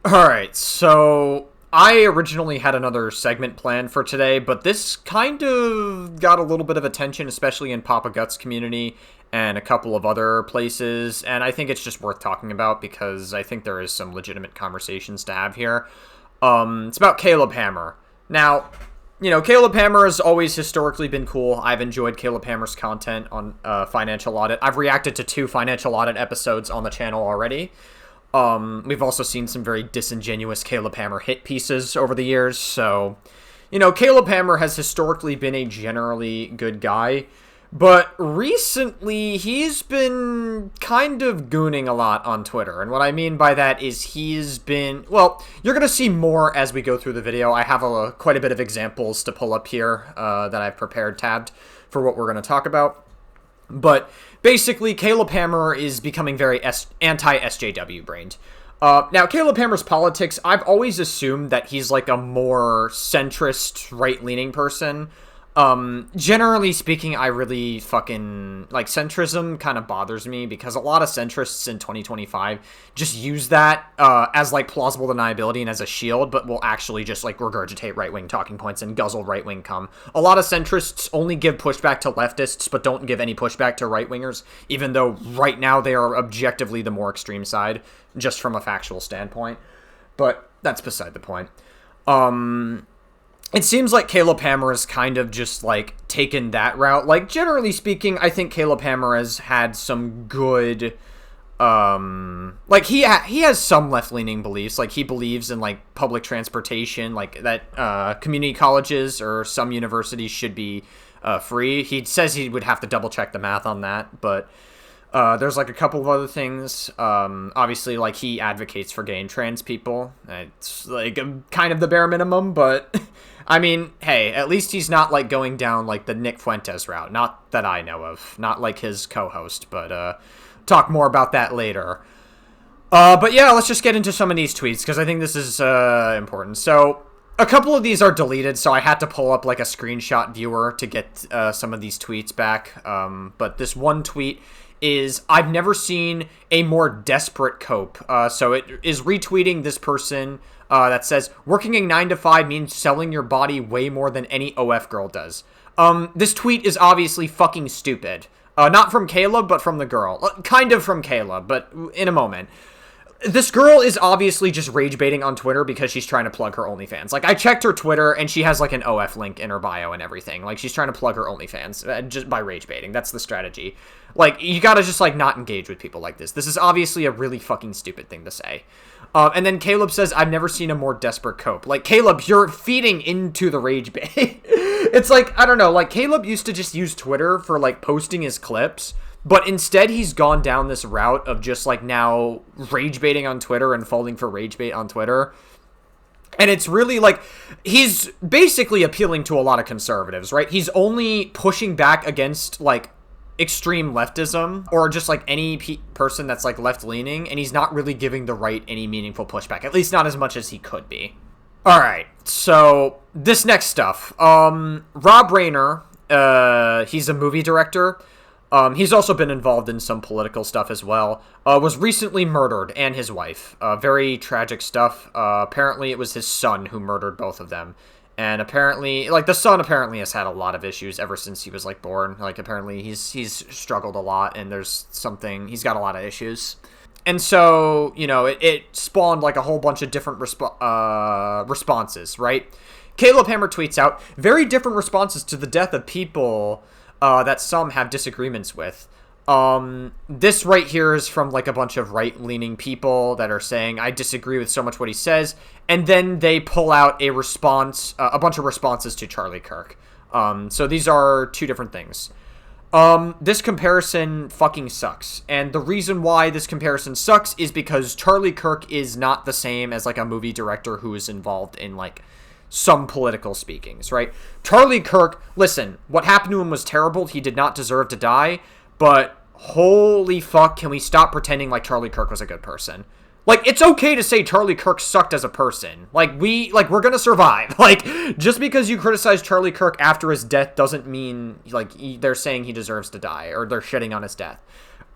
Alright, so I originally had another segment planned for today, but this kind of got a little bit of attention, especially in Papa Guts community and a couple of other places, and I think it's just worth talking about because I think there is some legitimate conversations to have here. It's about Caleb Hammer. Now, Caleb Hammer has always historically been cool. I've enjoyed Caleb Hammer's content on Financial Audit. I've reacted to 2 Financial Audit episodes on the channel already. We've also seen some very disingenuous Caleb Hammer hit pieces over the years, so, Caleb Hammer has historically been a generally good guy, but recently he's been kind of gooning a lot on Twitter, and what I mean by that is well, you're gonna see more as we go through the video. I have quite a bit of examples to pull up here, that I've prepared tabbed for what we're gonna talk about. But basically, Caleb Hammer is becoming very anti-SJW brained. Now, Caleb Hammer's politics, I've always assumed that he's like a more centrist, right-leaning person. Generally speaking, I really fucking, like, centrism kind of bothers me because a lot of centrists in 2025 just use that, as, like, plausible deniability and as a shield, but will actually just, like, regurgitate right-wing talking points and guzzle right-wing cum. A lot of centrists only give pushback to leftists, but don't give any pushback to right-wingers, even though right now they are objectively the more extreme side, just from a factual standpoint. But that's beside the point. It seems like Caleb Hammer has kind of just, like, taken that route. Like, generally speaking, I think Caleb Hammer has had some good, like, he has some left-leaning beliefs. Like, he believes in, like, public transportation, like, that, community colleges or some universities should be, free. He says he would have to double-check the math on that, but, there's, like, a couple of other things. Obviously, like, he advocates for gay and trans people. It's, like, kind of the bare minimum, but... I mean, hey, at least he's not, like, going down, like, the Nick Fuentes route. Not that I know of. Not like his co-host, but, talk more about that later. But yeah, let's just get into some of these tweets, because I think this is, important. So, a couple of these are deleted, so I had to pull up, like, a screenshot viewer to get, some of these tweets back. But this one tweet is, I've never seen a more desperate cope. So it is retweeting this person, that says, working a 9 to 5 means selling your body way more than any OF girl does. This tweet is obviously fucking stupid. Not from Caleb, but from the girl. Kind of from Caleb, but in a moment. This girl is obviously just rage baiting on Twitter because she's trying to plug her OnlyFans. Like, I checked her Twitter, and she has, like, an OF link in her bio and everything. Like, she's trying to plug her OnlyFans just by rage baiting. That's the strategy. Like, you gotta just, like, not engage with people like this. This is obviously a really fucking stupid thing to say. And then Caleb says, I've never seen a more desperate cope. Like, Caleb, you're feeding into the rage bait. It's like, I don't know, like, Caleb used to just use Twitter for, like, posting his clips, but instead he's gone down this route of just, like, now rage baiting on Twitter and falling for rage bait on Twitter. And it's really, like, he's basically appealing to a lot of conservatives, right? He's only pushing back against, like, extreme leftism or just, like, any person that's, like, left-leaning, and he's not really giving the right any meaningful pushback, at least not as much as he could be. Alright, so this next stuff. Rob Reiner, he's a movie director. He's also been involved in some political stuff as well. Was recently murdered, and his wife. Very tragic stuff. Apparently it was his son who murdered both of them. And apparently, like, the son apparently has had a lot of issues ever since he was, like, born. Like, apparently he's struggled a lot, and he's got a lot of issues. And so, it spawned, like, a whole bunch of different responses, right? Caleb Hammer tweets out, very different responses to the death of people that some have disagreements with. This right here is from, like, a bunch of right-leaning people that are saying, I disagree with so much what he says, and then they pull out a response, a bunch of responses to Charlie Kirk. So these are two different things. This comparison fucking sucks, and the reason why this comparison sucks is because Charlie Kirk is not the same as, like, a movie director who is involved in, like, some political speakings, right? Charlie Kirk, listen, what happened to him was terrible, he did not deserve to die, but holy fuck, can we stop pretending like Charlie Kirk was a good person? Like, it's okay to say Charlie Kirk sucked as a person. Like, we're gonna survive. Like, just because you criticize Charlie Kirk after his death doesn't mean, like, they're saying he deserves to die, or they're shitting on his death.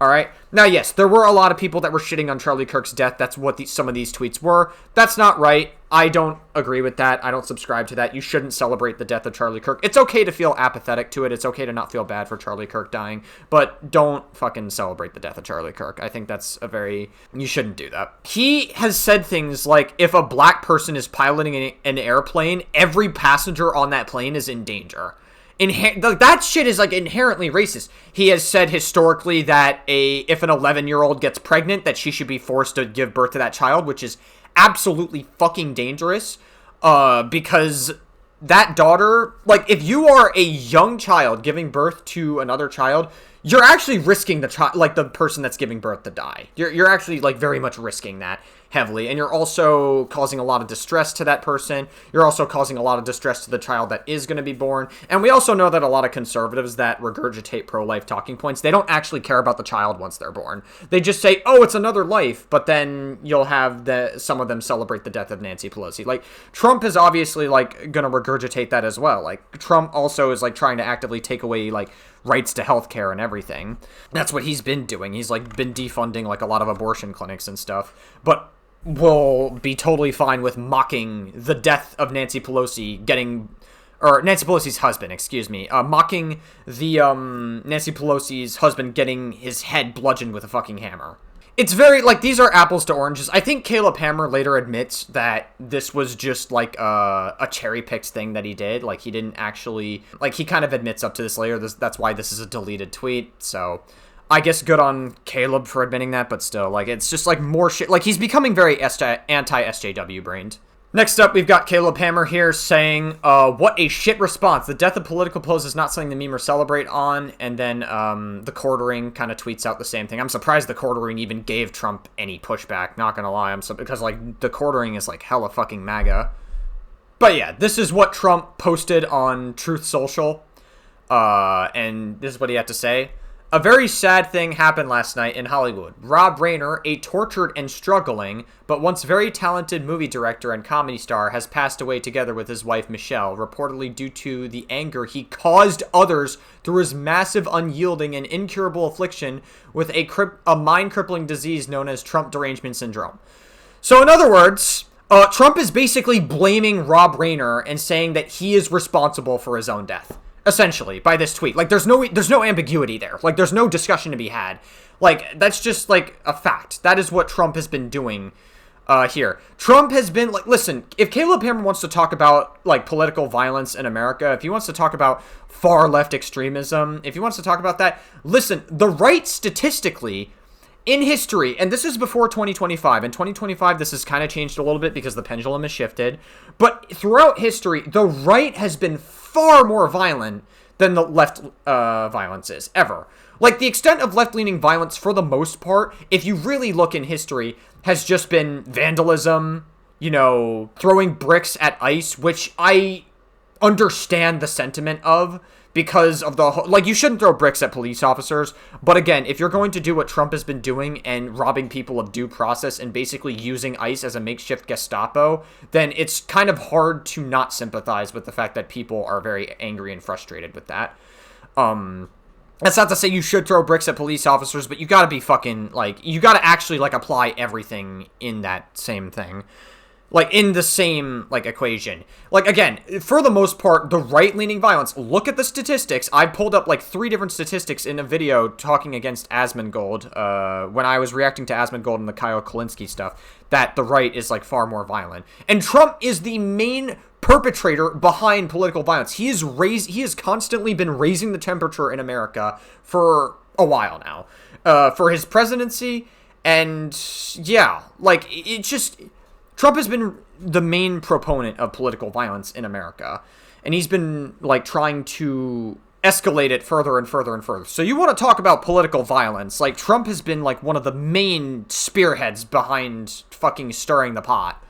All right. Now, yes, there were a lot of people that were shitting on Charlie Kirk's death. That's what some of these tweets were. That's not right. I don't agree with that. I don't subscribe to that. You shouldn't celebrate the death of Charlie Kirk. It's okay to feel apathetic to it. It's okay to not feel bad for Charlie Kirk dying, but don't fucking celebrate the death of Charlie Kirk. I think that's you shouldn't do that. He has said things like, if a black person is piloting an airplane, every passenger on that plane is in danger. That shit is, like, inherently racist. He has said historically that if an 11-year-old gets pregnant, that she should be forced to give birth to that child, which is absolutely fucking dangerous, because that daughter, like, if you are a young child giving birth to another child, you're actually risking the child, like, the person that's giving birth to die. You're actually, like, very much risking that heavily, and you're also causing a lot of distress to that person. You're also causing a lot of distress to the child that is going to be born. And we also know that a lot of conservatives that regurgitate pro-life talking points, they don't actually care about the child once they're born. They just say, oh, it's another life, but then you'll have some of them celebrate the death of Nancy Pelosi. Like, Trump is obviously, like, going to regurgitate that as well. Like, Trump also is, like, trying to actively take away, like, rights to healthcare and everything. That's what he's been doing. He's, like, been defunding, like, a lot of abortion clinics and stuff. But will be totally fine with mocking the death of Nancy Pelosi Nancy Pelosi's husband, mocking the, Nancy Pelosi's husband getting his head bludgeoned with a fucking hammer. It's very, like, these are apples to oranges. I think Caleb Hammer later admits that this was just, like, a cherry-picked thing that he did. Like, he didn't actually, like, he kind of admits up to this later. That's why this is a deleted tweet, so I guess good on Caleb for admitting that, but still, like, it's just, like, more shit. Like, he's becoming very anti-SJW brained. Next up, we've got Caleb Hammer here saying, what a shit response. The death of political pose is not something to meme or celebrate on. And then the Quartering kind of tweets out the same thing. I'm surprised the Quartering even gave Trump any pushback, not gonna lie. Because, like, the Quartering is, like, hella fucking MAGA. But yeah, this is what Trump posted on Truth Social. And this is what he had to say. A very sad thing happened last night in Hollywood. Rob Reiner, a tortured and struggling, but once very talented movie director and comedy star, has passed away together with his wife Michelle, reportedly due to the anger he caused others through his massive, unyielding, and incurable affliction with a mind-crippling disease known as Trump derangement syndrome. So in other words, Trump is basically blaming Rob Reiner and saying that he is responsible for his own death. Essentially, by this tweet. Like, there's no ambiguity there. Like, there's no discussion to be had. Like, that's just, like, a fact. That is what Trump has been doing here. Trump has been, like, listen, if Caleb Hammer wants to talk about, like, political violence in America, if he wants to talk about far-left extremism, if he wants to talk about that, listen, the right statistically in history, and this is before 2025, in 2025 this has kind of changed a little bit because the pendulum has shifted, but throughout history, the right has been far more violent than the left violence is, ever. Like, the extent of left-leaning violence, for the most part, if you really look in history, has just been vandalism, you know, throwing bricks at ICE, which I understand the sentiment of, because of like, you shouldn't throw bricks at police officers, but again, if you're going to do what Trump has been doing and robbing people of due process and basically using ICE as a makeshift Gestapo, then it's kind of hard to not sympathize with the fact that people are very angry and frustrated with that. That's not to say you should throw bricks at police officers, but you gotta be fucking, like, you gotta actually, like, apply everything in that same thing. Like, in the same, like, equation. Like, again, for the most part, the right-leaning violence, look at the statistics. I pulled up, like, 3 different statistics in a video talking against Asmongold, when I was reacting to Asmongold and the Kyle Kulinski stuff, that the right is, like, far more violent. And Trump is the main perpetrator behind political violence. He has constantly been raising the temperature in America for a while now. For his presidency, and, yeah, like, it just... Trump has been the main proponent of political violence in America, and he's been, like, trying to escalate it further and further and further. So you want to talk about political violence, like, Trump has been, like, one of the main spearheads behind fucking stirring the pot.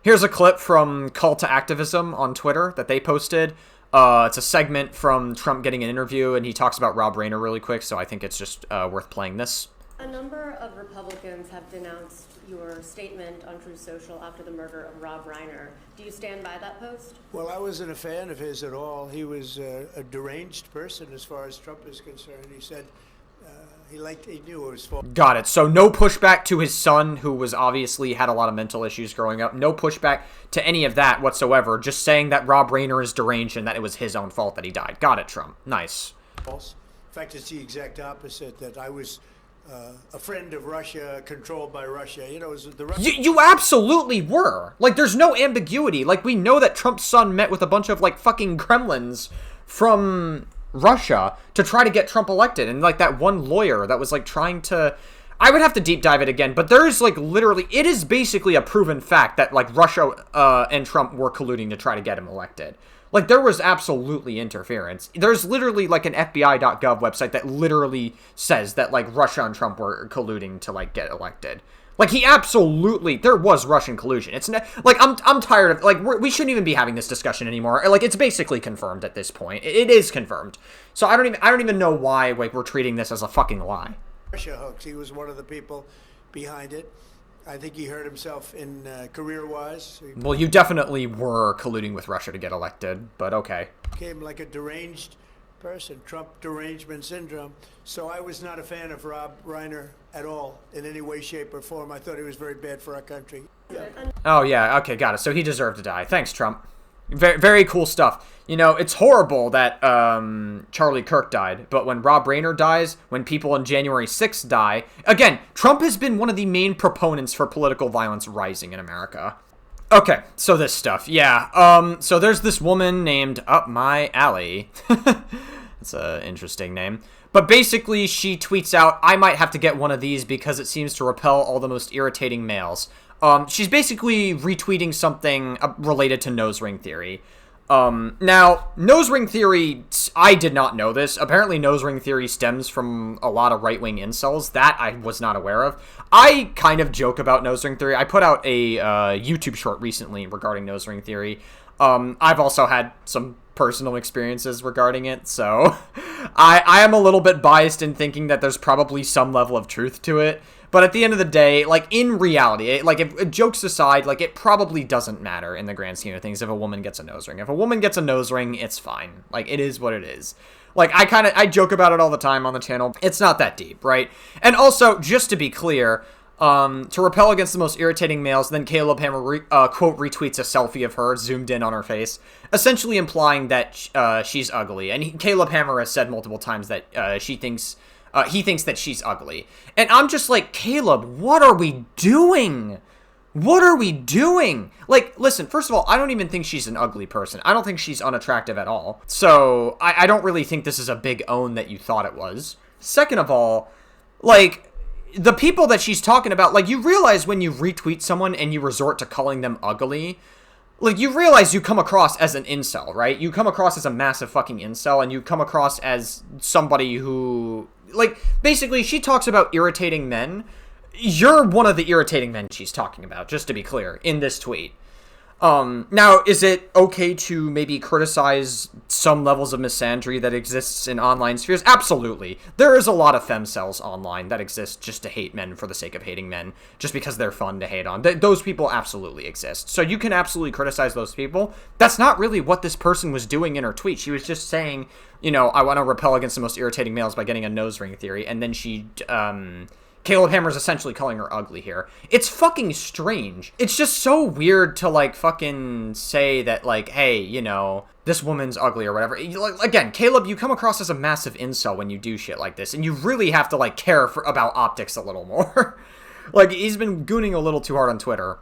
Here's a clip from Call to Activism on Twitter that they posted. It's a segment from Trump getting an interview, and he talks about Rob Reiner really quick, so I think it's just worth playing this. A number of Republicans have denounced your statement on Truth Social after the murder of Rob Reiner. Do you stand by that post? Well, I wasn't a fan of his at all. He was a deranged person as far as Trump is concerned. He said He knew it was false. Got it. So no pushback to his son, who was obviously had a lot of mental issues growing up. No pushback to any of that whatsoever. Just saying that Rob Reiner is deranged and that it was his own fault that he died. Got it, Trump. Nice. False. In fact, it's the exact opposite, that I was a friend of Russia, controlled by Russia. You know, it was the You absolutely were. Like, there's no ambiguity. Like, we know that Trump's son met with a bunch of, like, fucking Kremlins from Russia to try to get Trump elected. And, like, that one lawyer that was, like, trying to... I would have to deep dive it again, but there is, like, literally... It is basically a proven fact that, like, Russia and Trump were colluding to try to get him elected. Like, there was absolutely interference. There's literally, like, an FBI.gov website that literally says that, like, Russia and Trump were colluding to, like, get elected. Like, he absolutely... There was Russian collusion. It's not... Like, I'm tired of... Like, we shouldn't even be having this discussion anymore. Like, it's basically confirmed at this point. It is confirmed. So I don't even know why, like, we're treating this as a fucking lie. Russia hoax. He was one of the people behind it. I think he hurt himself in career-wise. Well, you definitely were colluding with Russia to get elected, but okay. Became like a deranged person, Trump derangement syndrome. So I was not a fan of Rob Reiner at all, in any way, shape, or form. I thought he was very bad for our country. Yeah. Oh, yeah, okay, got it. So he deserved to die. Thanks, Trump. Very, very cool stuff. You know, it's horrible that Charlie Kirk died, but when Rob Reiner dies, when people on January 6th die, again, Trump has been one of the main proponents for political violence rising in America. Okay, so this stuff, yeah. So there's this woman named Up My Alley. That's an interesting name. But basically, she tweets out, I might have to get one of these because it seems to repel all the most irritating males. She's basically retweeting something related to nose ring theory. Now, nose ring theory, I did not know this. Apparently, nose ring theory stems from a lot of right-wing incels. That I was not aware of. I kind of joke about nose ring theory. I put out a YouTube short recently regarding nose ring theory. I've also had some personal experiences regarding it, so I am a little bit biased in thinking that there's probably some level of truth to it. But at the end of the day, like, in reality, like, if jokes aside, like, it probably doesn't matter in the grand scheme of things if a woman gets a nose ring. If a woman gets a nose ring, it's fine. Like, it is what it is. Like, I joke about it all the time on the channel. It's not that deep, right? And also, just to be clear, to repel against the most irritating males, then Caleb Hammer, quote, retweets a selfie of her, zoomed in on her face, essentially implying that she's ugly. And Caleb Hammer has said multiple times that he thinks that she's ugly. And I'm just like, Caleb, what are we doing? What are we doing? Like, listen, first of all, I don't even think she's an ugly person. I don't think she's unattractive at all. So, I don't really think this is a big own that you thought it was. Second of all, like, the people that she's talking about, like, you realize when you retweet someone and you resort to calling them ugly, like, you realize you come across as an incel, right? You come across as a massive fucking incel, and you come across as somebody who... Like, basically, she talks about irritating men. You're one of the irritating men she's talking about, just to be clear, in this tweet. Now, is it okay to maybe criticize some levels of misandry that exists in online spheres? Absolutely. There is a lot of femcells online that exist just to hate men for the sake of hating men, just because they're fun to hate on. Those people absolutely exist. So you can absolutely criticize those people. That's not really what this person was doing in her tweet. She was just saying, you know, I want to repel against the most irritating males by getting a nose ring theory, and then she, Caleb Hammer's essentially calling her ugly here. It's fucking strange. It's just so weird to, like, fucking say that, like, hey, you know, this woman's ugly or whatever. Like, again, Caleb, you come across as a massive incel when you do shit like this, and you really have to, like, care about optics a little more. Like, he's been gooning a little too hard on Twitter.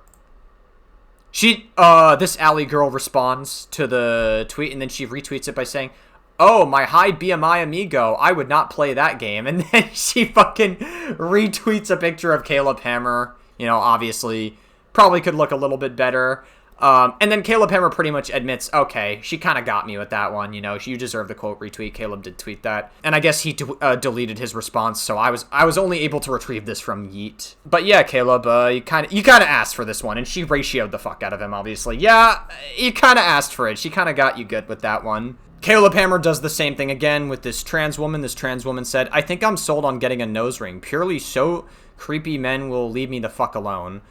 This alley girl responds to the tweet, and then she retweets it by saying, oh, my high BMI amigo, I would not play that game. And then she fucking retweets a picture of Caleb Hammer. You know, obviously, probably could look a little bit better. And then Caleb Hammer pretty much admits, okay, she kind of got me with that one. You know, you deserve the quote retweet. Caleb did tweet that. And I guess he deleted his response, so I was only able to retrieve this from Yeet. But yeah, Caleb, you kind of asked for this one, and she ratioed the fuck out of him, obviously. Yeah, you kind of asked for it. She kind of got you good with that one. Caleb Hammer does the same thing again with this trans woman. This trans woman said, I think I'm sold on getting a nose ring. Purely so creepy men will leave me the fuck alone.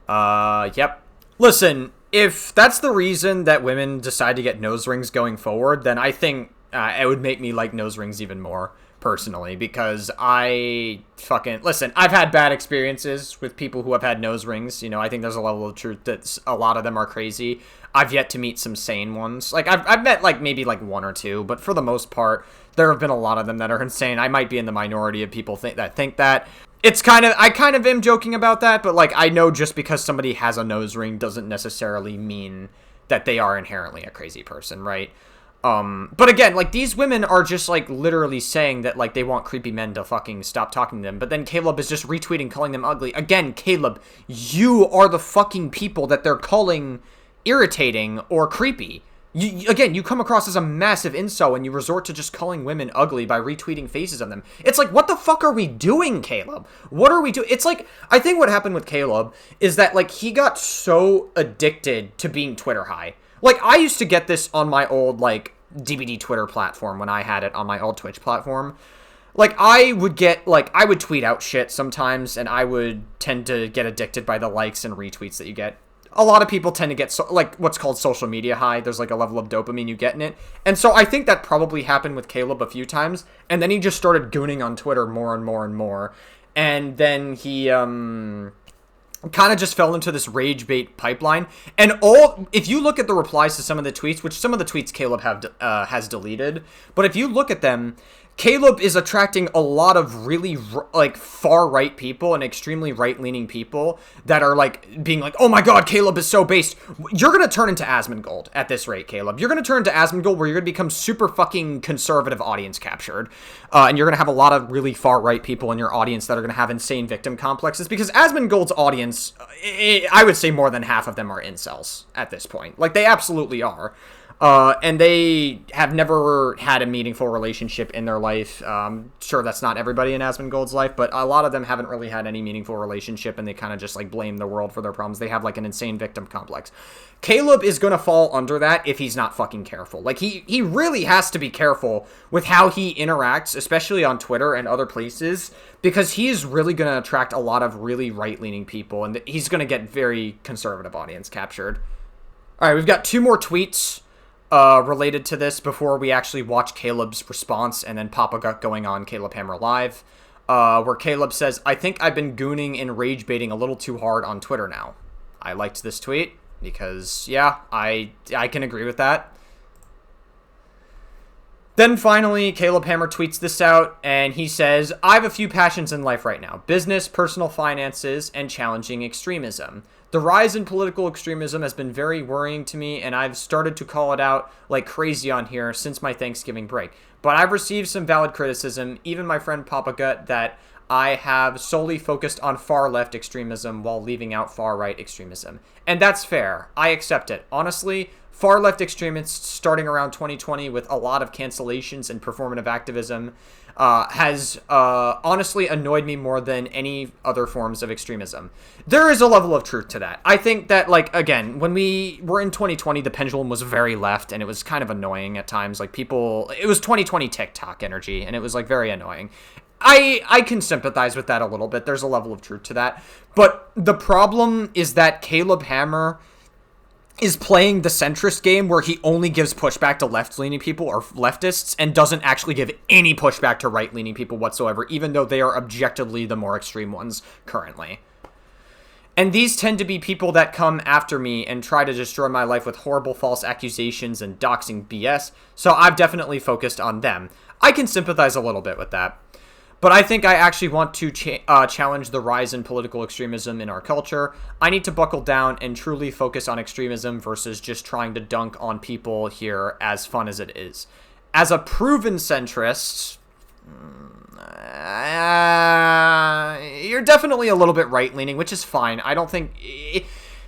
Yep. Listen, if that's the reason that women decide to get nose rings going forward, then I think it would make me like nose rings even more. personally, because listen, I've had bad experiences with people who have had nose rings. I think there's a level of truth that a lot of them are crazy. I've yet to meet some sane ones. Like, I've met, like, maybe, like, one or two, but for the most part, there have been a lot of them that are insane. I might be in the minority of people that think that. I kind of am joking about that, but, like, I know just because somebody has a nose ring doesn't necessarily mean that they are inherently a crazy person, right? But again, like, these women are just, like, literally saying that, like, they want creepy men to fucking stop talking to them, but then Caleb is just retweeting, calling them ugly. Again, Caleb, you are the fucking people that they're calling irritating or creepy. You come across as a massive incel when you resort to just calling women ugly by retweeting faces of them. It's like, what the fuck are we doing, Caleb? What are we doing? It's like, I think what happened with Caleb is that, like, he got so addicted to being Twitter high. Like, I used to get this on my old, like, DBD Twitter platform when I had it on my old Twitch platform. Like, I would tweet out shit sometimes, and I would tend to get addicted by the likes and retweets that you get. A lot of people tend to get, what's called social media high. There's, like, a level of dopamine you get in it. And so I think that probably happened with Caleb a few times, and then he just started gooning on Twitter more and more and more. And then he, kind of just fell into this rage bait pipeline. And if you look at the replies to some of the tweets, which some of the tweets Caleb has deleted, but if you look at them, Caleb is attracting a lot of really, like, far-right people and extremely right-leaning people that are, like, being like, oh my god, Caleb is so based. You're gonna turn into Asmongold at this rate, Caleb. You're gonna turn into Asmongold where you're gonna become super fucking conservative audience captured. And you're gonna have a lot of really far-right people in your audience that are gonna have insane victim complexes, because Asmongold's audience, I would say more than half of them are incels at this point. Like, they absolutely are. And they have never had a meaningful relationship in their life. Sure, that's not everybody in Asmongold's life, but a lot of them haven't really had any meaningful relationship, and they kind of just, like, blame the world for their problems. They have, like, an insane victim complex. Caleb is gonna fall under that if he's not fucking careful. Like, he really has to be careful with how he interacts, especially on Twitter and other places, because he's really gonna attract a lot of really right-leaning people, and he's gonna get very conservative audience captured. Alright, we've got two more tweets related to this before we actually watch Caleb's response and then Papa Gut going on Caleb Hammer Live, where Caleb says, I think I've been gooning and rage baiting a little too hard on Twitter now. I liked this tweet because, yeah, I can agree with that. Then finally, Caleb Hammer tweets this out, and he says, I have a few passions in life right now: business, personal finances, and challenging extremism. The rise in political extremism has been very worrying to me, and I've started to call it out like crazy on here since my Thanksgiving break. But I've received some valid criticism, even my friend Papa Gut, that I have solely focused on far-left extremism while leaving out far-right extremism. And that's fair. I accept it. Honestly, far-left extremists starting around 2020 with a lot of cancellations and performative activism has honestly annoyed me more than any other forms of extremism. There is a level of truth to that. I think that, like, again, when we were in 2020, the pendulum was very left, and it was kind of annoying at times. Like, it was 2020 TikTok energy, and it was, like, very annoying. I can sympathize with that a little bit. There's a level of truth to that. But the problem is that Caleb Hammer is playing the centrist game where he only gives pushback to left-leaning people or leftists and doesn't actually give any pushback to right-leaning people whatsoever, even though they are objectively the more extreme ones currently. And these tend to be people that come after me and try to destroy my life with horrible false accusations and doxing BS, so I've definitely focused on them. I can sympathize a little bit with that. But I think I actually want to challenge the rise in political extremism in our culture. I need to buckle down and truly focus on extremism versus just trying to dunk on people here, as fun as it is. As a proven centrist, you're definitely a little bit right-leaning, which is fine. I don't think...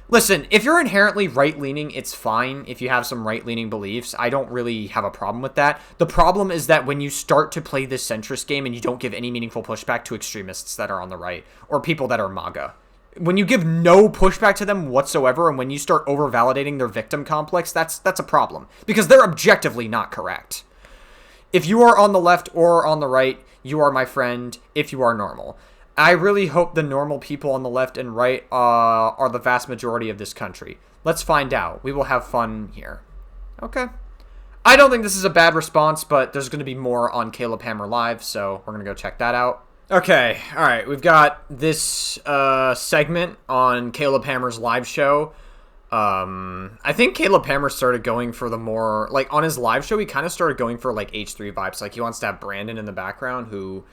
Listen, if you're inherently right-leaning, it's fine if you have some right-leaning beliefs. I don't really have a problem with that. The problem is that when you start to play this centrist game and you don't give any meaningful pushback to extremists that are on the right, or people that are MAGA. When you give no pushback to them whatsoever, and when you start over-validating their victim complex, that's a problem. Because they're objectively not correct. If you are on the left or on the right, you are my friend if you are normal. I really hope the normal people on the left and right are the vast majority of this country. Let's find out. We will have fun here. Okay. I don't think this is a bad response, but there's going to be more on Caleb Hammer Live, so we're going to go check that out. Okay, all right, we've got this segment on Caleb Hammer's live show. I think Caleb Hammer started going for the more, like, on his live show, he kind of started going for, like, H3 vibes. Like, he wants to have Brandon in the background, who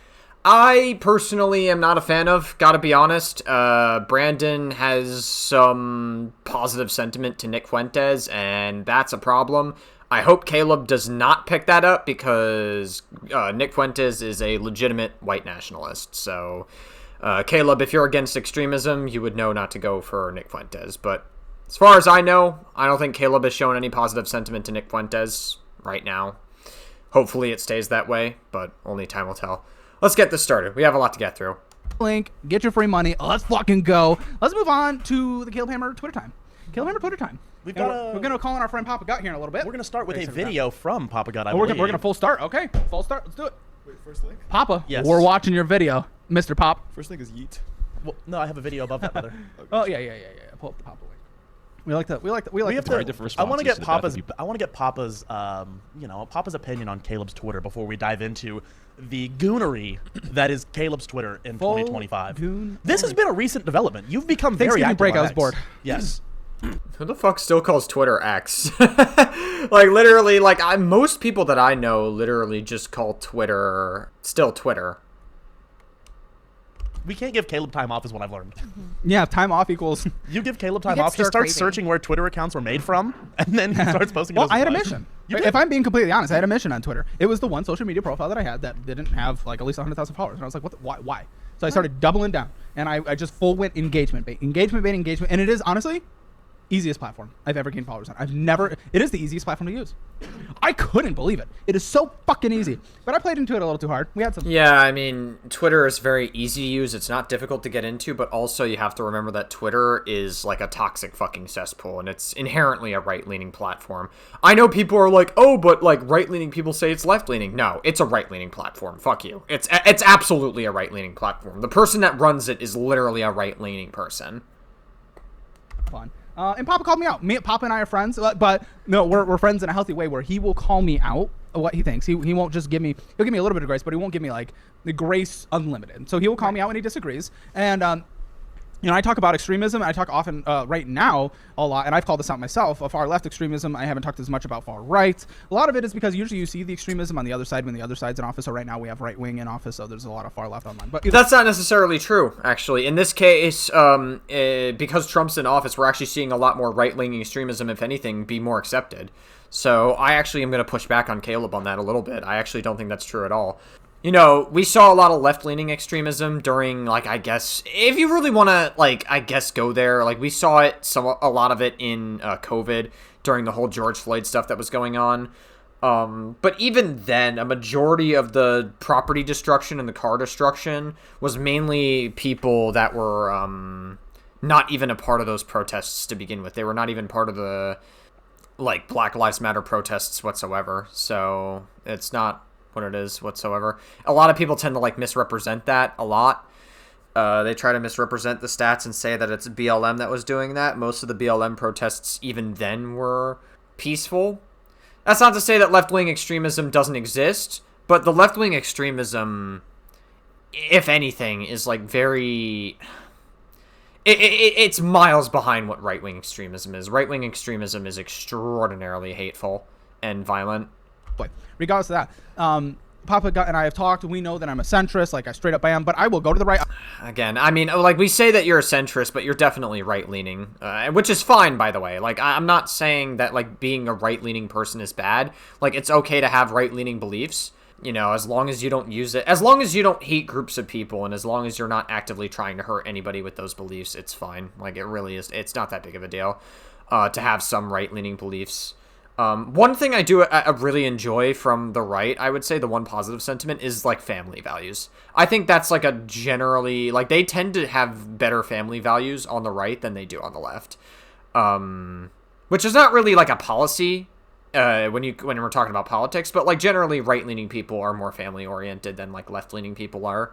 I personally am not a fan of, gotta be honest. Brandon has some positive sentiment to Nick Fuentes, and that's a problem. I hope Caleb does not pick that up, because Nick Fuentes is a legitimate white nationalist. So, Caleb, if you're against extremism, you would know not to go for Nick Fuentes. But as far as I know, I don't think Caleb has shown any positive sentiment to Nick Fuentes right now. Hopefully it stays that way, but only time will tell. Let's get this started. We have a lot to get through. Link, get your free money. Let's fucking go. Let's move on to the Caleb Hammer Twitter time. Caleb Hammer Twitter time. We're going to call on our friend Papa Gut here in a little bit. We're going to start with a video from Papa God. We're going to full start. Okay, full start. Let's do it. Wait, first link? Papa, yes. We're watching your video, Mr. Pop. First link is Yeet. Well, no, I have a video above that, brother. Oh yeah. Pull up the Papa link. We like the very different I want to responses get to the Papa's Papa's opinion on Caleb's Twitter before we dive into the goonery that is Caleb's Twitter in 2025. This has been a recent development. You've become very active break. on I was X. bored. Yes. Who the fuck still calls Twitter X? Like, literally, like, most people that I know literally just call Twitter still Twitter. We can't give Caleb time off is what I've learned. Yeah, time off equals... You give Caleb time get off, he stir starts crazy. searching where Twitter accounts were made from, and then he starts posting Well, it as I had a live. mission. You did? If I'm being completely honest, I had a mission on Twitter. It was the one social media profile that I had that didn't have like at least 100,000 followers. And I was like, why? So I started doubling down, and I just full went engagement bait. And it is, honestly, easiest platform I've ever gained followers on. It is the easiest platform to use. I couldn't believe it. It is so fucking easy. But I played into it a little too hard. We had some... Yeah, I mean, Twitter is very easy to use. It's not difficult to get into, but also you have to remember that Twitter is like a toxic fucking cesspool, and it's inherently a right-leaning platform. I know people are like, oh, but like right-leaning people say it's left-leaning. No, it's a right-leaning platform. Fuck you. It's absolutely a right-leaning platform. The person that runs it is literally a right-leaning person. Fun. And Papa called me out. Papa and I are friends, but no, we're friends in a healthy way where he will call me out what he thinks. He won't just give me, he'll give me a little bit of grace, but he won't give me like the grace unlimited. So he will call me out when he disagrees. And, I talk about extremism. I talk often right now a lot, and I've called this out myself, far left extremism. I haven't talked as much about far right. A lot of it is because usually you see the extremism on the other side when the other side's in office. So right now we have right wing in office, so there's a lot of far left online. But that's not necessarily true, actually. In this case, because Trump's in office, we're actually seeing a lot more right-leaning extremism, if anything, be more accepted. So I actually am going to push back on Caleb on that a little bit. I actually don't think that's true at all. You know, we saw a lot of left-leaning extremism during, like, I guess, if you really want to, like, I guess go there, like, we saw a lot of it in COVID during the whole George Floyd stuff that was going on. But even then, a majority of the property destruction and the car destruction was mainly people that were not even a part of those protests to begin with. They were not even part of the, like, Black Lives Matter protests whatsoever. So it's not what it is whatsoever. A lot of people tend to like misrepresent that a lot. They try to misrepresent the stats and say that it's BLM that was doing that. Most of the BLM protests even then were peaceful. That's not to say that left-wing extremism doesn't exist, but the left-wing extremism, if anything, is like very... It's miles behind what right-wing extremism is. Right-wing extremism is extraordinarily hateful and violent. Regardless of that, Papa and I have talked. We know that I'm a centrist, like I straight up am, but I will go to the right. Again, I mean, like, we say that you're a centrist, but you're definitely right-leaning, which is fine, by the way. Like, I'm not saying that, like, being a right-leaning person is bad. Like, it's okay to have right-leaning beliefs, you know, as long as you don't use it. As long as you don't hate groups of people, and as long as you're not actively trying to hurt anybody with those beliefs, it's fine. Like, it really is. It's not that big of a deal to have some right-leaning beliefs. One thing I really enjoy from the right, I would say the one positive sentiment is, like, family values. I think that's, like, a generally, like, they tend to have better family values on the right than they do on the left. Which is not really, like, a policy, when we're talking about politics, but, like, generally right-leaning people are more family-oriented than, like, left-leaning people are.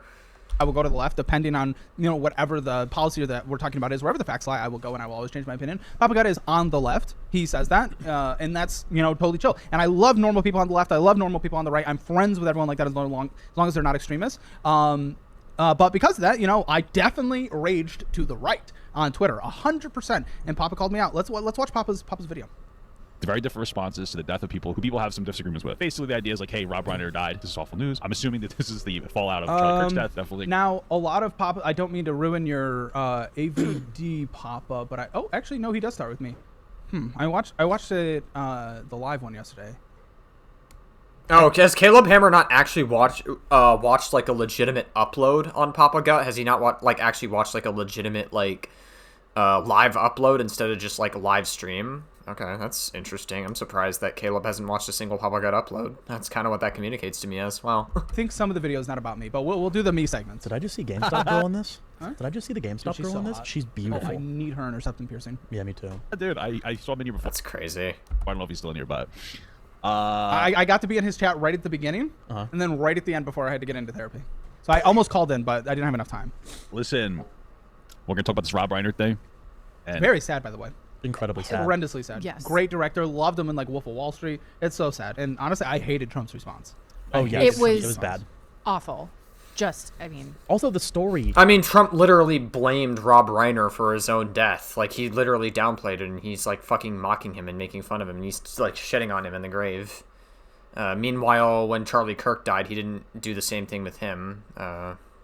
I will go to the left, depending on whatever the policy that we're talking about is. Wherever the facts lie, I will go, and I will always change my opinion. Papa God is on the left. He says that, and that's totally chill. And I love normal people on the left. I love normal people on the right. I'm friends with everyone like that as long as they're not extremists. But because of that, I definitely raged to the right on Twitter, 100%. And Papa called me out. Let's watch Papa's video. Very different responses to the death of people who people have some disagreements with. Basically, the idea is like, hey, Rob Reiner died. This is awful news. I'm assuming that this is the fallout of Charlie Kirk's death. Definitely. Now, a lot of Papa. I don't mean to ruin your AVD Papa, but actually, no, he does start with me. I watched it the live one yesterday. Oh, has Caleb Hammer not actually watched like a legitimate upload on Papa Gut? Has he not actually watched like a legitimate live upload instead of just like a live stream? Okay, that's interesting. I'm surprised that Caleb hasn't watched a single Papa Gut upload. That's kind of what that communicates to me as well. I think some of the video is not about me, but we'll do the me segments. Did I just see GameStop girl in this? Huh? Did I just see the GameStop girl so in this? hot. She's beautiful. I need her in her septum piercing. Yeah, me too. Dude, I saw him in here before. That's crazy. I don't know if he's still in here, but I got to be in his chat right at the beginning, and then right at the end before I had to get into therapy. So I almost called in, but I didn't have enough time. listen, we're gonna talk about this Rob Reiner thing. And Very sad, by the way. Incredibly sad. Horrendously sad. Yes. Great director. Loved him in like Wolf of Wall Street. It's so sad. And honestly, I hated Trump's response. Oh, I yeah. hated It was- It was bad. Awful. Also, the story. I mean, Trump literally blamed Rob Reiner for his own death. Like, he literally downplayed it, and he's like fucking mocking him and making fun of him, and he's like shitting on him in the grave. Meanwhile, when Charlie Kirk died, he didn't do the same thing with him.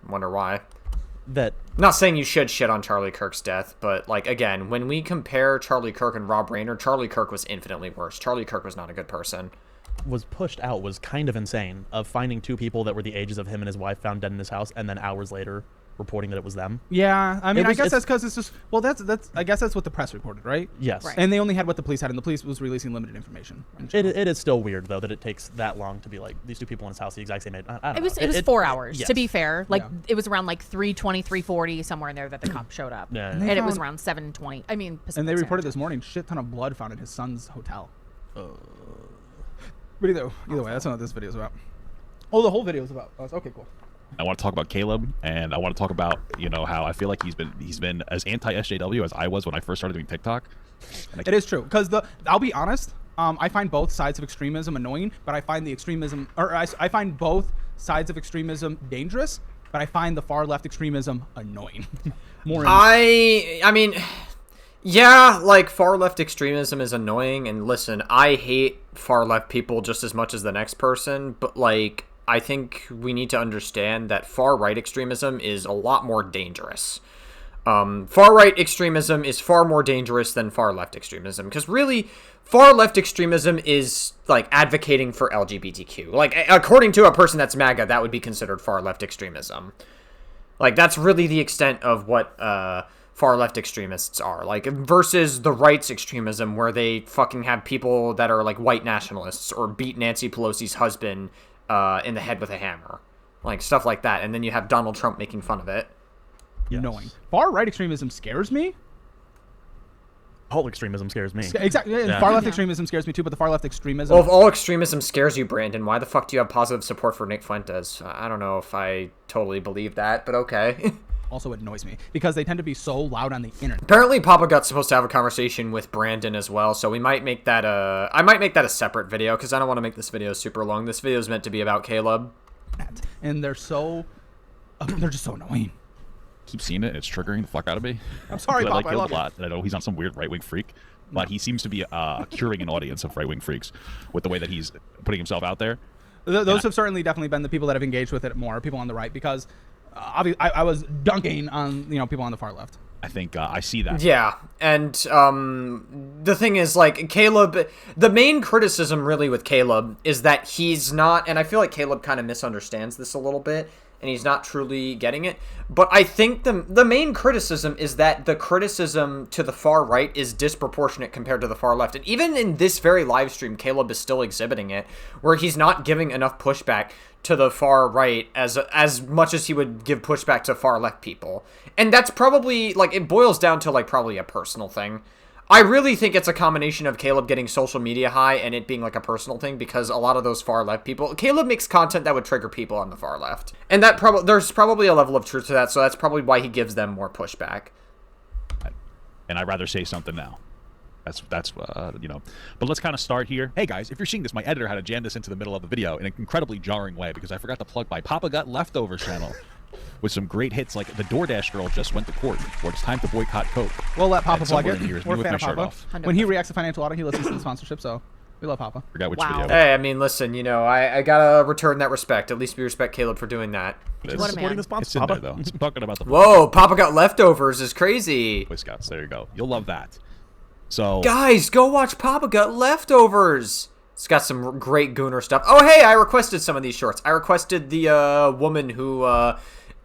Wonder why. That Not saying you should shit on Charlie Kirk's death, but, like, again, when we compare Charlie Kirk and Rob Reiner, Charlie Kirk was infinitely worse. Charlie Kirk was not a good person. was pushed out was kind of insane, of finding two people that were the ages of him and his wife found dead in his house, and then hours later reporting that it was them. Yeah, I mean, I was- guess it's- that's because it's just, well, that's I guess that's what the press reported, right? Yes. Right. And they only had what the police had, and the police was releasing limited information. It is still weird, though, that it takes that long to be like, these two people in his house, the exact same age. I don't It was know. 4 hours, yes. to be fair. Like, Yeah. it was around like 3:20, 3:40, somewhere in there that the cop showed up. Yeah. And it was found- around 7:20. I mean, Pacific And they Standard reported this Time. morning, shit ton of blood found in his son's hotel. But either way, that's not what this video is about. Oh, the whole video is about us. Okay, cool. I want to talk about Caleb, and I want to talk about how I feel like he's been as anti SJW as I was when I first started doing TikTok. And It is true, because I'll be honest, I find both sides of extremism annoying, but I find the extremism, or I find both sides of extremism dangerous, but I find the far left extremism annoying. I mean, yeah, like, far left extremism is annoying, and listen, I hate far left people just as much as the next person, but, like, I think we need to understand that far right extremism is a lot more dangerous. Far right extremism is far more dangerous than far left extremism, because really, far left extremism is, like, advocating for LGBTQ. Like, according to a person that's MAGA, that would be considered far left extremism. Like, that's really the extent of what far left extremists are. Like, versus the right's extremism, where they fucking have people that are, like, white nationalists or beat Nancy Pelosi's husband in the head with a hammer. Like, stuff like that. And then you have Donald Trump making fun of it. Annoying. Far right extremism scares me. Whole extremism scares me. Exactly. And Yeah. far left Yeah. extremism scares me too, but the far left extremism. Well, if all extremism scares you, Brandon, why the fuck do you have positive support for Nick Fuentes? I don't know if I totally believe that, but okay. also annoys me because they tend to be so loud on the internet. Apparently, Papa Gut's supposed to have a conversation with Brandon as well, so we might make that I might make that a separate video, because I don't want to make this video super long. This video is meant to be about Caleb. And they're so, they're just so annoying. keep seeing it. It's triggering the fuck out of me. I'm sorry, I Bob. like I Caleb love a lot, and I know he's not some weird right-wing freak, but he seems to be curing an audience of right-wing freaks with the way that he's putting himself out there. Those have certainly definitely been the people that have engaged with it more, people on the right, because I was dunking on people on the far left. I think I see that. Yeah, and the thing is, like, Caleb, the main criticism really with Caleb is that he's not, and I feel like Caleb kind of misunderstands this a little bit, and he's not truly getting it, but I think the main criticism is that the criticism to the far right is disproportionate compared to the far left, and even in this very live stream, Caleb is still exhibiting it, where he's not giving enough pushback to the far right as much as he would give pushback to far left people. And that's probably, like, it boils down to, like, probably a personal thing. I really think it's a combination of Caleb getting social media high and it being like a personal thing, because a lot of those far left people, Caleb makes content that would trigger people on the far left. And that there's probably a level of truth to that, so that's probably why he gives them more pushback. And I'd rather say something now. That's you know. But let's kind of start here. Hey guys, if you're seeing this, my editor had to jam this into the middle of the video in an incredibly jarring way because I forgot to plug my Papa Gut Leftovers channel with some great hits like the DoorDash girl just went to court, or it's time to boycott Coke. We'll let Papa And plug somewhere it. in here is me We're a with fan my of shirt Papa. off. When he reacts to financial audit, he listens to the sponsorship, so we love Papa. Forgot which Wow. video. Hey, I mean, listen, you know, I gotta return that respect. At least we respect Caleb for doing that. It is. What a Supporting man. the sponsor, It's in Papa. there though. It's talking about the Whoa, Papa Got Leftovers is crazy. Boy Scouts. There you go. You'll love that. So Guys, go watch Papa Got Leftovers. It's got some great Gooner stuff. Oh, hey, I requested some of these shorts. I requested the woman who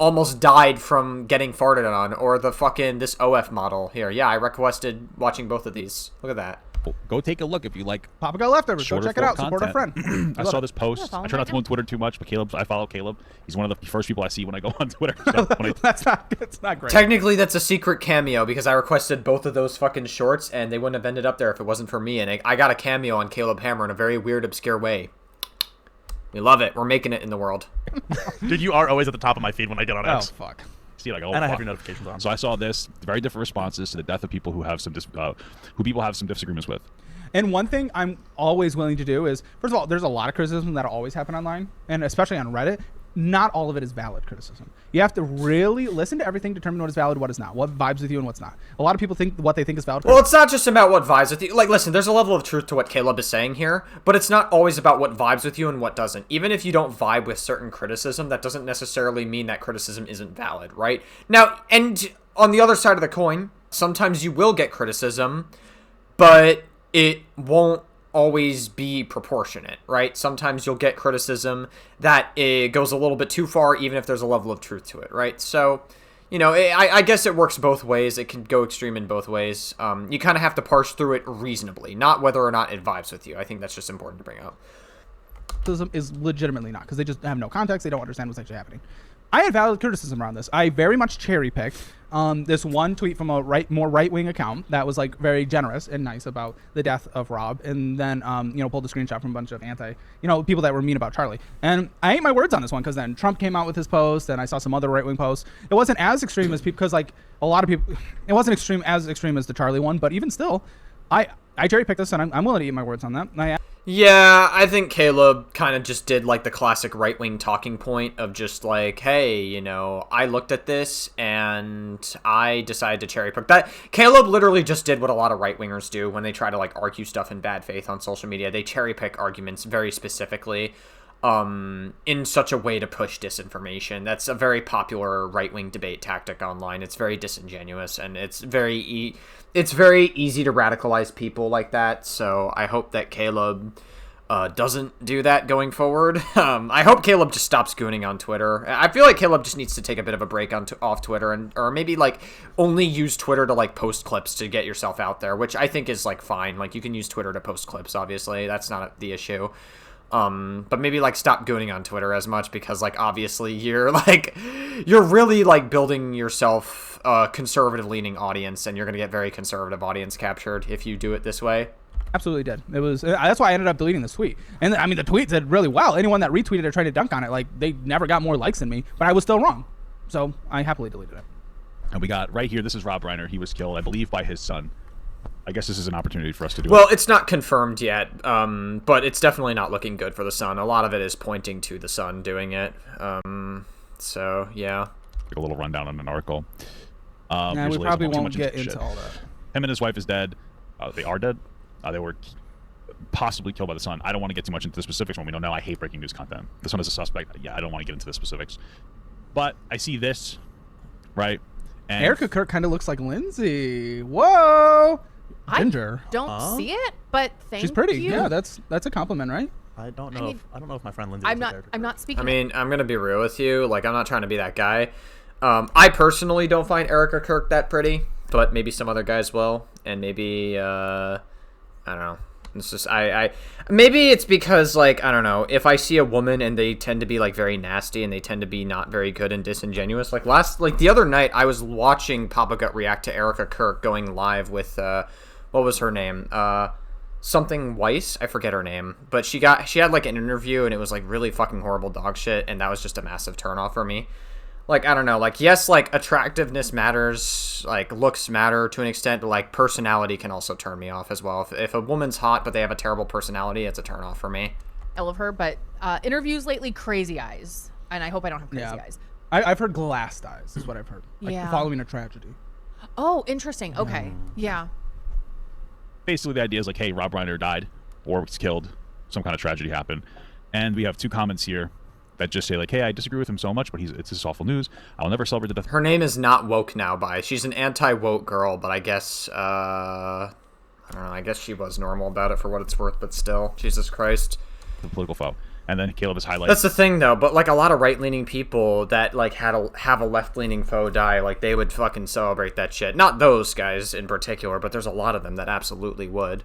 almost died from getting farted on, or the fucking this OF model here. Yeah, I requested watching both of these. Look at that. go take a look if you like. Papa Got Leftovers. Go Shorter check it out. form Support our content. friend. I saw this post. follow I try him not to go right on Twitter too much, but I follow Caleb. He's one of the first people I see when I go on Twitter. So when That's not great. Technically, that's a secret cameo because I requested both of those fucking shorts, and they wouldn't have ended up there if it wasn't for me. And I got a cameo on Caleb Hammer in a very weird, obscure way. We love it. We're making it in the world. Dude, you are always at the top of my feed when I get on Oh X. fuck. see like, oh, And I have fuck. your notifications on. So I saw this very different responses to the death of people who have some who people have some disagreements with. And one thing I'm always willing to do is, first of all, there's a lot of criticism that'll always happen online, and especially on Reddit. Not all of it is valid criticism. You have to really listen to everything, determine what is valid, what is not, what vibes with you and what's not. A lot of people think what they think is valid. Well, it's not just about what vibes with you. Like, listen, there's a level of truth to what Caleb is saying here, but it's not always about what vibes with you and what doesn't. Even if you don't vibe with certain criticism, that doesn't necessarily mean that criticism isn't valid, right? Now, and on the other side of the coin, sometimes you will get criticism, but it won't always be proportionate, right? Sometimes you'll get criticism that it goes a little bit too far, even if there's a level of truth to it, right? So, you know, I guess it works both ways. It can go extreme in both ways. You kind of have to parse through it reasonably, not whether or not it vibes with you. I think that's just important to bring up. Criticism is legitimately not, because they just have no context. They don't understand what's actually happening. I had valid criticism around this. I very much cherry picked this one tweet from a more right-wing account that was like very generous and nice about the death of Rob, and then pulled a screenshot from a bunch of people that were mean about Charlie. And I ate my words on this one, because then Trump came out with his post, and I saw some other right-wing posts. It wasn't as extreme as people, because like a lot of people, it wasn't as extreme as the Charlie one, but even still, I cherry picked this, and I'm willing to eat my words on that. Yeah, I think Caleb kind of just did like the classic right-wing talking point of just like, hey, you know, I looked at this and I decided to cherry pick that. Caleb literally just did what a lot of right-wingers do when they try to like argue stuff in bad faith on social media. They cherry pick arguments very specifically in such a way to push disinformation. That's a very popular right-wing debate tactic online. It's very disingenuous, and it's very easy to radicalize people like that. So I hope that Caleb doesn't do that going forward. I hope Caleb just stops gooning on Twitter. I feel like Caleb just needs to take a bit of a break off Twitter, or maybe like only use Twitter to like post clips to get yourself out there, which I think is like fine. Like you can use Twitter to post clips, obviously. That's not the issue. But maybe like stop gooning on Twitter as much, because like obviously you're really like building yourself a conservative leaning audience, and you're going to get very conservative audience captured if you do it this way. Absolutely did. It was that's why I ended up deleting this tweet. And I mean, the tweet did really well. Anyone that retweeted or tried to dunk on it, like they never got more likes than me, but I was still wrong. So I happily deleted it. And we got right here. This is Rob Reiner. He was killed, I believe, by his son. I guess this is an opportunity for us to do Well, it's not confirmed yet, but it's definitely not looking good for the son. A lot of it is pointing to the son doing it. So, yeah. a little rundown on an article. We probably won't get into all that. Him and his wife is dead. They are dead. They were possibly killed by the son. I don't want to get too much into the specifics when we don't know. I hate breaking news content. This one is a suspect. Yeah, I don't want to get into the specifics. But I see this, right? And Erica Kirk kind of looks like Lindsay. Whoa! Ginger. I don't see it, but thank you. She's pretty. Yeah, that's a compliment, right? I don't know. I don't know if my friend Lindsay. I'm not speaking. I mean, I'm gonna be real with you. Like, I'm not trying to be that guy. I personally don't find Erica Kirk that pretty, but maybe some other guys will, and maybe I don't know. It's just maybe it's because like I don't know, if I see a woman and they tend to be like very nasty and they tend to be not very good and disingenuous. Like the other night I was watching Papa Gut react to Erica Kirk going live with what was her name? Something Weiss, I forget her name, but she had like an interview and it was like really fucking horrible dog shit, and that was just a massive turnoff for me. Like, I don't know, like, yes, like, attractiveness matters, like, looks matter to an extent, but, like, personality can also turn me off as well. If a woman's hot but they have a terrible personality, it's a turnoff for me. I love her, but interviews lately, crazy eyes, and I hope I don't have crazy eyes. I've heard glassed eyes is what I've heard. Like, following a tragedy. Oh, interesting. Okay, yeah. Basically, the idea is like, hey, Rob Reiner died or was killed. Some kind of tragedy happened. And we have 2 comments here that just say, like, hey, I disagree with him so much, but it's just awful news. I will never celebrate the death. Her name is not woke now, by. She's an anti-woke girl, but I guess, I don't know, I guess she was normal about it for what it's worth, but still, Jesus Christ. The political foe. And then Caleb is highlighted. That's the thing, though, but, like, a lot of right-leaning people that, like, have a left-leaning foe die, like, they would fucking celebrate that shit. Not those guys in particular, but there's a lot of them that absolutely would.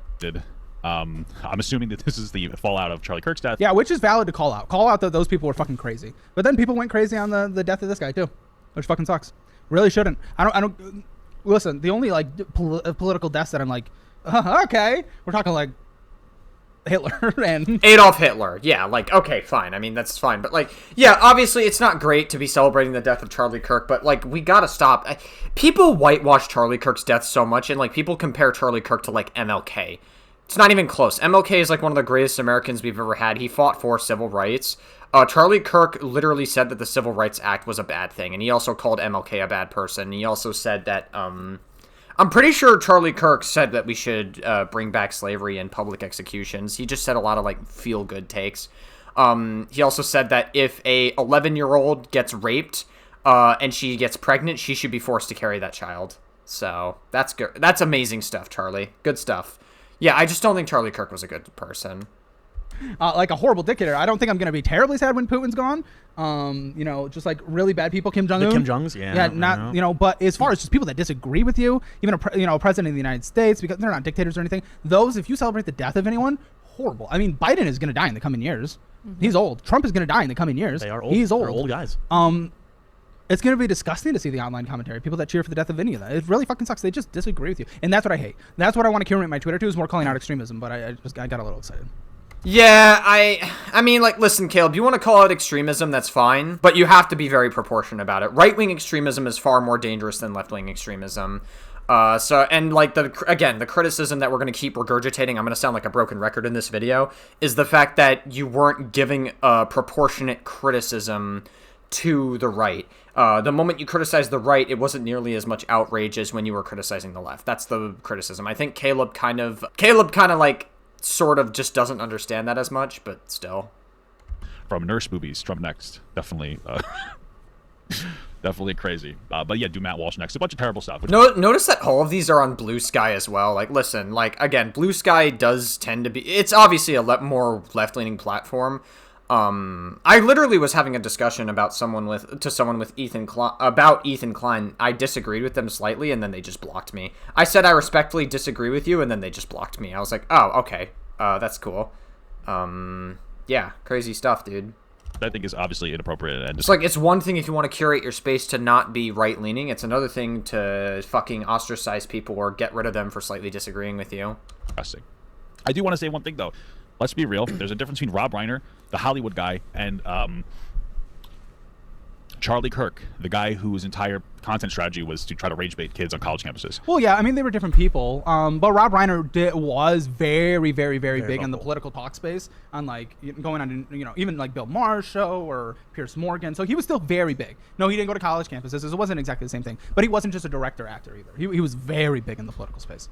I'm assuming that this is the fallout of Charlie Kirk's death. Yeah, which is valid to call out. Call out that those people were fucking crazy. But then people went crazy on the death of this guy, too, which fucking sucks. Really shouldn't. I don't, listen, the only, like, political deaths that I'm like, okay, we're talking, like, Hitler and Adolf Hitler. Yeah, like, okay, fine. I mean, that's fine. But, like, yeah, obviously it's not great to be celebrating the death of Charlie Kirk, but, like, we gotta stop. People whitewash Charlie Kirk's death so much, and, like, people compare Charlie Kirk to, like, MLK. It's not even close. MLK is, like, one of the greatest Americans we've ever had. He fought for civil rights. Charlie Kirk literally said that the Civil Rights Act was a bad thing, and he also called MLK a bad person. He also said that, I'm pretty sure Charlie Kirk said that we should bring back slavery and public executions. He just said a lot of, like, feel-good takes. He also said that if a 11-year-old gets raped and she gets pregnant, she should be forced to carry that child. So, that's good. That's amazing stuff, Charlie. Good stuff. Yeah, I just don't think Charlie Kirk was a good person. Like a horrible dictator. I don't think I'm going to be terribly sad when Putin's gone. You know, just like really bad people, Kim Jong-un. The Kim Jongs, yeah. Yeah, not, you know, but as far as just people that disagree with you, even a president of the United States, because they're not dictators or anything, those, if you celebrate the death of anyone, horrible. I mean, Biden is going to die in the coming years. He's old. Trump is going to die in the coming years. They are old. He's old. They're old guys. It's going to be disgusting to see the online commentary. People that cheer for the death of any of that. It really fucking sucks. They just disagree with you. And that's what I hate. That's what I want to curate my Twitter to, is more calling out extremism, but I got a little excited. Yeah, I mean, like, listen, Caleb, you want to call out extremism, that's fine, but you have to be very proportionate about it. Right-wing extremism is far more dangerous than left-wing extremism. And, like, the criticism that we're going to keep regurgitating, I'm going to sound like a broken record in this video, is the fact that you weren't giving proportionate criticism to the right. The moment you criticized the right, it wasn't nearly as much outrage as when you were criticizing the left. That's the criticism. I think Caleb kind of, like, sort of just doesn't understand that as much, but still. From Nurse Movies, Trump next. Definitely, definitely crazy. But yeah, do Matt Walsh next. A bunch of terrible stuff. Notice that all of these are on Blue Sky as well. Like, listen, like, again, Blue Sky does tend to be, it's obviously a more left-leaning platform. I literally was having a discussion about someone with Ethan Klein. I disagreed with them slightly, and then they just blocked me. I said I respectfully disagree with you, and then they just blocked me. I was like, oh, okay, that's cool. Yeah, crazy stuff, dude. I think is obviously inappropriate. And it's like, it's one thing if you want to curate your space to not be right-leaning. It's another thing to fucking ostracize people or get rid of them for slightly disagreeing with you. Interesting. I do want to say one thing, though. Let's be real. There's a difference between Rob Reiner, the Hollywood guy, and Charlie Kirk, the guy whose entire content strategy was to try to rage bait kids on college campuses. Well, yeah, I mean, they were different people. But Rob Reiner was very, very, very big in the political talk space, on, like, going on, you know, even like Bill Maher's show or Piers Morgan. So he was still very big. No, he didn't go to college campuses. It wasn't exactly the same thing. But he wasn't just a director actor either. He was very big in the political space.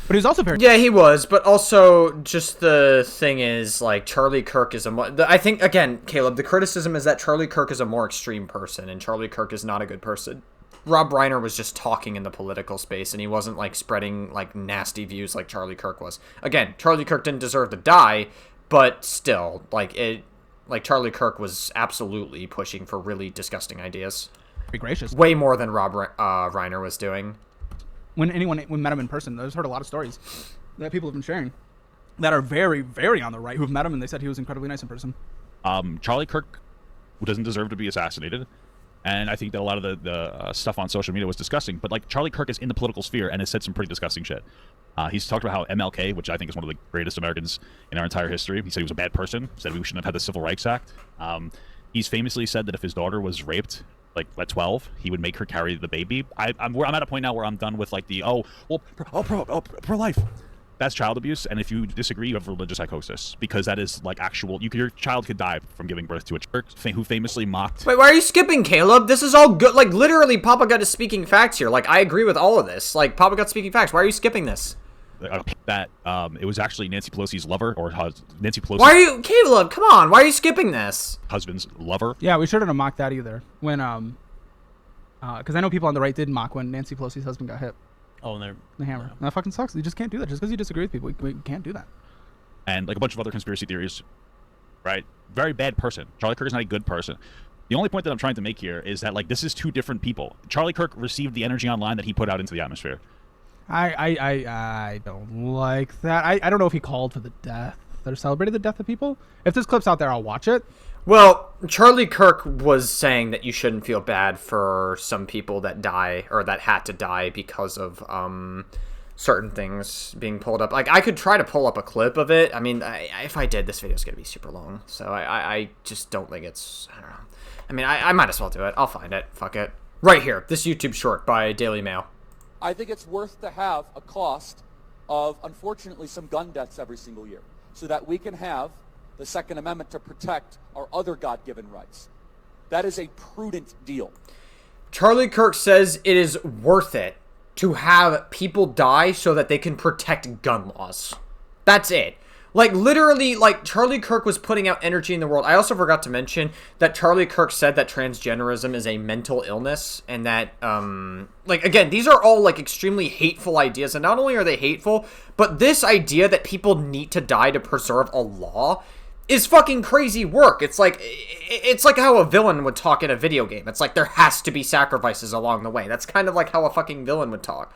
But he was also very... Yeah, he was, but also just the thing is, like, Charlie Kirk is I think, again, Caleb, the criticism is that Charlie Kirk is a more extreme person, and Charlie Kirk is not a good person. Rob Reiner was just talking in the political space, and he wasn't, like, spreading, like, nasty views like Charlie Kirk was. Again, Charlie Kirk didn't deserve to die, but still, like, Charlie Kirk was absolutely pushing for really disgusting ideas. Be gracious. Way more than Rob Reiner was doing. When met him in person, I've heard a lot of stories that people have been sharing that are very, very on the right, who've met him, and they said he was incredibly nice in person. Charlie Kirk, who doesn't deserve to be assassinated, And I think that a lot of the stuff on social media was disgusting. But like Charlie Kirk is in the political sphere and has said some pretty disgusting shit. He's talked about how MLK, which I think is one of the greatest Americans in our entire history, he said he was a bad person, said we shouldn't have had the Civil Rights Act. He's famously said that if his daughter was raped, like at 12, he would make her carry the baby. I'm at a point now where I'm done with like the pro-life. That's child abuse, and if you disagree, you have religious psychosis, because that is like actual. Your child could die from giving birth to a jerk who famously mocked. Wait, why are you skipping, Caleb? This is all good. Like, literally, Papa Gut is speaking facts here. Like, I agree with all of this. Like, Papa Gut's speaking facts. Why are you skipping this? That it was actually Nancy Pelosi's lover, or Nancy Pelosi. Why are you, Caleb? Come on. Why are you skipping this? Husband's lover. Yeah, we shouldn't have mocked that either. When because I know people on the right did mock when Nancy Pelosi's husband got hit. Oh, and they're The hammer. And that fucking sucks. You just can't do that. Just because you disagree with people, we can't do that. And like a bunch of other conspiracy theories, right? Very bad person. Charlie Kirk is not a good person. The only point that I'm trying to make here is that like this is two different people. Charlie Kirk received the energy online that he put out into the atmosphere. I don't like that. I don't know if he called for the death or celebrated the death of people. If this clip's out there, I'll watch it. Well, Charlie Kirk was saying that you shouldn't feel bad for some people that die or that had to die because of certain things being pulled up. Like, I could try to pull up a clip of it. I mean, if I did, this video's going to be super long. So I just don't think it's, I don't know. I mean, I might as well do it. I'll find it. Fuck it. Right here. This YouTube short by Daily Mail. I think it's worth to have a cost of, unfortunately, some gun deaths every single year so that we can have the Second Amendment to protect our other God-given rights. That is a prudent deal. Charlie Kirk says it is worth it to have people die so that they can protect gun laws. That's it. Like, literally, like, Charlie Kirk was putting out energy in the world. I also forgot to mention that Charlie Kirk said that transgenderism is a mental illness, and that, like, again, these are all, like, extremely hateful ideas, and not only are they hateful, but this idea that people need to die to preserve a law is fucking crazy work. It's like how a villain would talk in a video game. It's like there has to be sacrifices along the way. That's kind of like how a fucking villain would talk.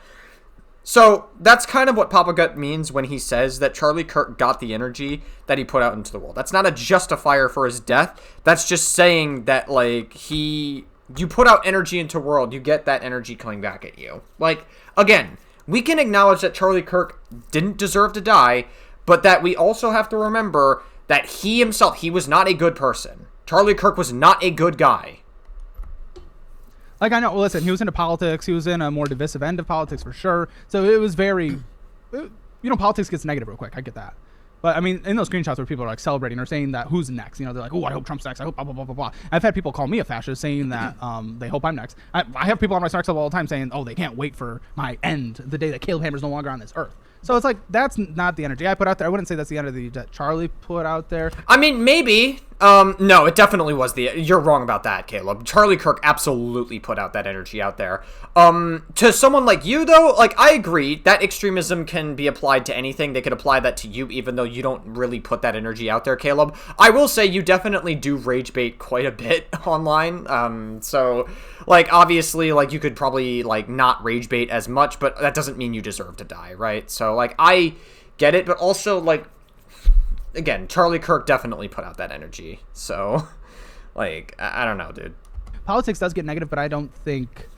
So that's kind of what Papa Gut means when he says that Charlie Kirk got the energy that he put out into the world. That's not a justifier for his death. That's just saying that, like, you put out energy into the world, you get that energy coming back at you. Like, again, we can acknowledge that Charlie Kirk didn't deserve to die, but that we also have to remember that he himself, he was not a good person. Charlie Kirk was not a good guy. Like, I know, well, listen, he was into politics. He was in a more divisive end of politics for sure. So it was very, politics gets negative real quick. I get that. But, I mean, in those screenshots where people are, like, celebrating or saying that who's next, they're like, oh, I hope Trump's next. I hope blah, blah, blah, blah, blah. I've had people call me a fascist saying that they hope I'm next. I have people on my Snark Club all the time saying, oh, they can't wait for my end, the day that Caleb Hammer's no longer on this earth. So it's like, that's not the energy I put out there. I wouldn't say that's the energy that Charlie put out there. I mean, maybe. No, it definitely was you're wrong about that, Caleb. Charlie Kirk absolutely put out that energy out there. To someone like you, though, like, I agree that extremism can be applied to anything. They could apply that to you, even though you don't really put that energy out there, Caleb. I will say you definitely do rage bait quite a bit online. So, like, obviously, like, you could probably, like, not rage bait as much, but that doesn't mean you deserve to die, right? So, like, I get it, but also, like, again, Charlie Kirk definitely put out that energy. So, like, I don't know, dude. Politics does get negative, but I don't think...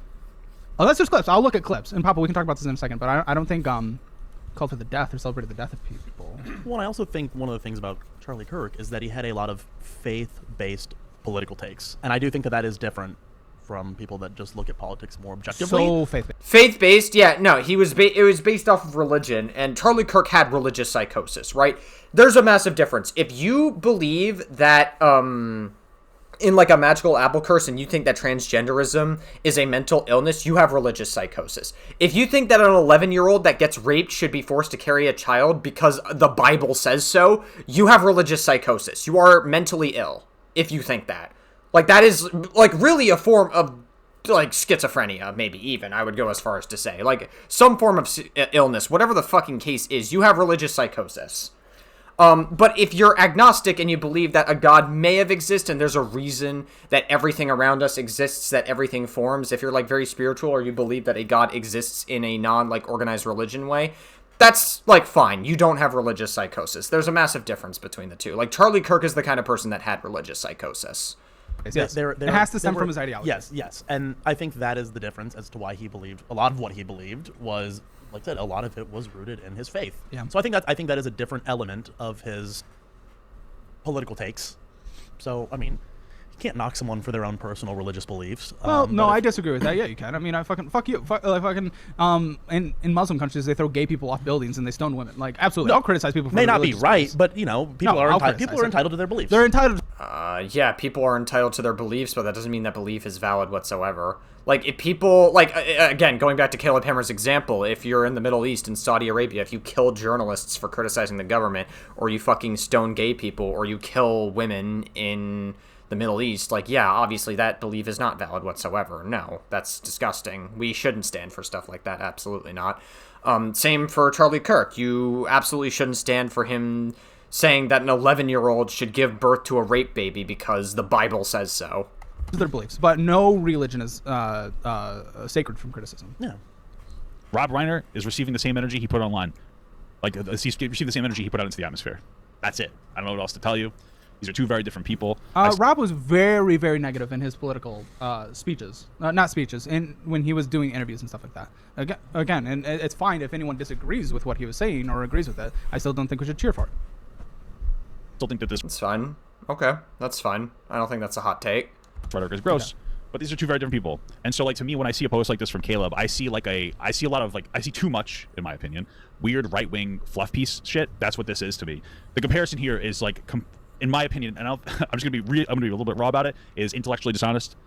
Unless there's clips. I'll look at clips. And, Papa, we can talk about this in a second, but I don't think called for the death or celebrated the death of people. Well, I also think one of the things about Charlie Kirk is that he had a lot of faith-based political takes. And I do think that that is different from people that just look at politics more objectively. So faith-based. Faith-based, yeah, no, it was based off of religion, and Charlie Kirk had religious psychosis, right? There's a massive difference. If you believe that, in, like, a magical apple curse and you think that transgenderism is a mental illness, you have religious psychosis. If you think that an 11-year-old that gets raped should be forced to carry a child because the Bible says so, you have religious psychosis. You are mentally ill if you think that. Like, that is, like, really a form of, like, schizophrenia, maybe even, I would go as far as to say. Like, some form of illness, whatever the fucking case is, you have religious psychosis. But if you're agnostic and you believe that a God may have existed and there's a reason that everything around us exists, that everything forms, if you're, like, very spiritual or you believe that a God exists in a non, like, organized religion way, that's, like, fine. You don't have religious psychosis. There's a massive difference between the two. Like, Charlie Kirk is the kind of person that had religious psychosis. Yes. It has to stem from his ideology. Yes. And I think that is the difference as to why he believed. A lot of what he believed was, like I said, a lot of it was rooted in his faith. Yeah. So I think that is a different element of his political takes. So, I mean, you can't knock someone for their own personal religious beliefs. Well, no, I disagree with that. Yeah, you can. I mean, I fucking fuck you. In Muslim countries, they throw gay people off buildings and they stone women. Like, absolutely, I'll criticize people for may their not be religious right, beliefs. but you know, people are entitled to their beliefs. They're entitled. Yeah, people are entitled to their beliefs, but that doesn't mean that belief is valid whatsoever. Like, if people, like, again, going back to Caleb Hammer's example, if you're in the Middle East, in Saudi Arabia, if you kill journalists for criticizing the government, or you fucking stone gay people, or you kill women in the Middle East, like, yeah, obviously that belief is not valid whatsoever. No, that's disgusting. We shouldn't stand for stuff like that. Absolutely not. Same for Charlie Kirk. You absolutely shouldn't stand for him saying that an 11-year-old should give birth to a rape baby because the Bible says so. Their beliefs, but no religion is sacred from criticism. Yeah. Rob Reiner is receiving the same energy he put online. Like, he's receiving the same energy he put out into the atmosphere. That's it. I don't know what else to tell you. These are two very different people. Rob was very, very negative in his political speeches. Not speeches, when he was doing interviews and stuff like that. Again, and it's fine if anyone disagrees with what he was saying or agrees with it. I still don't think we should cheer for it. Still think that this It's fine. Okay, that's fine. I don't think that's a hot take. rhetoric is gross. Yeah. But these are two very different people. And so, like, to me, when I see a post like this from Caleb, I see a lot of, like, I see too much, in my opinion, weird right-wing fluff piece shit. That's what this is to me. The comparison here is, like, in my opinion, and I'm just gonna be a little bit raw about it, is intellectually dishonest.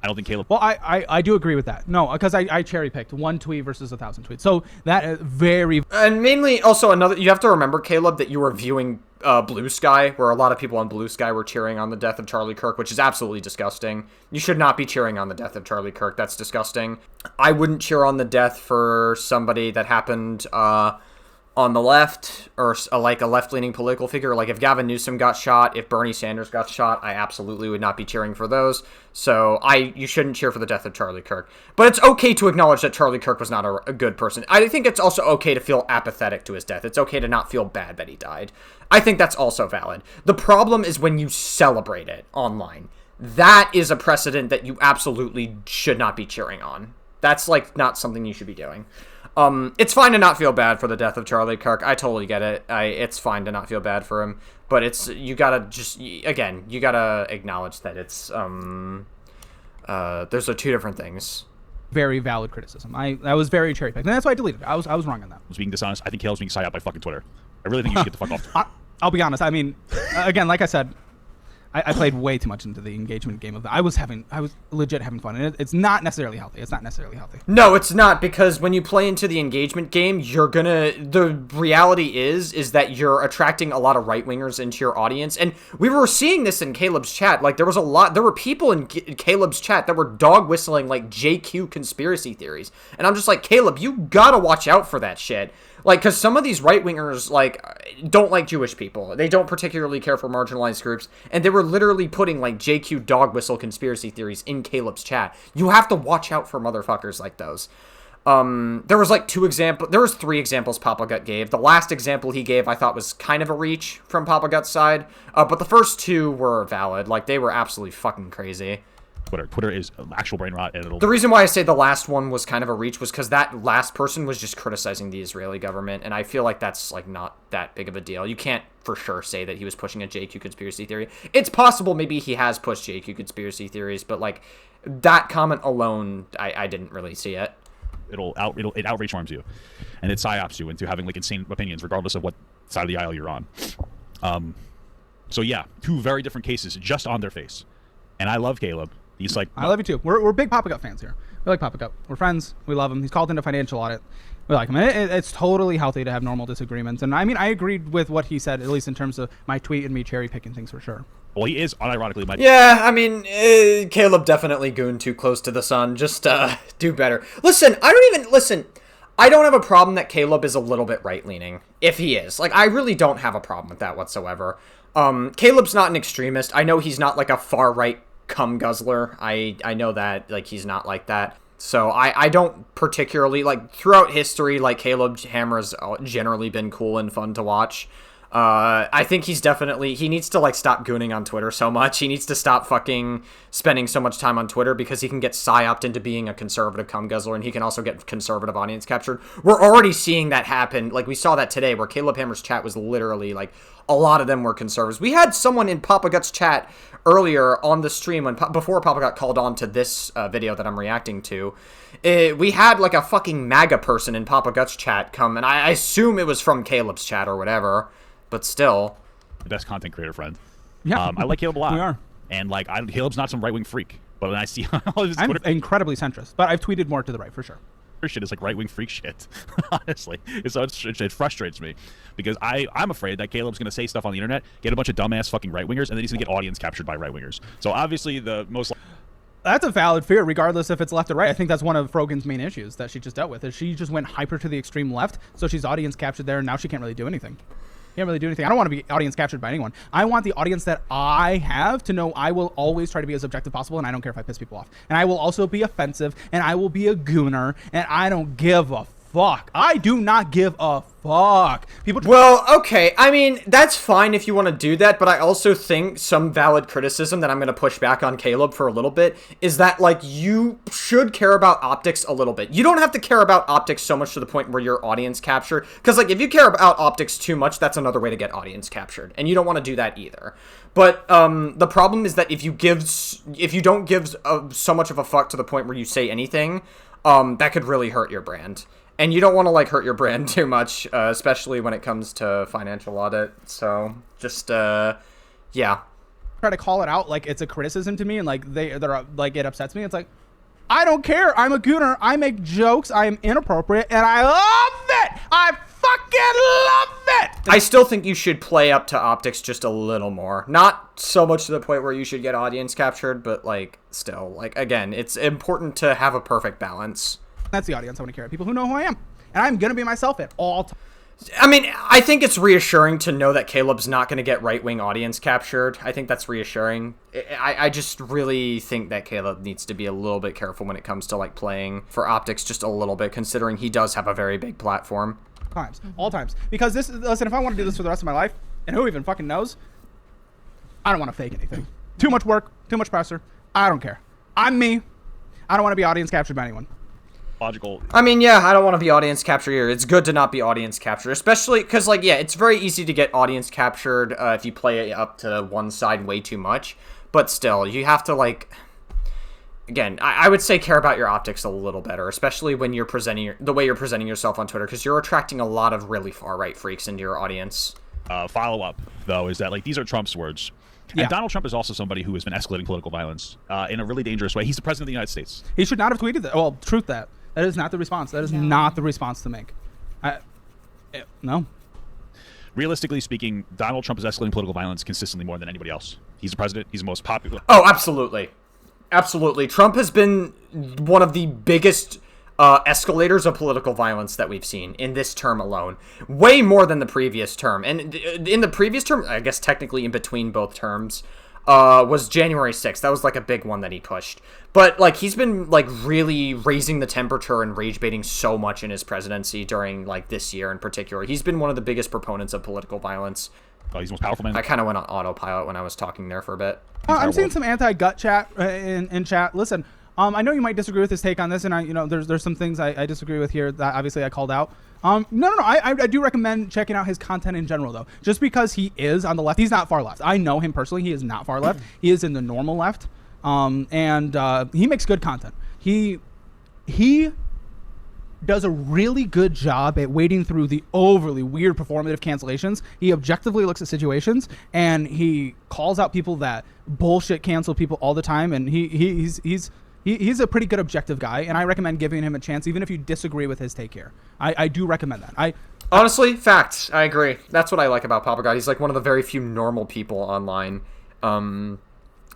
I don't think Caleb. Well, I do agree with that. No, because I cherry picked one tweet versus 1,000 tweets. So that is very. And mainly, also you have to remember, Caleb, that you were viewing Blue Sky, where a lot of people on Blue Sky were cheering on the death of Charlie Kirk, which is absolutely disgusting. You should not be cheering on the death of Charlie Kirk. That's disgusting. I wouldn't cheer on the death for somebody that happened on the left, or like a left-leaning political figure. Like, if Gavin Newsom got shot, if Bernie Sanders got shot, I absolutely would not be cheering for those. So you shouldn't cheer for the death of Charlie Kirk. But it's okay to acknowledge that Charlie Kirk was not a good person. I think it's also okay to feel apathetic to his death. It's okay to not feel bad that he died. I think that's also valid. The problem is when you celebrate it online. That is a precedent that you absolutely should not be cheering on. That's, like, not something you should be doing. It's fine to not feel bad for the death of Charlie Kirk. I totally get it. It's fine to not feel bad for him, but you gotta acknowledge that it's there's two different things. Very valid criticism. I was very cherry picked, and that's why I deleted it. I was wrong on that. Was being dishonest. I think Caleb's being psyoped by fucking Twitter. I really think you should get the fuck off. I'll be honest. I mean, again, like I said, I played way too much into the engagement game of that. I was legit having fun, and it's not necessarily healthy. It's not necessarily healthy. No, it's not, because when you play into the engagement game, the reality is that you're attracting a lot of right-wingers into your audience, and we were seeing this in Caleb's chat. Like, there were people in Caleb's chat that were dog whistling, like, JQ conspiracy theories, and I'm just like, Caleb, you gotta watch out for that shit. Like, because some of these right-wingers, like, don't like Jewish people. They don't particularly care for marginalized groups. And they were literally putting, like, JQ dog whistle conspiracy theories in Caleb's chat. You have to watch out for motherfuckers like those. There was, like, there was 3 examples Papa Gut gave. The last example he gave I thought was kind of a reach from Papa Gut's side. But the first 2 were valid. Like, they were absolutely fucking crazy. Twitter is actual brain rot, and The reason why I say the last one was kind of a reach was because that last person was just criticizing the Israeli government, and I feel like that's, like, not that big of a deal. You can't for sure say that he was pushing a JQ conspiracy theory. It's possible maybe he has pushed JQ conspiracy theories, but, like, that comment alone, I didn't really see it. It outrage harms you, and it psyops you into having, like, insane opinions regardless of what side of the aisle you're on. So yeah, 2 very different cases just on their face, and I love Caleb. He's like, I love you too. We're big Papa Gut fans here. We like Papa Gut. We're friends. We love him. He's called into financial audit. We like him. It's totally healthy to have normal disagreements. And I mean, I agreed with what he said, at least in terms of my tweet and me cherry picking things for sure. Well, he is unironically my. Yeah, I mean, Caleb definitely gooned too close to the sun. Just do better. Listen, I don't have a problem that Caleb is a little bit right-leaning. If he is. Like, I really don't have a problem with that whatsoever. Caleb's not an extremist. I know he's not, like, a far-right cum guzzler. I know that, like, he's not like that. So I don't particularly, like, throughout history, like, Caleb Hammer has generally been cool and fun to watch. I think he needs to like stop gooning on Twitter so much. He needs to stop fucking spending so much time on Twitter because he can get psyoped into being a conservative cum guzzler, and he can also get conservative audience captured. We're already seeing that happen. Like we saw that today where Caleb Hammer's chat was literally like a lot of them were conservatives. We had someone in Papa Gut's chat earlier on the stream before Papa got called on to this video that I'm reacting to. We had like a fucking MAGA person in Papa Gut's chat come, and I assume it was from Caleb's chat or whatever. But still, The best content creator friend. Yeah, I like Caleb a lot. We are. And like, Caleb's not some right-wing freak, but when I see all his I'm Twitter incredibly centrist, but I've tweeted more to the right for sure. shit is like right-wing freak shit, honestly. So it frustrates me because I'm afraid that Caleb's gonna say stuff on the internet, get a bunch of dumbass fucking right-wingers, and then he's gonna get audience captured by right-wingers. So obviously the most. That's a valid fear, regardless if it's left or right. I think that's one of Frogan's main issues that she just dealt with. Is she just went hyper to the extreme left, so she's audience captured there, and now she can't really do anything. Can't really do anything. I don't want to be audience captured by anyone. I want the audience that I have to know I will always try to be as objective possible, and I don't care if I piss people off. And I will also be offensive, and I will be a gooner, and I don't give a fuck. I do not give a fuck. Well, okay. I mean, that's fine if you want to do that, but I also think some valid criticism that I'm going to push back on Caleb for a little bit is that, like, you should care about optics a little bit. You don't have to care about optics so much to the point where you're audience captured, because, like, if you care about optics too much, that's another way to get audience captured, and you don't want to do that either. But the problem is that if you don't give so much of a fuck to the point where you say anything, that could really hurt your brand. And you don't want to, like, hurt your brand too much, especially when it comes to financial audit. So, just, yeah. Try to call it out like it's a criticism to me, and, like, they're like, it upsets me. It's like, I don't care. I'm a gooner. I make jokes. I am inappropriate, and I love it. I fucking love it. I still think you should play up to optics just a little more. Not so much to the point where you should get audience captured, but, like, still. Like, again, it's important to have a perfect balance. That's the audience I want to care. People who know who I am. And I'm going to be myself at all times. I mean, I think it's reassuring to know that Caleb's not going to get right-wing audience captured. I think that's reassuring. I just really think that Caleb needs to be a little bit careful when it comes to, like, playing for optics just a little bit, considering he does have a very big platform. All times. Because listen, if I want to do this for the rest of my life, and who even fucking knows, I don't want to fake anything. Too much work, too much pressure. I don't care. I'm me. I don't want to be audience captured by anyone. Logical. I mean, yeah, I don't want to be audience captured here. It's good to not be audience captured, especially because, like, yeah, it's very easy to get audience captured if you play it up to one side way too much. But still, you have to, like, again, I would say care about your optics a little better, especially when you're presenting the way you're presenting yourself on Twitter, because you're attracting a lot of really far-right freaks into your audience. Follow-up, though, is that, like, these are Trump's words. And Yeah. Donald Trump is also somebody who has been escalating political violence in a really dangerous way. He's the president of the United States. He should not have tweeted that. Well, truth that. That is not the response. That is not the response to make. No. Realistically speaking, Donald Trump is escalating political violence consistently more than anybody else. He's the president. He's the most popular. Oh, absolutely. Absolutely. Trump has been one of the biggest escalators of political violence that we've seen in this term alone. Way more than the previous term. And in the previous term, I guess technically in between both terms, was January 6th. That was, like, a big one that he pushed. But, like, he's been, like, really raising the temperature and rage baiting so much in his presidency during, like, this year in particular. He's been one of the biggest proponents of political violence. He's the most powerful man. I kind of went on autopilot when I was talking there for a bit. I'm seeing some anti-gut chat in chat. Listen, I know you might disagree with his take on this, and there's some things I disagree with here that obviously I called out. No. I do recommend checking out his content in general, though. Just because he is on the left, he's not far left. I know him personally. He is not far left. He is in the normal left, and he makes good content. He does a really good job at wading through the overly weird performative cancellations. He objectively looks at situations, and he calls out people that bullshit cancel people all the time, and he's a pretty good objective guy, and I recommend giving him a chance, even if you disagree with his take here. I do recommend that. Honestly, facts. I agree. That's what I like about Papa God. He's like one of the very few normal people online. And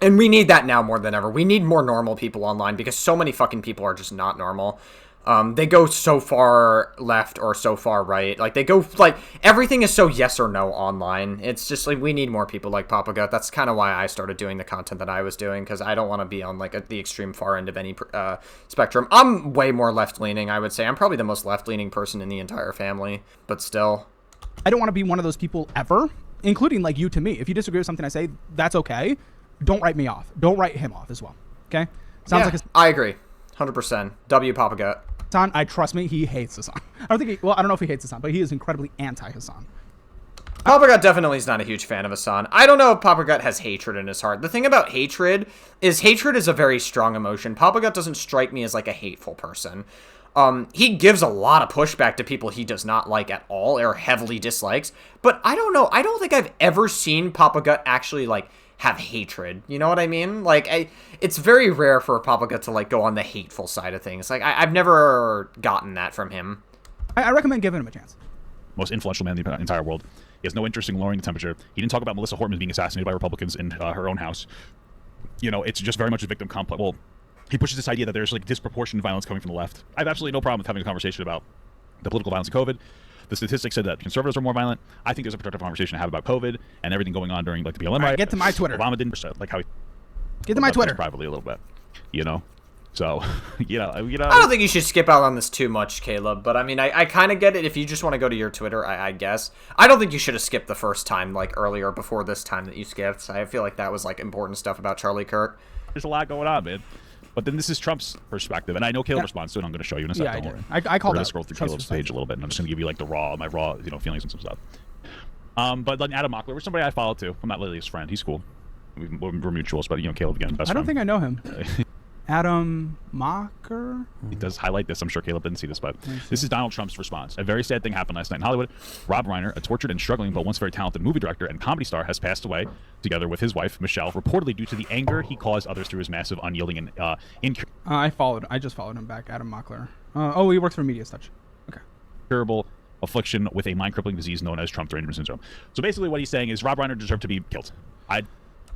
we need that now more than ever. We need more normal people online because so many fucking people are just not normal. They go so far left or so far right. Like, they go, like, everything is so yes or no online. It's just, like, we need more people like Papa Gut. That's kind of why I started doing the content that I was doing, because I don't want to be on, like, the extreme far end of any spectrum. I'm way more left-leaning, I would say. I'm probably the most left-leaning person in the entire family, but still. I don't want to be one of those people ever, including like you to me. If you disagree with something I say, that's okay. Don't write me off. Don't write him off as well. Okay? Sounds like I agree. 100%. W Papa Gut. Hassan, trust me, he hates Hassan. I don't know if he hates Hassan, but he is incredibly anti-Hassan. Papa Gut definitely is not a huge fan of Hassan. I don't know if Papa Gut has hatred in his heart. The thing about hatred is a very strong emotion. Papa Gut doesn't strike me as like a hateful person. He gives a lot of pushback to people he does not like at all or heavily dislikes. But I don't know. I don't think I've ever seen Papa Gut actually like have hatred. You know what I mean? Like, it's very rare for Papa Gut to like go on the hateful side of things. Like, I've never gotten that from him. I recommend giving him a chance. Most influential man in the entire world. He has no interest in lowering the temperature. He didn't talk about Melissa Hortman being assassinated by Republicans in her own house. You know, it's just very much a victim complex. Well, he pushes this idea that there's like disproportionate violence coming from the left. I have absolutely no problem with having a conversation about the political violence of COVID. The statistics said that conservatives are more violent. I think there's a productive conversation to have about COVID and everything going on during like the BLM riot. Get to my Twitter. Obama didn't like how he get to my Twitter privately a little bit, you know. So, you know. I don't think you should skip out on this too much, Caleb. But I mean, I kind of get it. If you just want to go to your Twitter, I guess. I don't think you should have skipped the first time, like earlier before this time that you skipped. I feel like that was like important stuff about Charlie Kirk. There's a lot going on, man. But then this is Trump's perspective, and I know Caleb responds to it. I'm going to show you in a second. Yeah, I called that. Scroll through Caleb's page a little bit, and I'm just going to give you like my raw, feelings and some stuff. But then Adam Mockler was somebody I follow too. I'm not Lily's friend. He's cool. We're mutuals, but Caleb again, best friend. I don't think I know him. Adam Mocker? He does highlight this. I'm sure Caleb didn't see this, but this is Donald Trump's response. A very sad thing happened last night in Hollywood. Rob Reiner, a tortured and struggling but once very talented movie director and comedy star, has passed away together with his wife, Michelle, reportedly due to the anger he caused others through his massive, unyielding, and I just followed him back, Adam Mockler. He works for Media Touch. Okay. Incurable affliction with a mind-crippling disease known as Trump derangement syndrome. So basically what he's saying is Rob Reiner deserved to be killed.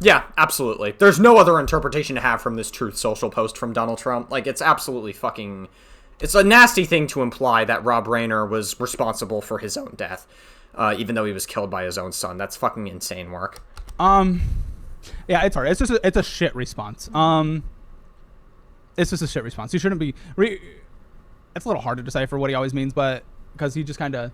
Yeah, absolutely. There's no other interpretation to have from this Truth Social post from Donald Trump. Like, it's absolutely fucking... It's a nasty thing to imply that Rob Reiner was responsible for his own death, even though he was killed by his own son. That's fucking insane work. Yeah, it's hard. It's a shit response. It's just a shit response. You shouldn't be... It's a little hard to decipher what he always means, but... Because he just kind of...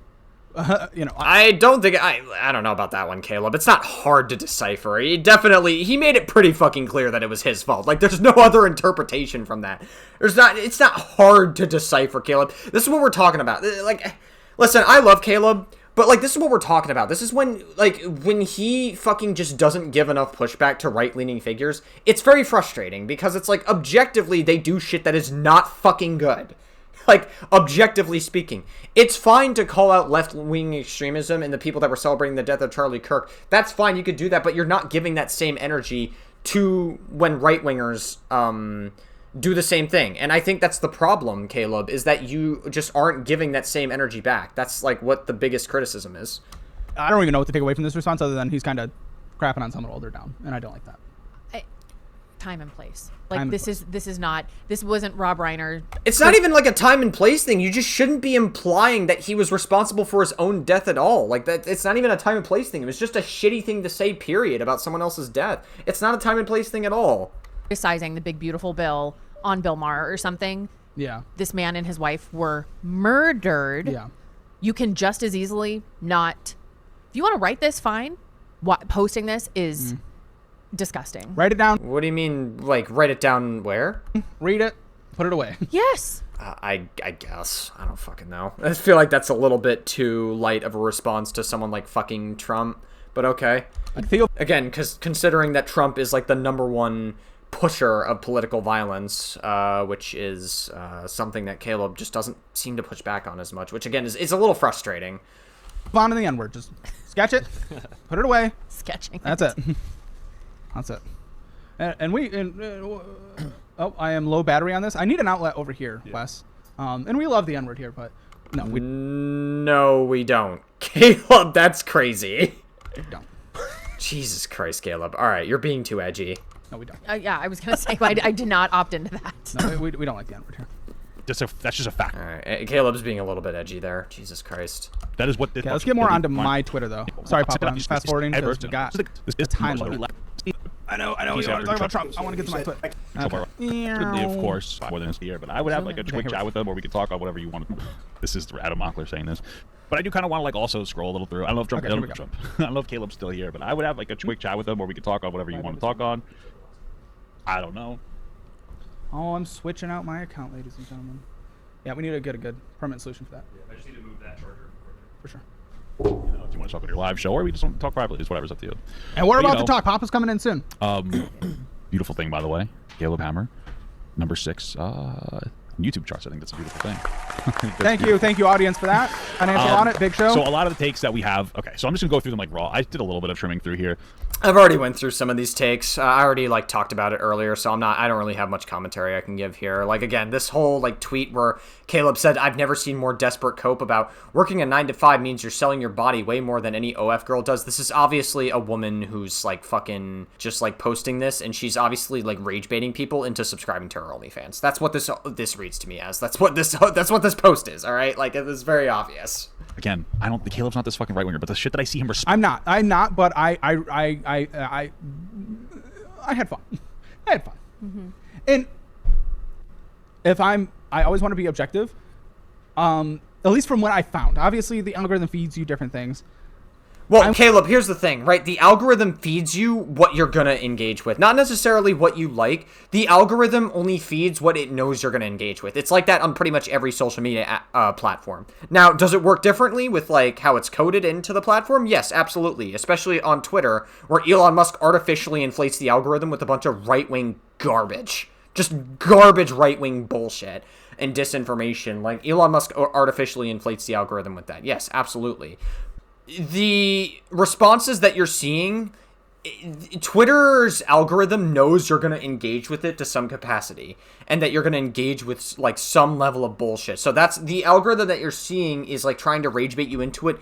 I don't think I don't know about that one, Caleb. It's not hard to decipher. He made it pretty fucking clear that it was his fault. Like, there's no other interpretation from that. It's not hard to decipher, Caleb. This is what we're talking about. Like, listen, I love Caleb, but like, this is what we're talking about. This is when he fucking just doesn't give enough pushback to right-leaning figures. It's very frustrating because it's like, objectively, they do shit that is not fucking good. Like, objectively speaking, it's fine to call out left-wing extremism and the people that were celebrating the death of Charlie Kirk. That's fine, you could do that, but you're not giving that same energy to when right-wingers do the same thing. And I think that's the problem, Caleb, is that you just aren't giving that same energy back. That's, like, what the biggest criticism is. I don't even know what to take away from this response other than he's kind of crapping on someone while they're down, and I don't like that. Time and place. Like, this wasn't Rob Reiner. It's not even like a time and place thing. You just shouldn't be implying that he was responsible for his own death at all. Like, that, it's not even a time and place thing. It was just a shitty thing to say, period, about someone else's death. It's not a time and place thing at all. Criticizing the big beautiful bill on Bill Maher or something. Yeah. This man and his wife were murdered. Yeah. You can just as easily not. If you want to write this, fine. Posting this is disgusting. Write it down. What do you mean, like, write it down where? Read it. Put it away. Yes. I guess. I don't fucking know. I feel like that's a little bit too light of a response to someone like fucking Trump. But okay. Again, because considering that Trump is like the #1 pusher of political violence, which is something that Caleb just doesn't seem to push back on as much, which again is a little frustrating. Bond in the N-word. Just sketch it. Put it away. Sketching. That's it. That's it. I am low battery on this. I need an outlet over here, Wes. And we love the N-word here, but no, we don't. Caleb, that's crazy. We don't. Jesus Christ, Caleb. All right, you're being too edgy. No, we don't. Yeah, I was gonna say I did not opt into that. No, we don't like the N-word here. That's just a fact. All right, Caleb's being a little bit edgy there. Jesus Christ. That is what this. Okay, let's get more onto my Twitter though. Sorry, Papa. I'm fast forwarding because we got the time limit. I know. We want to talk about Trump. I want to get to my Twitter. Of course, more than a year, but I would have like a quick chat with them, or we could talk on whatever you want. This is Adam Mockler saying this. But I do kind of want to like also scroll a little through. I don't know if Trump. Okay, I here we don't go. know if Trump. I don't know if Caleb's still here, but I would have like a quick chat with him where we could talk on whatever you want to talk on. I don't know. Oh, I'm switching out my account, ladies and gentlemen. Yeah, we need to get a good permanent solution for that. Yeah, I just need to move that charger For sure. You know, if you want to talk on your live show or we just want to talk privately, just whatever's up to you. And we're But, about to talk. Papa's coming in soon. Beautiful thing, by the way. Caleb Hammer, number 6 YouTube charts. I think that's a beautiful thing. Thank you, audience, for that. Financial Audit, big show. So a lot of the takes that we have. Okay, so I'm just gonna go through them like raw. I did a little bit of trimming through here. I've already went through some of these takes. I already like talked about it earlier, so I don't really have much commentary I can give here. Like again, this whole like tweet where Caleb said, "I've never seen more desperate cope about working a 9 to 5 means you're selling your body way more than any OF girl does." This is obviously a woman who's like fucking just like posting this, and she's obviously like rage baiting people into subscribing to her OnlyFans. That's what this reads to me as. That's what this post is. All right, like it is very obvious. Again, Caleb's not this fucking right winger, but the shit that I see him. I'm not, but I had fun. I had fun. Mm-hmm. And I always want to be objective. At least from what I found. Obviously, the algorithm feeds you different things. Well, Caleb, here's the thing, right? The algorithm feeds you what you're going to engage with, not necessarily what you like. The algorithm only feeds what it knows you're going to engage with. It's like that on pretty much every social media platform. Now, does it work differently with like how it's coded into the platform? Yes, absolutely, especially on Twitter, where Elon Musk artificially inflates the algorithm with a bunch of right-wing garbage. Just garbage right-wing bullshit and disinformation. Like, Elon Musk artificially inflates the algorithm with that. Yes, absolutely. The responses that you're seeing, Twitter's algorithm knows you're going to engage with it to some capacity, and that you're going to engage with like some level of bullshit. So that's the algorithm that you're seeing is like trying to rage bait you into it.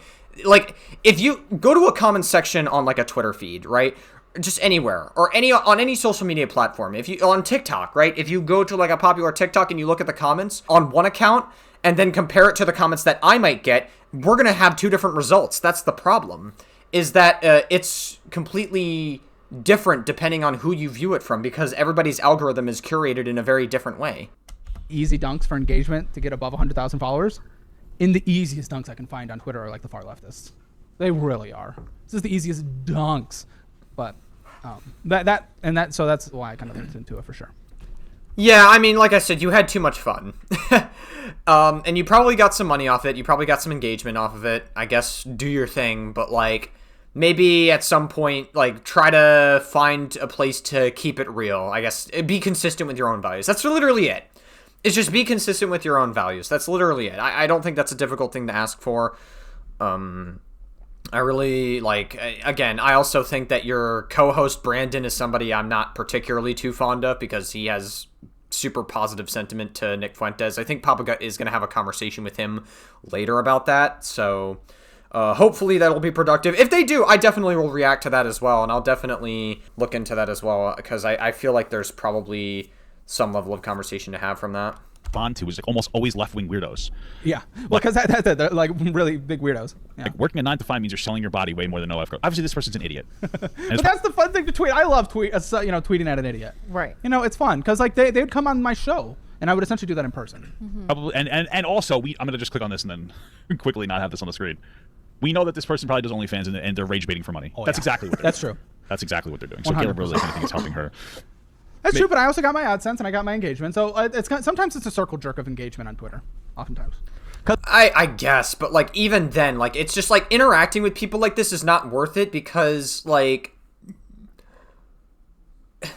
Like if you go to a comment section on like a Twitter feed, right? Just anywhere or on any social media platform. If you on TikTok, right? If you go to like a popular TikTok and you look at the comments on one account and then compare it to the comments that I might get, we're going to have two different results. That's the problem, is that it's completely different depending on who you view it from, because everybody's algorithm is curated in a very different way. Easy dunks for engagement to get above 100,000 followers. And the easiest dunks I can find on Twitter are like the far leftists. They really are. This is the easiest dunks. But so that's why I kind of looked into it for sure. Yeah, I mean, like I said, you had too much fun. And you probably got some money off it. You probably got some engagement off of it. I guess do your thing, but like maybe at some point, like try to find a place to keep it real. I guess be consistent with your own values. That's literally it. It's just be consistent with your own values. That's literally it. I don't think that's a difficult thing to ask for. I really like, again, I also think that your co-host Brandon is somebody I'm not particularly too fond of because he has super positive sentiment to Nick Fuentes. I think Papa Gut is going to have a conversation with him later about that. So hopefully that'll be productive. If they do, I definitely will react to that as well. And I'll definitely look into that as well because I feel like there's probably some level of conversation to have from that. Bond to is like almost always left-wing weirdos. Yeah, well, because they're like really big weirdos. Yeah. Like working a 9 to 5 means you're selling your body way more than OF girl. Obviously, this person's an idiot. But that's the fun thing to tweet. I love tweeting at an idiot. Right. You know, it's fun because like they would come on my show and I would essentially do that in person. Mm-hmm. Probably, and also I'm gonna just click on this and then quickly not have this on the screen. We know that this person probably does OnlyFans and they're rage baiting for money. Oh, that's yeah. exactly what they're That's doing. true. That's exactly what they're doing. So Caleb really, if anything, is helping her. That's true, but I also got my AdSense and I got my engagement. So sometimes it's a circle jerk of engagement on Twitter. Oftentimes. I guess, but like even then, like it's just like interacting with people like this is not worth it because like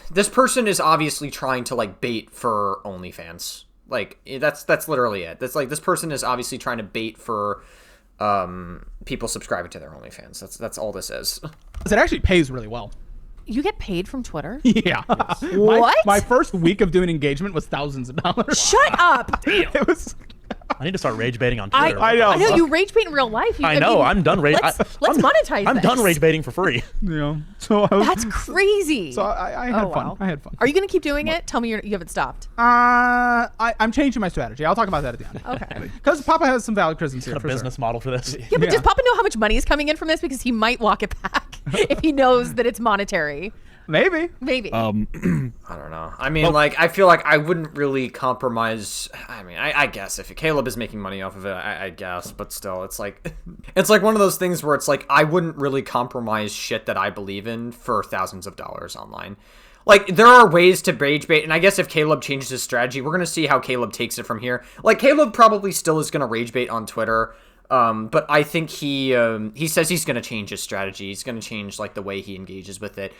this person is obviously trying to like bait for OnlyFans. Like that's literally it. That's like this person is obviously trying to bait for people subscribing to their OnlyFans. That's all this is. It actually pays really well. You get paid from Twitter? Yeah. What? My first week of doing engagement was thousands of dollars. Shut up. It was. I need to start rage baiting on Twitter. I know. I know you rage bait in real life. I know. I'm done rage. Let's monetize. I'm this. done rage baiting for free. Yeah. So That's crazy. So I had fun. Wow. I had fun. Are you gonna keep doing it? Tell me you haven't stopped. I'm changing my strategy. I'll talk about that at the end. Okay. Because Papa has some valid criticisms here. A business model for this. Yeah, but does Papa know how much money is coming in from this? Because he might walk it back if he knows that it's monetary. Maybe. Maybe. I don't know. I mean, like, I feel like I wouldn't really compromise. I mean, I guess if Caleb is making money off of it, I guess. But still, it's like one of those things where it's like, I wouldn't really compromise shit that I believe in for thousands of dollars online. Like, there are ways to rage bait, and I guess if Caleb changes his strategy, we're going to see how Caleb takes it from here. Like, Caleb probably still is going to rage bait on Twitter, but I think he says he's going to change his strategy. He's going to change, like, the way he engages with it.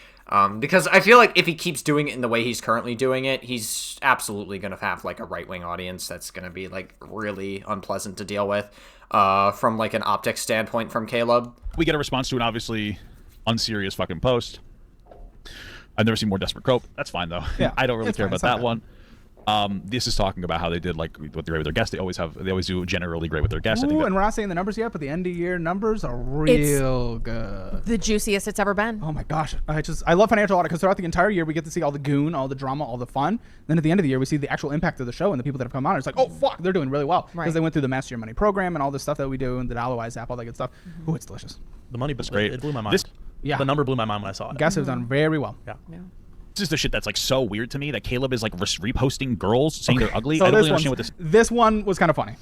Because I feel like if he keeps doing it in the way he's currently doing it, he's absolutely going to have, like, a right-wing audience that's going to be, like, really unpleasant to deal with from, like, an optics standpoint from Caleb. We get a response to an obviously unserious fucking post. I've never seen more desperate cope. That's fine, though. Yeah, I don't really it's care fine. about It's not that one. This is talking about how they did, like, what they great with their guests. They always do generally great with their guests. I think Ooh, that- and we're not saying the numbers yet, but the end of year numbers are real good. The juiciest it's ever been. Oh my gosh, I love financial audit because throughout the entire year we get to see all the goon, all the drama, all the fun. Then at the end of the year we see the actual impact of the show and the people that have come on. It's like, oh fuck, they're doing really well because Right. they went through the Master Your Money program and all this stuff that we do and the Dollarwise app, all that good stuff. Ooh, it's delicious. The money, great. It blew my mind. This- Yeah. The number blew my mind when I saw it. Guess have done very well. Yeah. This is the shit that's, like, so weird to me that Caleb is, like, reposting girls saying they're ugly. So I don't really this understand what this... This one was kind of funny.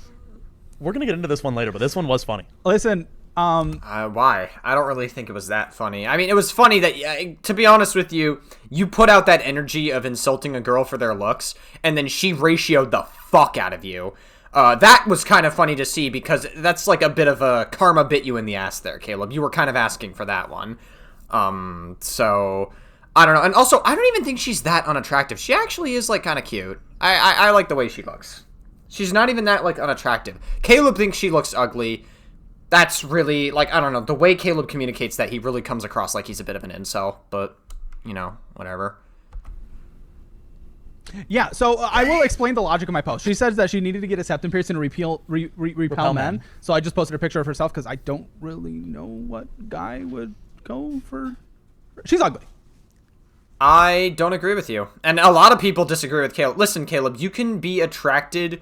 We're gonna get into this one later, but this one was funny. Listen, Why? I don't really think it was that funny. I mean, it was funny that, to be honest with you, you put out that energy of insulting a girl for their looks, and then she ratioed the fuck out of you. That was kind of funny to see because that's like a bit of a karma bit you in the ass there, Caleb. You were kind of asking for that one. So... I don't know. And also, I don't even think she's that unattractive. She actually is, like, kind of cute. I like the way she looks. She's not even that, like, unattractive. Caleb thinks she looks ugly. That's really, like, I don't know. The way Caleb communicates that, he really comes across like he's a bit of an incel. But, you know, whatever. yeah, so I will explain the logic of my post. She says that she needed to get a septum piercing to repel men. So I just posted a picture of herself because I don't really know what guy would go for... She's ugly. I don't agree with you. And a lot of people disagree with Caleb. Listen, Caleb, you can be attracted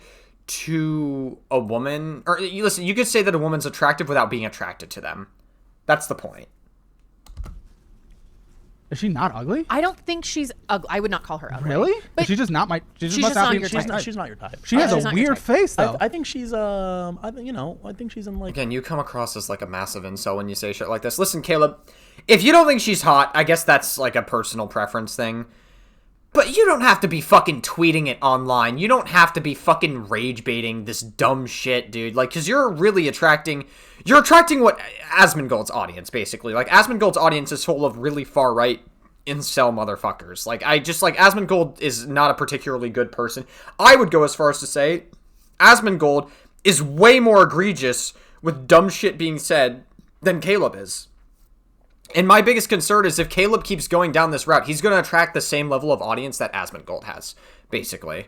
to a woman, or listen, you could say that a woman's attractive without being attracted to them. That's the point. Is she not ugly? I don't think she's ugly. I would not call her ugly. Really? But She's just not my... She just she's must just not not be your my type. type. She's not your type. She has she's a not your weird type. face, though. I think she's I think she's in like. Again, you come across as like a massive incel when you say shit like this. Listen, Caleb, if you don't think she's hot, I guess that's like a personal preference thing. But you don't have to be fucking tweeting it online. You don't have to be fucking rage baiting this dumb shit, dude. Like, because you're attracting what Asmongold's audience, basically. Like, Asmongold's audience is full of really far-right incel motherfuckers. Like, Asmongold is not a particularly good person. I would go as far as to say Asmongold is way more egregious with dumb shit being said than Caleb is. And my biggest concern is if Caleb keeps going down this route, he's going to attract the same level of audience that Asmongold has, basically.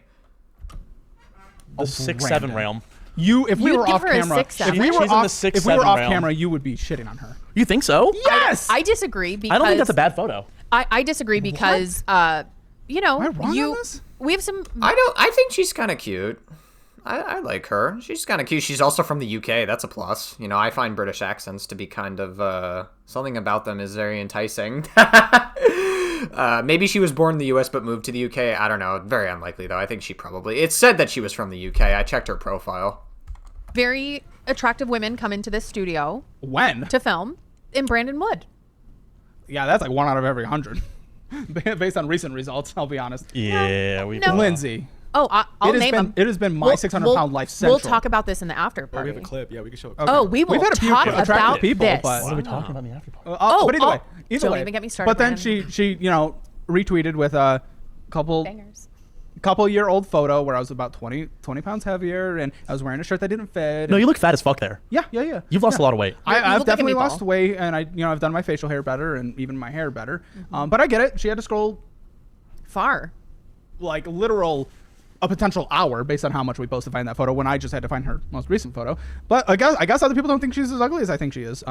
The 6-7 realm. If we You'd were give off her a camera, 6-7. if we She's were in the off, 6-7 if we were off realm. camera, you would be shitting on her. You think so? Yes. I disagree because I don't think that's a bad photo. I disagree because you know, Am I wrong on this? we have some I think she's kind of cute. I like her. She's kind of cute. She's also from the UK. That's a plus. You know, I find British accents to be kind of, something about them is very enticing. Maybe she was born in the US but moved to the UK. I don't know. Very unlikely, though. I think she probably... It said that she was from the UK. I checked her profile. very attractive women come into this studio When? to film in Brandon Wood. Yeah, that's like 1 out of every 100. Based on recent results, I'll be honest. Yeah, we. No. Lindsay. Oh, I'll name them. It has been my 600-pound life central. We'll talk about this in the after Oh, we party. have a clip. Yeah, we can show it. Oh, we will We've had a few talk attractive about people, this. but- What are we talking about in the after party? But either way, don't even get me started, But then Brandon. she retweeted with a Bangers. couple-year old photo where I was about 20 pounds heavier and I was wearing a shirt that didn't fit. No, you look fat as fuck there. Yeah. You've lost a lot of weight. You I've look like a definitely meatball. lost weight, and I've done my facial hair better and even my hair better. But I get it. She had to scroll Far. like literal a potential hour based on how much we post to find that photo when I just had to find her most recent photo. But I guess other people don't think she's as ugly as I think she is.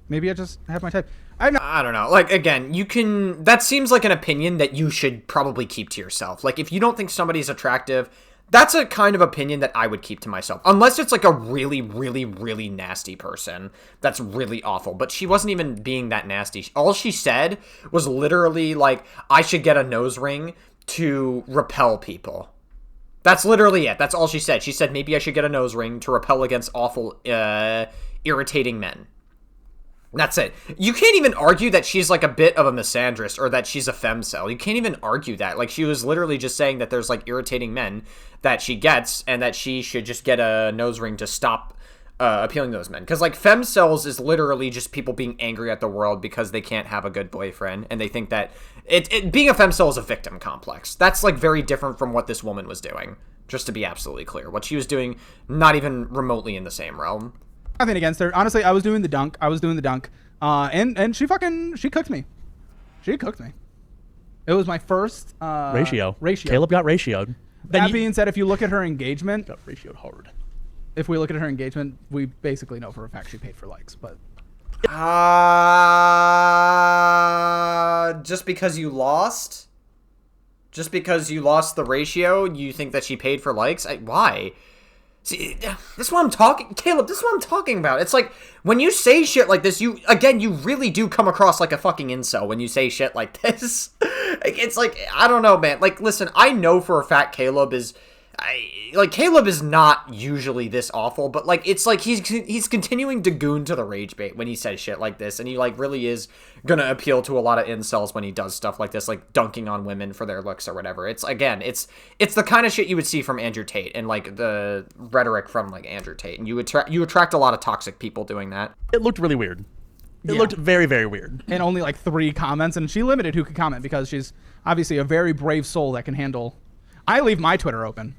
Maybe I just have my type. I don't know. Like, again, you can... That seems like an opinion that you should probably keep to yourself. Like, if you don't think somebody's attractive, That's a kind of opinion that I would keep to myself. Unless it's like a really, really, really nasty person. That's really awful. But she wasn't even being that nasty. All she said was literally like, I should get a nose ring to repel people. That's literally it. That's all she said. She said, maybe I should get a nose ring to repel against awful, irritating men. That's it. You can't even argue that she's like a bit of a misandrist or that she's a femcel. You can't even argue that. Like, she was literally just saying that there's like irritating men that she gets and that she should just get a nose ring to stop appealing to those men. Because like femcels is literally just people being angry at the world because they can't have a good boyfriend, and they think that being a femcel is a victim complex. That's like very different from what this woman was doing. Just to be absolutely clear, what she was doing, not even remotely in the same realm. Nothing against her. Honestly, I was doing the dunk. And she cooked me. She cooked me. It was my first ratio. Caleb got ratioed. That being said, if you look at her engagement, got ratioed hard. If we look at her engagement, we basically know for a fact she paid for likes. But just because you lost? Just because you lost the ratio, you think that she paid for likes? Why? See, this is what I'm talking, Caleb, this is what I'm talking about. It's like, when you say shit like this, you really do come across like a fucking incel when you say shit like this. It's like, I don't know, man. Like, listen, I know for a fact Caleb is not usually this awful, but like, it's like he's continuing to goon to the rage bait when he says shit like this, and he like really is gonna appeal to a lot of incels when he does stuff like this, like dunking on women for their looks or whatever. It's the kind of shit you would see from Andrew Tate, and like the rhetoric from like Andrew Tate, and you attract a lot of toxic people doing that. It looked really weird. It looked very, very weird. And only like 3 comments, and she limited who could comment because she's obviously a very brave soul that can handle. I leave my Twitter open.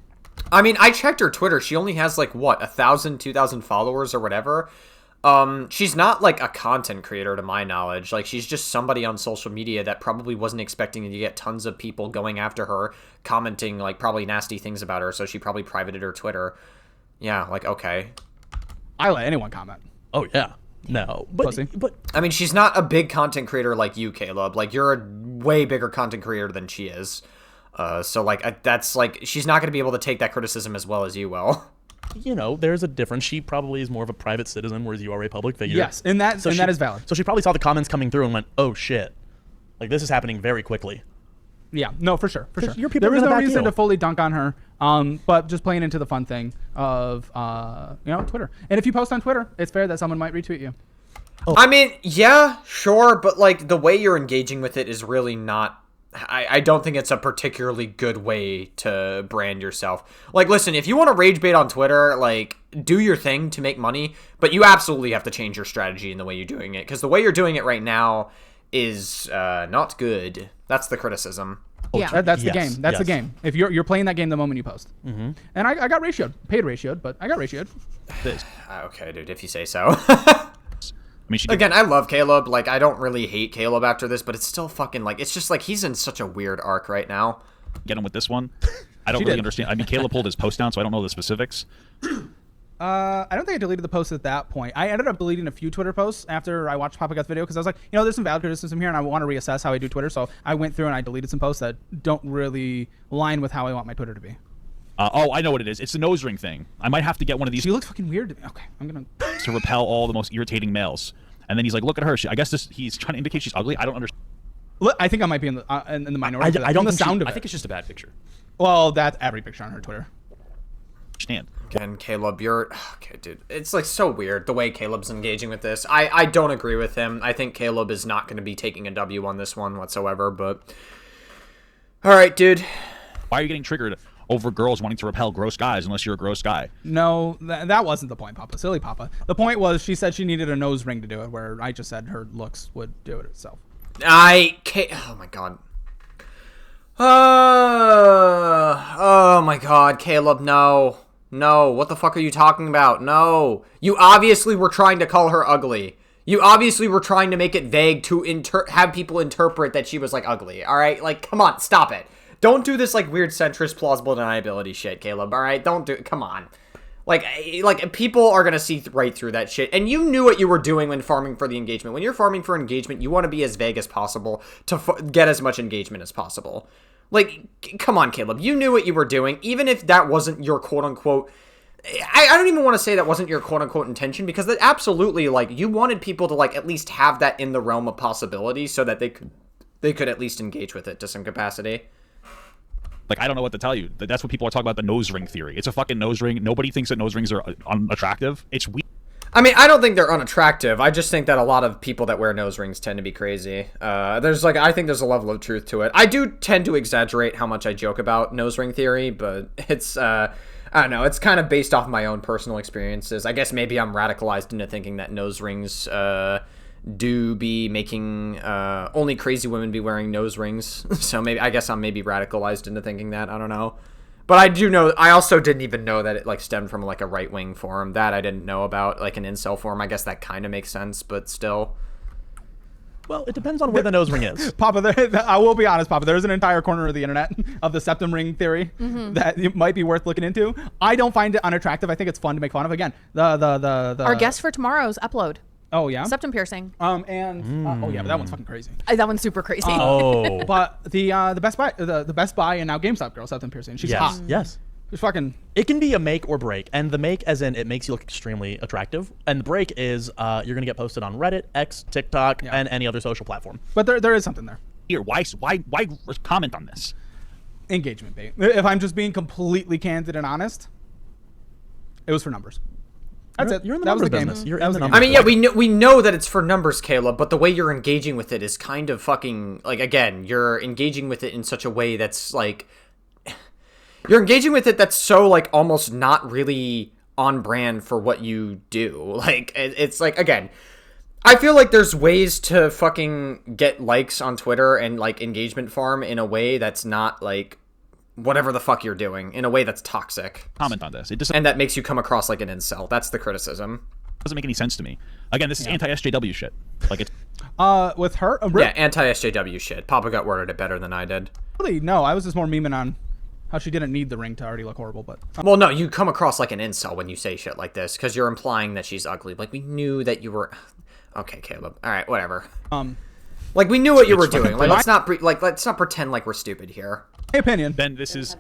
I mean, I checked her Twitter. She only has like, what, 1,000, 2,000 followers or whatever. She's not like a content creator to my knowledge. Like, she's just somebody on social media that probably wasn't expecting to get tons of people going after her, commenting like probably nasty things about her. So she probably privated her Twitter. Yeah, like, okay. I let anyone comment. Oh, yeah. No. But I mean, she's not a big content creator like you, Caleb. Like, you're a way bigger content creator than she is. So, like, that's, like, she's not going to be able to take that criticism as well as you will. You know, there's a difference. She probably is more of a private citizen, whereas you are a public figure. Yes, and that is valid. So she probably saw the comments coming through and went, oh, shit. Like, this is happening very quickly. Yeah, no, for sure. Your people there was no reason deal. to fully dunk on her, but just playing into the fun thing of, Twitter. And if you post on Twitter, it's fair that someone might retweet you. Oh. I mean, yeah, sure, but, like, the way you're engaging with it is really not... I don't think it's a particularly good way to brand yourself. Like, listen, if you want to rage bait on Twitter, like, do your thing to make money, but you absolutely have to change your strategy in the way you're doing it, because the way you're doing it right now is not good. That's the criticism. Yeah, that's the game. That's the game. If you're playing that game the moment you post. Mm-hmm. And I got ratioed, paid ratioed, but I got ratioed. Okay, dude, if you say so. I mean, again, I love Caleb. Like, I don't really hate Caleb after this, but it's still fucking, like, it's just, like, he's in such a weird arc right now. Get him with this one. I don't really understand. I mean, Caleb pulled his post down, so I don't know the specifics. I don't think I deleted the post at that point. I ended up deleting a few Twitter posts after I watched Papa Gut's video because I was like, there's some valid criticism here, and I want to reassess how I do Twitter. So I went through and I deleted some posts that don't really align with how I want my Twitter to be. I know what it is. It's the nose ring thing. I might have to get one of these. She looks fucking weird to me. Okay, I'm gonna to repel all the most irritating males. And then he's like, "Look at her." I guess he's trying to indicate she's ugly. I don't understand. I think I might be in the minority. I don't the sound of it. I think it's just a bad picture. Well, that's every picture on her Twitter. Understand. Again, Caleb, you're okay, dude. It's like so weird the way Caleb's engaging with this. I don't agree with him. I think Caleb is not going to be taking a W on this one whatsoever. But all right, dude. Why are you getting triggered over girls wanting to repel gross guys unless you're a gross guy? No, that wasn't the point, Papa. Silly Papa. The point was she said she needed a nose ring to do it, where I just said her looks would do it itself. Oh my god. Oh my god, Caleb, no. No, what the fuck are you talking about? No. You obviously were trying to call her ugly. You obviously were trying to make it vague to have people interpret that she was, like, ugly. Alright? Like, come on, stop it. Don't do this, like, weird centrist plausible deniability shit, Caleb, alright? Don't do it. Come on. Like, people are gonna see right through that shit. And you knew what you were doing when farming for the engagement. When you're farming for engagement, you want to be as vague as possible to get as much engagement as possible. Like, come on, Caleb. You knew what you were doing, even if that wasn't your quote-unquote... I don't even want to say that wasn't your quote-unquote intention, because that absolutely, like, you wanted people to, like, at least have that in the realm of possibility so that they could at least engage with it to some capacity. Like, I don't know what to tell you. That's what people are talking about, the nose ring theory. It's a fucking nose ring. Nobody thinks that nose rings are unattractive. It's weird. I mean, I don't think they're unattractive. I just think that a lot of people that wear nose rings tend to be crazy. I think there's a level of truth to it. I do tend to exaggerate how much I joke about nose ring theory, but it's, I don't know, it's kind of based off my own personal experiences. I guess maybe I'm radicalized into thinking that nose rings, do be making, only crazy women be wearing nose rings. So I guess I'm maybe radicalized into thinking that. I don't know. But I do know, I also didn't even know that it, like, stemmed from, like, a right-wing forum. That I didn't know about, like, an incel forum. I guess that kind of makes sense, but still. Well, it depends on where the nose ring is. Papa, I will be honest, Papa, there's an entire corner of the internet of the septum ring theory that it might be worth looking into. I don't find it unattractive. I think it's fun to make fun of. Again, Our guest for tomorrow's upload. Oh, yeah? Septum piercing. Oh, yeah, but that one's fucking crazy. That one's super crazy. But the Best Buy, the Best Buy and now GameStop girl, septum piercing, she's hot. Yes. She's fucking... It can be a make or break. And the make, as in it makes you look extremely attractive. And the break is you're going to get posted on Reddit, X, TikTok, and any other social platform. But there is something there. Here, why comment on this? Engagement bait. If I'm just being completely candid and honest, it was for numbers. That's it. You're in the that was numbers the game. business. You're That in was the the game. numbers. I mean, yeah, we know that it's for numbers, Caleb, but the way you're engaging with it is kind of fucking, like, again, you're engaging with it in such a way that's, like, you're engaging with it that's so, like, almost not really on brand for what you do. Like, it's like, again, I feel like there's ways to fucking get likes on Twitter and, like, engagement farm in a way that's not, like, whatever the fuck you're doing, in a way that's toxic. Comment on this. It And that makes you come across like an incel. That's the criticism. doesn't make any sense to me. Again, this is anti-SJW shit. Like, it's... With her? Yeah, anti-SJW shit. Papa Gut worded it better than I did. Really? No, I was just more memeing on how she didn't need the ring to already look horrible, but... Well, no, you come across like an incel when you say shit like this, because you're implying that she's ugly. Like, we knew that you were... Okay, Caleb. All right, whatever. Like, we knew what you were doing. Like, let's not pretend like we're stupid here. My opinion. Then this is...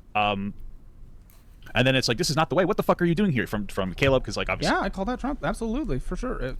And then it's like, this is not the way. What the fuck are you doing here? From Caleb, because, like, obviously... Yeah, I call that Trump. Absolutely, for sure.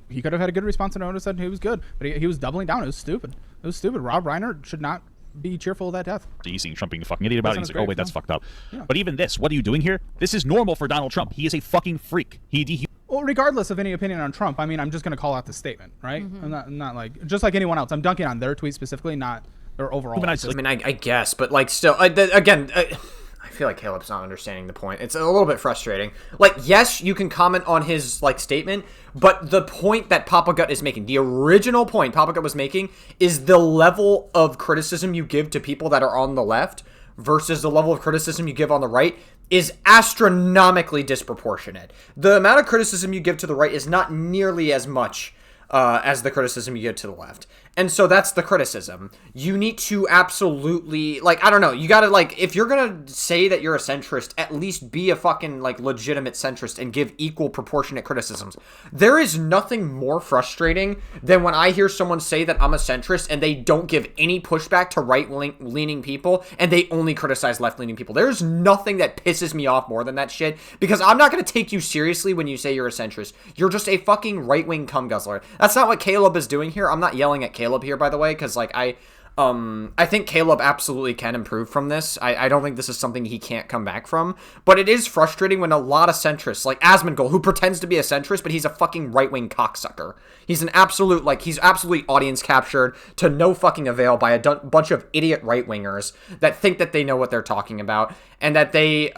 He could have had a good response and I would have said he was good, but he was doubling down. It was stupid. It was stupid. Rob Reiner should not be cheerful of that death. He's seeing Trump being a fucking idiot about it. He's like, oh, wait, that's fucked up. Yeah. But even this, what are you doing here? This is normal for Donald Trump. He is a fucking freak. He Well, regardless of any opinion on Trump, I mean, I'm just going to call out the statement, right? I'm not like, just like anyone else. I'm dunking on their tweet specifically, not their overall. I mean, I guess, but, like, still, again, I feel like Caleb's not understanding the point. It's a little bit frustrating. Like, yes, you can comment on his, like, statement, but the point that Papa Gut is making, the original point Papa Gut was making, is the level of criticism you give to people that are on the left versus the level of criticism you give on the right is astronomically disproportionate. The amount of criticism you give to the right is not nearly as much as the criticism you give to the left. And so that's the criticism. You need to absolutely, like, I don't know, you gotta, like, if you're gonna say that you're a centrist, at least be a fucking, like, legitimate centrist and give equal proportionate criticisms. There is nothing more frustrating than when I hear someone say that I'm a centrist and they don't give any pushback to right-leaning people and they only criticize left-leaning people. There's nothing that pisses me off more than that shit, because I'm not gonna take you seriously when you say you're a centrist. You're just a fucking right-wing cum guzzler. That's not what Caleb is doing here. I'm not yelling at Caleb here, by the way, because, like, I think Caleb absolutely can improve from this. I don't think this is something he can't come back from, but it is frustrating when a lot of centrists, like Asmongold, who pretends to be a centrist, but he's a fucking right-wing cocksucker. He's an absolute, like, he's absolutely audience captured to no fucking avail by a bunch of idiot right-wingers that think that they know what they're talking about, and that they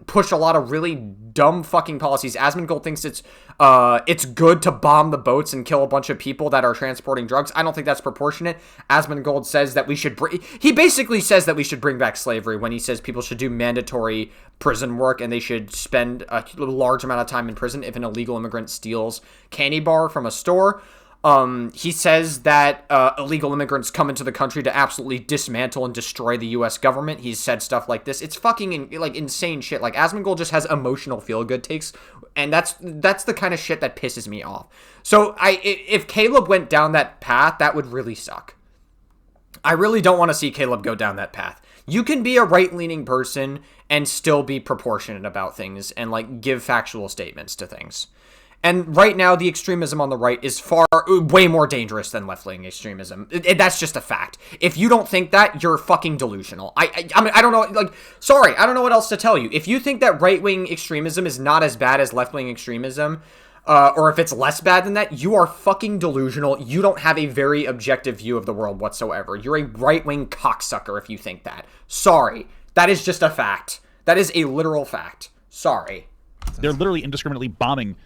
push a lot of really dumb fucking policies. Asmongold thinks it's good to bomb the boats and kill a bunch of people that are transporting drugs. I don't think that's proportionate. Asmongold says that we should he basically says that we should bring back slavery when he says people should do mandatory prison work and they should spend a large amount of time in prison if an illegal immigrant steals candy bar from a store. He says that illegal immigrants come into the country to absolutely dismantle and destroy the U.S. government. He's said stuff like this. It's fucking insane shit. Like, Asmongold just has emotional feel-good takes, and that's the kind of shit that pisses me off. So if Caleb went down that path, that would really suck. I really don't want to see Caleb go down that path. You can be a right-leaning person and still be proportionate about things and like give factual statements to things. And right now, the extremism on the right is way more dangerous than left-wing extremism. That's just a fact. If you don't think that, you're fucking delusional. I mean, I don't know, like, sorry, I don't know what else to tell you. If you think that right-wing extremism is not as bad as left-wing extremism, or if it's less bad than that, you are fucking delusional. You don't have a very objective view of the world whatsoever. You're a right-wing cocksucker if you think that. Sorry. That is just a fact. That is a literal fact. Sorry. They're literally indiscriminately bombing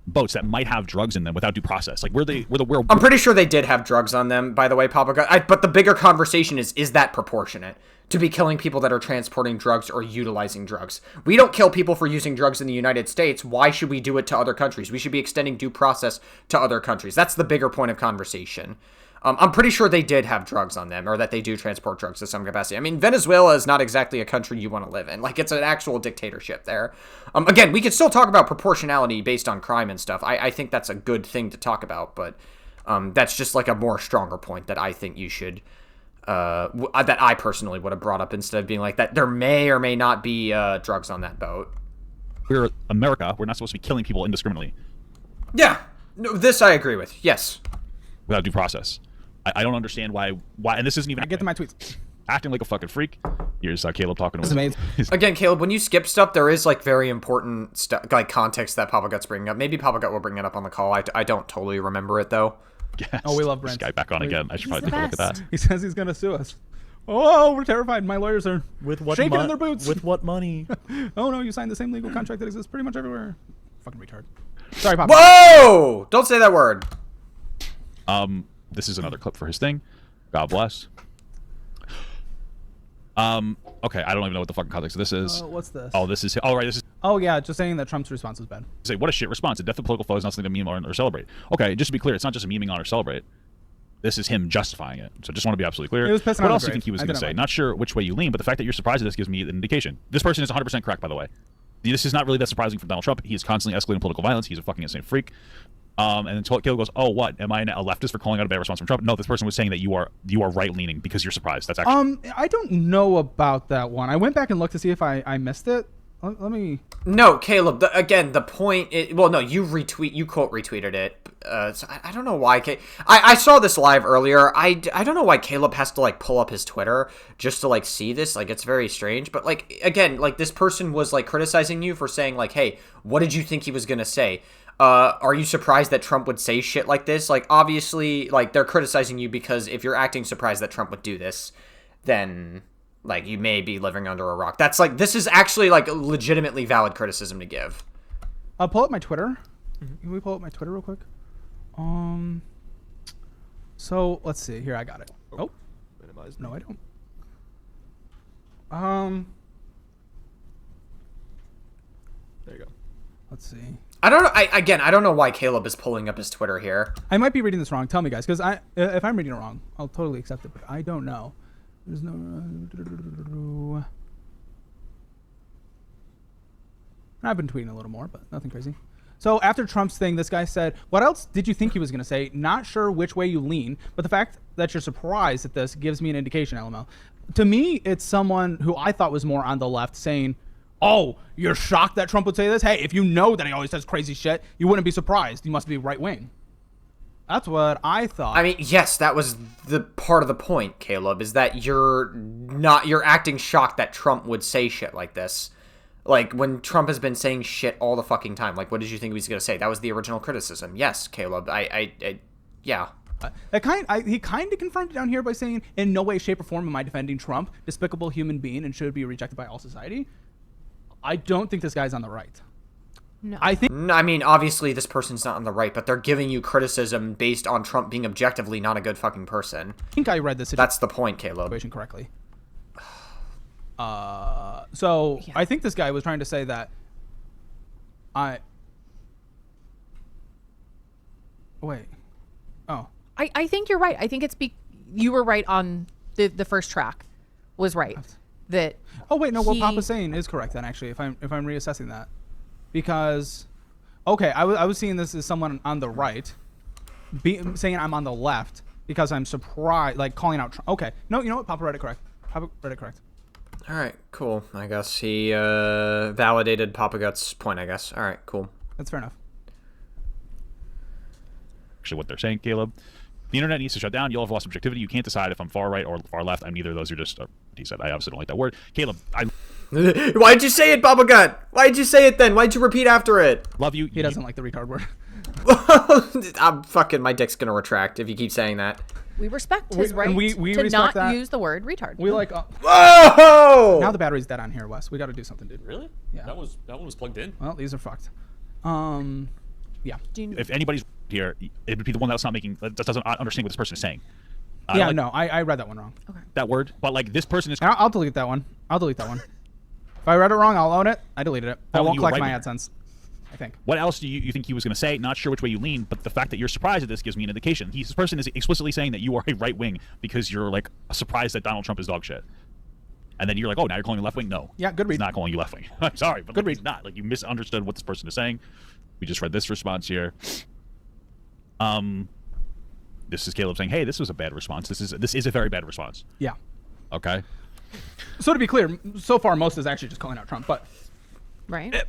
boats that might have drugs in them without due process. Like, I'm pretty sure they did have drugs on them, by the way, Papa. But the bigger conversation is that proportionate to be killing people that are transporting drugs or utilizing drugs? We don't kill people for using drugs in the United States. Why should we do it to other countries? We should be extending due process to other countries. That's the bigger point of conversation. I'm pretty sure they did have drugs on them, or that they do transport drugs to some capacity. I mean, Venezuela is not exactly a country you want to live in. Like, it's an actual dictatorship there. Again, we could still talk about proportionality based on crime and stuff. I think that's a good thing to talk about, but that's just like a more stronger point that I think you should, that I personally would have brought up instead of being like that there may or may not be drugs on that boat. We're America. We're not supposed to be killing people indiscriminately. Yeah, no, this I agree with. Yes. Without due process. I don't understand why, and this isn't even... I get to my tweets. Acting like a fucking freak. Here's Caleb talking to That's amazing. Again, Caleb, when you skip stuff, there is like very important stuff, like context that Papa Gut's bringing up. Maybe Papa Gut will bring it up on the call. I don't totally remember it though. Yes. Oh, we love Brent. This guy back on again. I should probably take a look at that. He says he's gonna sue us. Oh, we're terrified. My lawyers are shaking in their boots. With what money? Oh no, you signed the same legal contract that exists pretty much everywhere. Fucking retard. Sorry, Papa. Whoa! Don't say that word. This is another clip for his thing. God bless. Okay, I don't even know what the fucking context of this is. What's this? Oh, this is... Oh, right, this is... Oh, yeah, just saying that Trump's response was bad. Say, what a shit response. The death of political foes is not something to meme on or celebrate. Okay, just to be clear, it's not just a memeing on or celebrate. This is him justifying it. So just want to be absolutely clear. It was pissing what on else the do you think he was grave. going to say? Like Not sure which way you lean, but the fact that you're surprised at this gives me an indication. This person is 100% correct, by the way. This is not really that surprising from Donald Trump. He is constantly escalating political violence. He's a fucking insane freak. And then Caleb goes, "Oh, what? Am I a leftist for calling out a bad response from Trump?" No, this person was saying that you are right-leaning because you're surprised. That's actually... I don't know about that one. I went back and looked to see if I missed it. Let me... No, Caleb, again, the point... well, no, you quote retweeted it. So I don't know why... I saw this live earlier. I don't know why Caleb has to, like, pull up his Twitter just to, like, see this. Like, it's very strange. But, like, again, like, this person was, like, criticizing you for saying, like, hey, what did you think he was going to say? Are you surprised that Trump would say shit like this? Like, obviously, like, they're criticizing you because if you're acting surprised that Trump would do this, then... like, you may be living under a rock. That's, like, this is actually, like, a legitimately valid criticism to give. I'll pull up my Twitter. Can we pull up my Twitter real quick? So, let's see. Here, I got it. Oh. Minimize. No, I don't. There you go. Let's see. I don't know. I don't know why Caleb is pulling up his Twitter here. I might be reading this wrong. Tell me, guys, because if I'm reading it wrong, I'll totally accept it, but I don't know. There's no... I've been tweeting a little more, but nothing crazy. So after Trump's thing, this guy said, "What else did you think he was going to say? Not sure which way you lean, but the fact that you're surprised at this gives me an indication, LML." To me, it's someone who I thought was more on the left saying, "Oh, you're shocked that Trump would say this? Hey, if you know that he always says crazy shit, you wouldn't be surprised. You must be right wing." That's what I thought. I mean, yes, that was the part of the point, Caleb, is that you're acting shocked that Trump would say shit like this. Like, when Trump has been saying shit all the fucking time. Like, what did you think he was going to say? That was the original criticism. Yes, Caleb, yeah. He kind of confirmed it down here by saying, "In no way, shape, or form am I defending Trump. Despicable human being and should be rejected by all society." I don't think this guy's on the right. No. I mean, obviously this person's not on the right, but they're giving you criticism based on Trump being objectively not a good fucking person. think I read this That's the point, Caleb. situation correctly. So Yeah. I think this guy was trying to say that wait. Oh. I think you're right. I think it's you were right on the first track was right. That Oh wait, no, what Papa's saying is correct then actually if I'm reassessing that. Because okay, I was seeing this as someone on the right saying I'm on the left because I'm surprised, like calling out Trump. Okay, no, you know what? Papa read it correct. Papa read it correct. All right, cool. I guess he validated Papa Gut's point, I guess. All right, cool. That's fair enough. Actually, what they're saying, Caleb. The internet needs to shut down. You'll have lost objectivity. You can't decide if I'm far right or far left. I'm neither of those. You're just, he said, I obviously don't like that word. Caleb, I Why'd you say it, Papa Gut? Why'd you say it then? Why'd you repeat after it? love you. He doesn't like the retard word. I'm fucking, my dick's gonna retract if you keep saying that. We respect his right we to respect not that. use the word retard. We like. Whoa! Now the battery's dead on here, Wes. We got to do something, dude. Really? Yeah. That one was plugged in. Well, these are fucked. Yeah. If anybody's here, it would be the one that's not making, that doesn't understand what this person is saying. Yeah, like no, I read that one wrong. that word, but like this person is. I'll delete that one. I'll delete that one. If I read it wrong, I'll own it. I deleted it. I Oh, won't you collect were my right. AdSense. I think. What else do you think he was going to say? Not sure which way you lean, but the fact that you're surprised at this gives me an indication. This person is explicitly saying that you are a right wing because you're like surprised that Donald Trump is dog shit. And then you're like, oh, now you're calling me left wing? No. Yeah, good read. He's not calling you left wing. I'm sorry, but Good like, read. he's not. Like you misunderstood what this person is saying. We just read this response here. This is Caleb saying, hey, this was a bad response. This is a very bad response. Yeah. Okay. So to be clear, so far most is actually just calling out Trump, but right?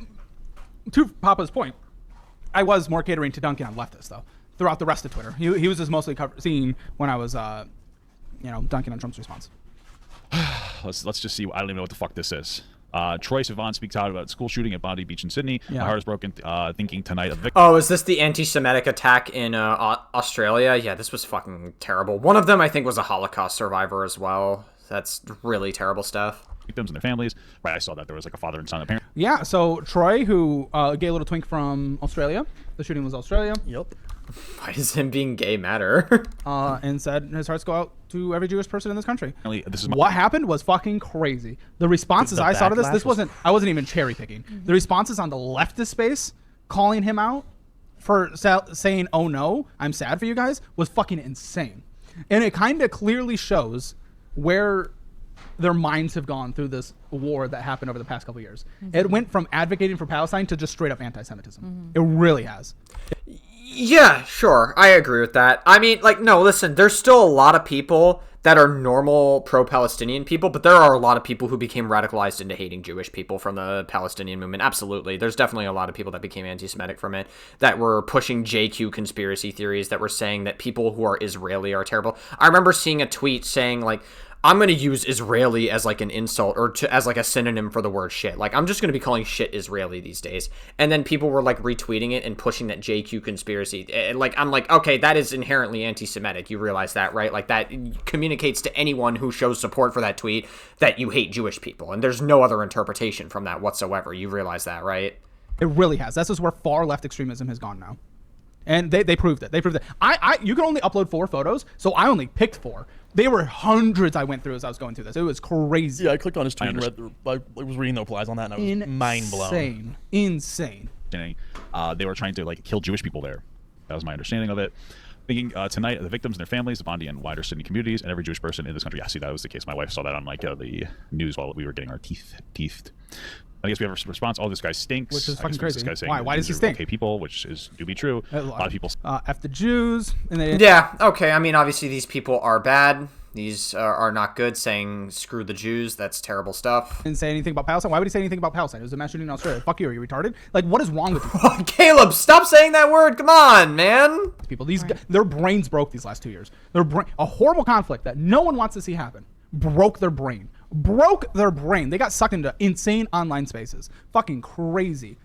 to Papa's point, I was more catering to Duncan on leftists though. Throughout the rest of Twitter, he was just mostly seen when I was, Duncan on Trump's response. Let's just see. I don't even know what the fuck this is. Troy Sivan speaks out about school shooting at Bondi Beach in Sydney. Yeah. My heart is broken thinking tonight of Oh, is this the anti-Semitic attack in Australia? Yeah, this was fucking terrible. One of them, I think, was a Holocaust survivor as well. That's really terrible stuff. victims and their families. Right, I saw that there was like a father and son apparently. Yeah, so Troy, who gay little twink from Australia, the shooting was Australia. Yep. Why does him being gay matter? And said his hearts go out to every Jewish person in this country. This is What happened was fucking crazy. The responses The I saw to backlash this, was- I wasn't even cherry picking. The responses on the leftist space calling him out for saying, "Oh no, I'm sad for you guys," was fucking insane. And it kind of clearly shows where their minds have gone through this war that happened over the past couple of years. It went from advocating for Palestine to just straight up anti-Semitism. It really has. Yeah, sure. I agree with that. I mean, like, no, listen, there's still a lot of people that are normal pro-Palestinian people, but there are a lot of people who became radicalized into hating Jewish people from the Palestinian movement. Absolutely. There's definitely a lot of people that became anti-Semitic from it, that were pushing JQ conspiracy theories, that were saying that people who are Israeli are terrible. I remember seeing a tweet saying, like, I'm going to use Israeli as like an insult or as like a synonym for the word shit. Like, I'm just going to be calling shit Israeli these days. And then people were like retweeting it and pushing that JQ conspiracy. Like, I'm like, okay, that is inherently anti-Semitic. You realize that, right? Like, that communicates to anyone who shows support for that tweet that you hate Jewish people. And there's no other interpretation from that whatsoever. You realize that, right? It really has. That's just where far left extremism has gone now. And they proved it. They proved it. You can only upload 4 photos, so I only picked 4. They were hundreds I went through as I was going through this. It was crazy. Yeah, I clicked on his tweet and I was reading the replies on that, and I was mind blown. Insane. They were trying to like kill Jewish people there. That was my understanding of it. Thinking tonight of the victims and their families, the Bondi and wider Sydney communities, and every Jewish person in this country. Yeah, see, that was the case. My wife saw that on like the news while we were getting our teethed. I guess we have a response. Oh, this guy stinks. Which is I fucking guess crazy. This guy's saying Why? Why does he these are stink? Okay, people, which do be true. A lot of people. F the Jews. And they, Yeah, okay. I mean, obviously these people are bad. These are not good. Saying screw the Jews, that's terrible stuff. didn't say anything about Palestine. Why would he say anything about Palestine? It was a mass shooting in Australia. Fuck you. Are you retarded? Like, what is wrong with you Caleb, stop saying that word. Come on, man. people? Their brains broke these last 2 years. A horrible conflict that no one wants to see happen broke their brain. They got sucked into insane online spaces. Fucking crazy.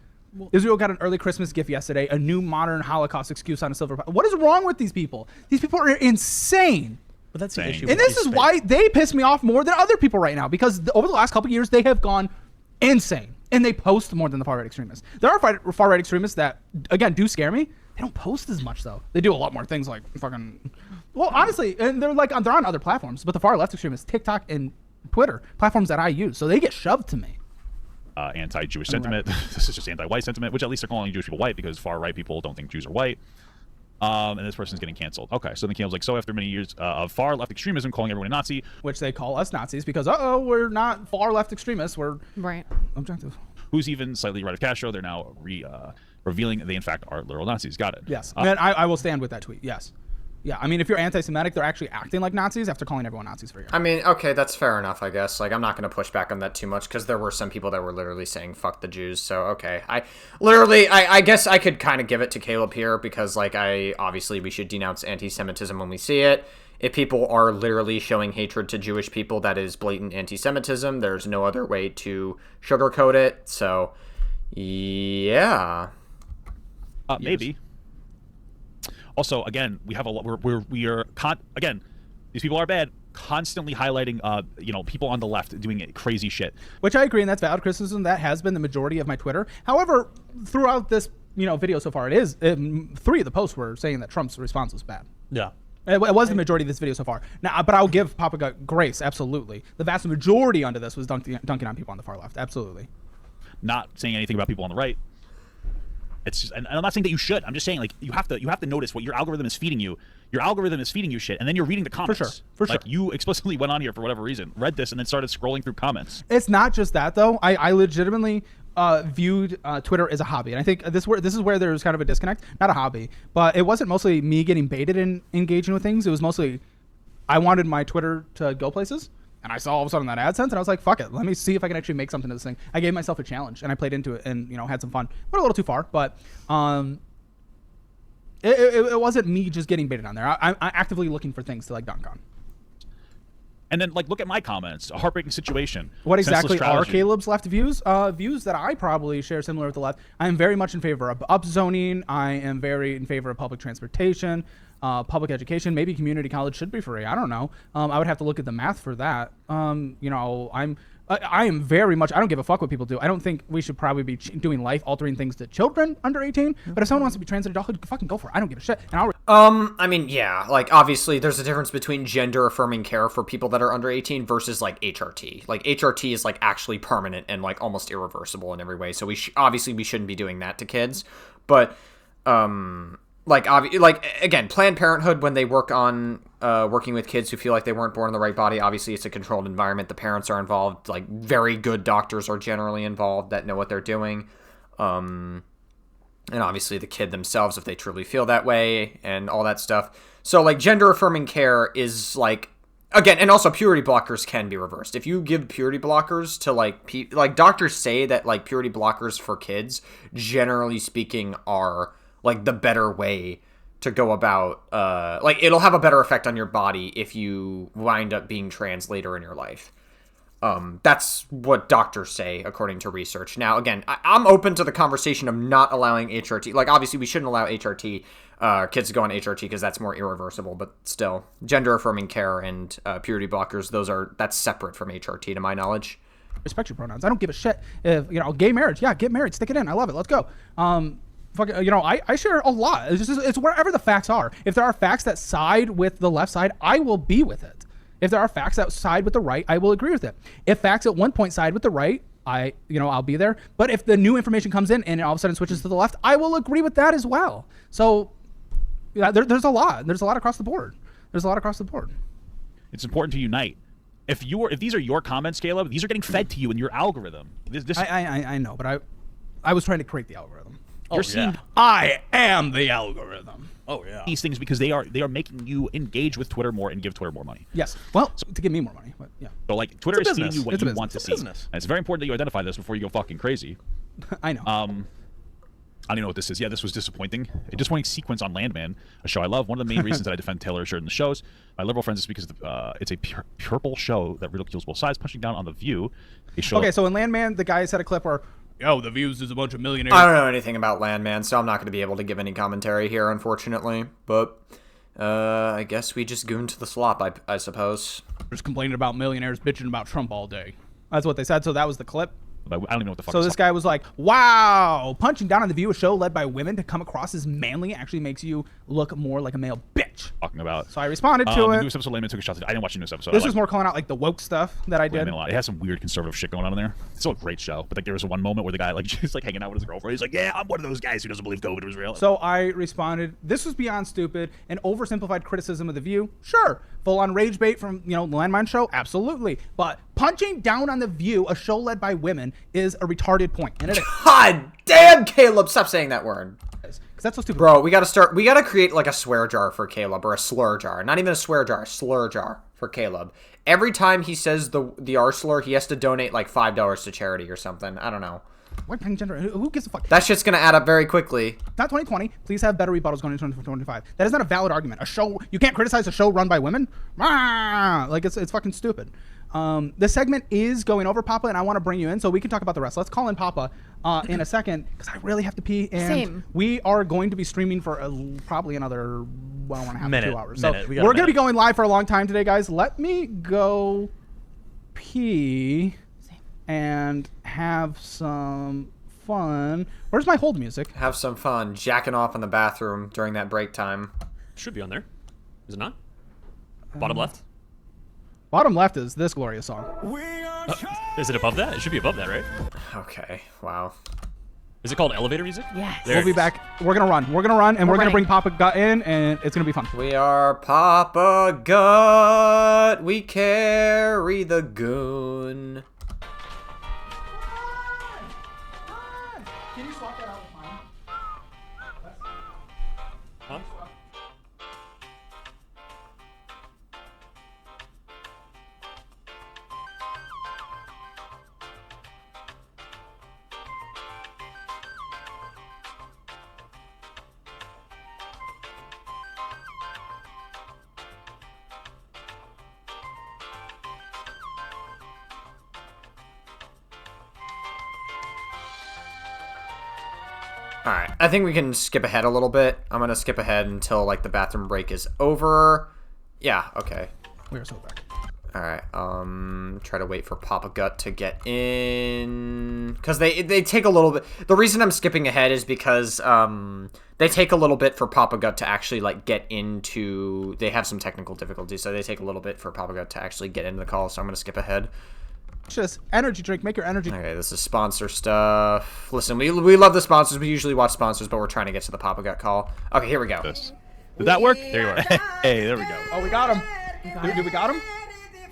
Israel got an early Christmas gift yesterday, a new modern Holocaust excuse on a silver. What is wrong with these people? These people are insane. But that's the issue. And this is why they piss me off more than other people right now, because over the last couple of years, they have gone insane. And they post more than the far-right extremists. There are far-right extremists that, again, do scare me. They don't post as much, though. They do a lot more things like fucking... Well, honestly, and they're on other platforms. But the far-left extremists, TikTok and Twitter, platforms that I use. So they get shoved to me. Anti-Jewish sentiment. This is just anti-white sentiment, which at least they're calling Jewish people white because far-right people don't think Jews are white. And this person's getting canceled. Okay, so then Caleb's like, so after many years of far-left extremism, calling everyone a Nazi. Which they call us Nazis because, we're not far-left extremists. We're objective. Who's even slightly right of Castro, they're now revealing they, in fact, are literal Nazis. Got it. Yes. And I will stand with that tweet. Yes. Yeah, I mean, if you're anti-Semitic, they're actually acting like Nazis after calling everyone Nazis for a year. I mean, okay, that's fair enough, I guess. Like, I'm not going to push back on that too much because there were some people that were literally saying "fuck the Jews." So, okay, I guess I could kind of give it to Caleb here because, like, obviously we should denounce anti-Semitism when we see it. If people are literally showing hatred to Jewish people, that is blatant anti-Semitism. There's no other way to sugarcoat it. So, yeah, maybe. Also, again, we have a lot. Again, these people are bad. Constantly highlighting, people on the left doing crazy shit. Which I agree, and that's valid criticism. That has been the majority of my Twitter. However, throughout this, video so far, 3 of the posts were saying that Trump's response was bad. Yeah. It was the majority of this video so far. Now, but I'll give Papa Gut grace, absolutely. The vast majority onto this was dunking on people on the far left, absolutely. Not saying anything about people on the right. It's just, and I'm not saying that you should. I'm just saying, like, you have to notice what your algorithm is feeding you. Your algorithm is feeding you shit, and then you're reading the comments. For sure. Like, you explicitly went on here for whatever reason, read this, and then started scrolling through comments. It's not just that, though. I legitimately viewed Twitter as a hobby, and I think this is where there's kind of a disconnect. Not a hobby, but it wasn't mostly me getting baited and engaging with things. It was mostly I wanted my Twitter to go places. And I saw all of a sudden that AdSense, and I was like, fuck it. Let me see if I can actually make something of this thing. I gave myself a challenge, and I played into it and, had some fun. Went a little too far, but it wasn't me just getting baited on there. I'm actively looking for things to, like, dunk on. And then, like, look at my comments. A heartbreaking situation. What exactly are Caleb's left views? Views that I probably share similar with the left. I am very much in favor of upzoning. I am very in favor of public transportation. Public education, maybe community college should be free. I don't know. I would have to look at the math for that. I am very much, I don't give a fuck what people do. I don't think we should probably be doing life-altering things to children under 18. But if someone wants to be trans in adulthood, fucking go for it. I don't give a shit. And I mean, yeah, like, obviously there's a difference between gender-affirming care for people that are under 18 versus, like, HRT. Like, HRT is, like, actually permanent and, like, almost irreversible in every way. So obviously we shouldn't be doing that to kids. But, again, Planned Parenthood, when they work on working with kids who feel like they weren't born in the right body, obviously it's a controlled environment. The parents are involved. Like, very good doctors are generally involved that know what they're doing. And obviously the kid themselves, if they truly feel that way and all that stuff. So, like, gender-affirming care is, like, again, and also purity blockers can be reversed. If you give purity blockers to, like doctors say that, like, purity blockers for kids, generally speaking, are, like, the better way to go about, like, it'll have a better effect on your body if you wind up being trans later in your life. That's what doctors say, according to research. Now, again, I'm open to the conversation of not allowing HRT. Like, obviously, we shouldn't allow HRT, kids to go on HRT because that's more irreversible, but still, gender-affirming care and purity blockers, that's separate from HRT, to my knowledge. Respect your pronouns. I don't give a shit. If, gay marriage, yeah, get married, stick it in. I love it. Let's go. I share a lot. It's wherever the facts are. If there are facts that side with the left side, I will be with it. If there are facts that side with the right, I will agree with it. If facts at one point side with the right, I'll be there. But if the new information comes in and it all of a sudden switches to the left, I will agree with that as well. So, yeah, there's a lot. There's a lot across the board. It's important to unite. If these are your comments, Caleb, these are getting fed to you in your algorithm. I know, but I was trying to create the algorithm. You're seeing. I am the algorithm. Oh yeah. These things because they are making you engage with Twitter more and give Twitter more money. Yes. Well, to give me more money, but yeah. So, like, Twitter is feeding you what you want to see. And it's very important that you identify this before you go fucking crazy. I know. I don't even know what this is. Yeah, this was disappointing. A disappointing sequence on Landman, a show I love. One of the main reasons that I defend Taylor Sheridan in the shows. My liberal friends is because it's a purple show that ridicules both sides, punching down on The View. Okay, so in Landman, the guy said a clip where, The Views is a bunch of millionaires. I don't know anything about Landman, so I'm not going to be able to give any commentary here, unfortunately. But I guess we just goon to the slop, I suppose. Just complaining about millionaires bitching about Trump all day. That's what they said, so that was the clip. I don't even know what the fuck. So this guy was like, wow, punching down on The View, a show led by women to come across as manly actually makes you look more like a male bitch. Talking about. So I responded to the it. newest episode, Landman took a shot. I didn't watch the newest episode. This was more calling out, like, the woke stuff that I did. A lot. It has some weird conservative shit going on in there. It's still a great show, but, like, there was one moment where the guy, like, just, like, hanging out with his girlfriend. He's like, yeah, I'm one of those guys who doesn't believe COVID was real. So I responded, this was beyond stupid. An oversimplified criticism of The View? Sure. Full-on rage bait from, the Landmine show? Absolutely. But punching down on The View, a show led by women, is a retarded point. And it is. God damn, Caleb, stop saying that word. Because because that's so stupid. Bro, we gotta create like a swear jar for Caleb, or a slur jar. Not even a swear jar, a slur jar for Caleb. Every time he says the R slur, he has to donate like $5 to charity or something. I don't know. What gender? Who gives a fuck? That shit's gonna add up very quickly. Not 2020. Please have better rebuttals going into 2025. That is not a valid argument. A show, you can't criticize a show run by women. Like it's fucking stupid. This segment is going over, Papa, and I want to bring you in so we can talk about the rest. Let's call in Papa in a second because I really have to pee. And Same. We are going to be streaming for probably another 1.5 to 2 hours. So We we're going to be going live for a long time today, guys. Let me go pee and have some fun. Where's my hold music? Have some fun jacking off in the bathroom during that break time. Should be on there. Is it not? Bottom left? Bottom left is this glorious song. Is it above that? It should be above that, right? Okay, wow. Is it called elevator music? Yes. There We'll it be is. back. We're gonna run, and we're gonna bring running. Papa Gut in, and it's gonna be fun. We are Papa Gut. We carry the goon. Can you swap that out with mine? Huh? Alright, I think we can skip ahead a little bit. I'm gonna skip ahead until, like, the bathroom break is over. Yeah, okay. We are so back. Alright, try to wait for Papa Gut to get in. Because they take a little bit... The reason I'm skipping ahead is because, they take a little bit for Papa Gut to actually, like, get into... They have some technical difficulties, so they take a little bit for Papa Gut to actually get into the call, so I'm gonna skip ahead. Just energy drink. Make your energy. Okay, this is sponsor stuff. Listen, we love the sponsors. We usually watch sponsors, but we're trying to get to the Papa Gut call. Okay, here we go. Did that work? There you are. Hey, there we go. Oh, we got him. Did we got him?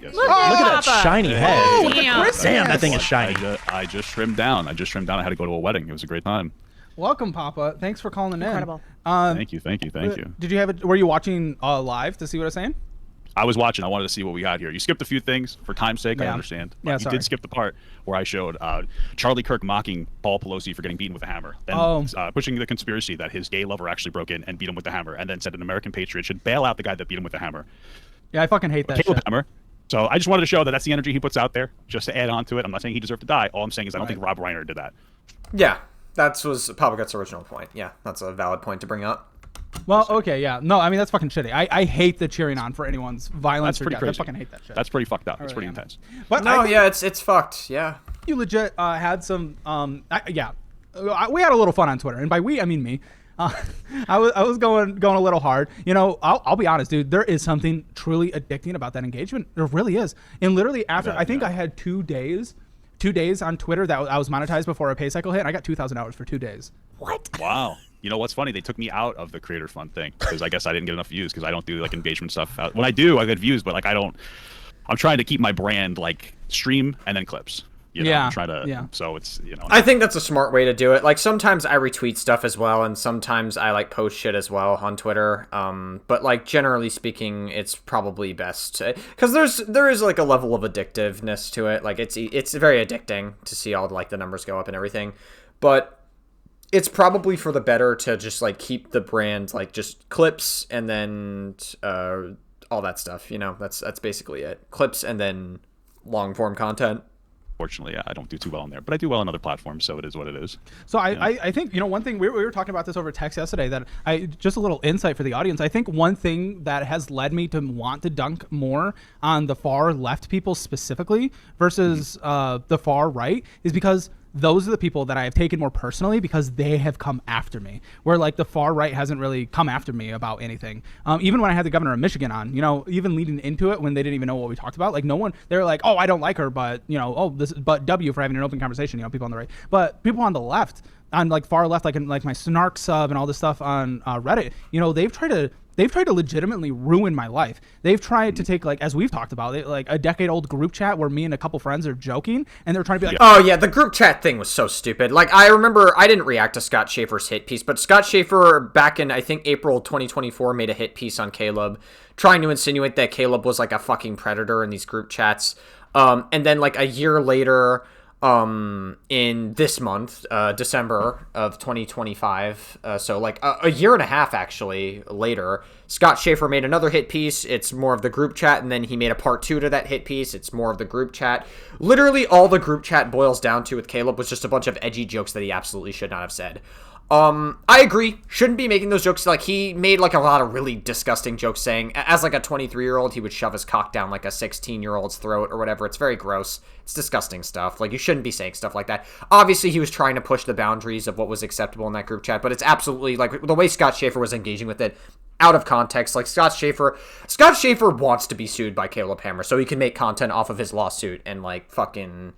Yes, Look sir. at Look at that Papa. shiny head. Oh, Damn. Damn, that thing is I shiny. I just trimmed down. I had to go to a wedding. It was a great time. Welcome, Papa. Thanks for calling in. Incredible. Thank you. Did you have it? Were you watching live to see what I was saying? I was watching. I wanted to see what we got here. You skipped a few things for time's sake. I Yeah. understand. Yeah, You sorry. did skip the part where I showed Charlie Kirk mocking Paul Pelosi for getting beaten with a hammer, then pushing the conspiracy that his gay lover actually broke in and beat him with the hammer, and then said an American patriot should bail out the guy that beat him with the hammer. Yeah, I fucking hate that Caleb shit. Hammer. So I just wanted to show that that's the energy he puts out there, just to add on to it. I'm not saying he deserved to die. All I'm saying is I don't think Rob Reiner did that. Yeah, that was Papa Gut's original point. Yeah, that's a valid point to bring up. Well, okay, yeah. No, I mean, that's fucking shitty. I hate the cheering on for anyone's violence That's or pretty death. crazy. I fucking hate that shit. That's pretty fucked up. It's really pretty am. intense. But No, I think yeah, it's fucked. Yeah. you legit had some, we had a little fun on Twitter. And by we, I mean me. I was going a little hard. You know, I'll be honest, dude. There is something truly addicting about that engagement. There really is. And literally after, I think I had 2 days on Twitter that I was monetized before a pay cycle hit, and I got $2,000 for 2 days. What? Wow. You know what's funny? They took me out of the creator fund thing because I guess I didn't get enough views because I don't do like engagement stuff. When I do, I get views, but like I don't. I'm trying to keep my brand like stream and then clips. You know, Yeah, try to. yeah. So it's I think that's a smart way to do it. Like sometimes I retweet stuff as well, and sometimes I like post shit as well on Twitter. But like generally speaking, it's probably best because there is like a level of addictiveness to it. Like it's very addicting to see all like the numbers go up and everything, but it's probably for the better to just like keep the brand like just clips and then all that stuff. You know, that's basically it. Clips and then long form content. Fortunately, I don't do too well on there, but I do well on other platforms, so it is what it is. So I think, one thing, we were talking about this over text yesterday, that just a little insight for the audience. I think one thing that has led me to want to dunk more on the far left people specifically versus the far right is because those are the people that I have taken more personally because they have come after me, where like the far right hasn't really come after me about anything. Even when I had the governor of Michigan on, even leading into it when they didn't even know what we talked about, like no one, they were like, oh, I don't like her, but but W for having an open conversation, people on the right, but people on the left, on like far left, like my snark sub and all this stuff on Reddit, they've tried they've tried to legitimately ruin my life. They've tried to take, like, as we've talked about it, like a decade-old group chat where me and a couple friends are joking, and they're trying to be like, oh yeah, the group chat thing was so stupid. Like, I remember, I didn't react to Scott Schaefer's hit piece, but Scott Schaefer back in, I think, April 2024 made a hit piece on Caleb, trying to insinuate that Caleb was like a fucking predator in these group chats. And then like a year later, in this month, December of 2025, so like a year and a half actually later, Scott Schaefer made another hit piece. It's more of the group chat, and then he made a part 2 to that hit piece. It's more of the group chat. Literally all the group chat boils down to with Caleb was just a bunch of edgy jokes that he absolutely should not have said. I agree. Shouldn't be making those jokes. Like, he made, like, a lot of really disgusting jokes saying, as, like, a 23-year-old, he would shove his cock down, like, a 16-year-old's throat or whatever. It's very gross. It's disgusting stuff. Like, you shouldn't be saying stuff like that. Obviously, he was trying to push the boundaries of what was acceptable in that group chat, but it's absolutely, like, the way Scott Schaefer was engaging with it, out of context. Like, Scott Schaefer wants to be sued by Caleb Hammer so he can make content off of his lawsuit and, like, fucking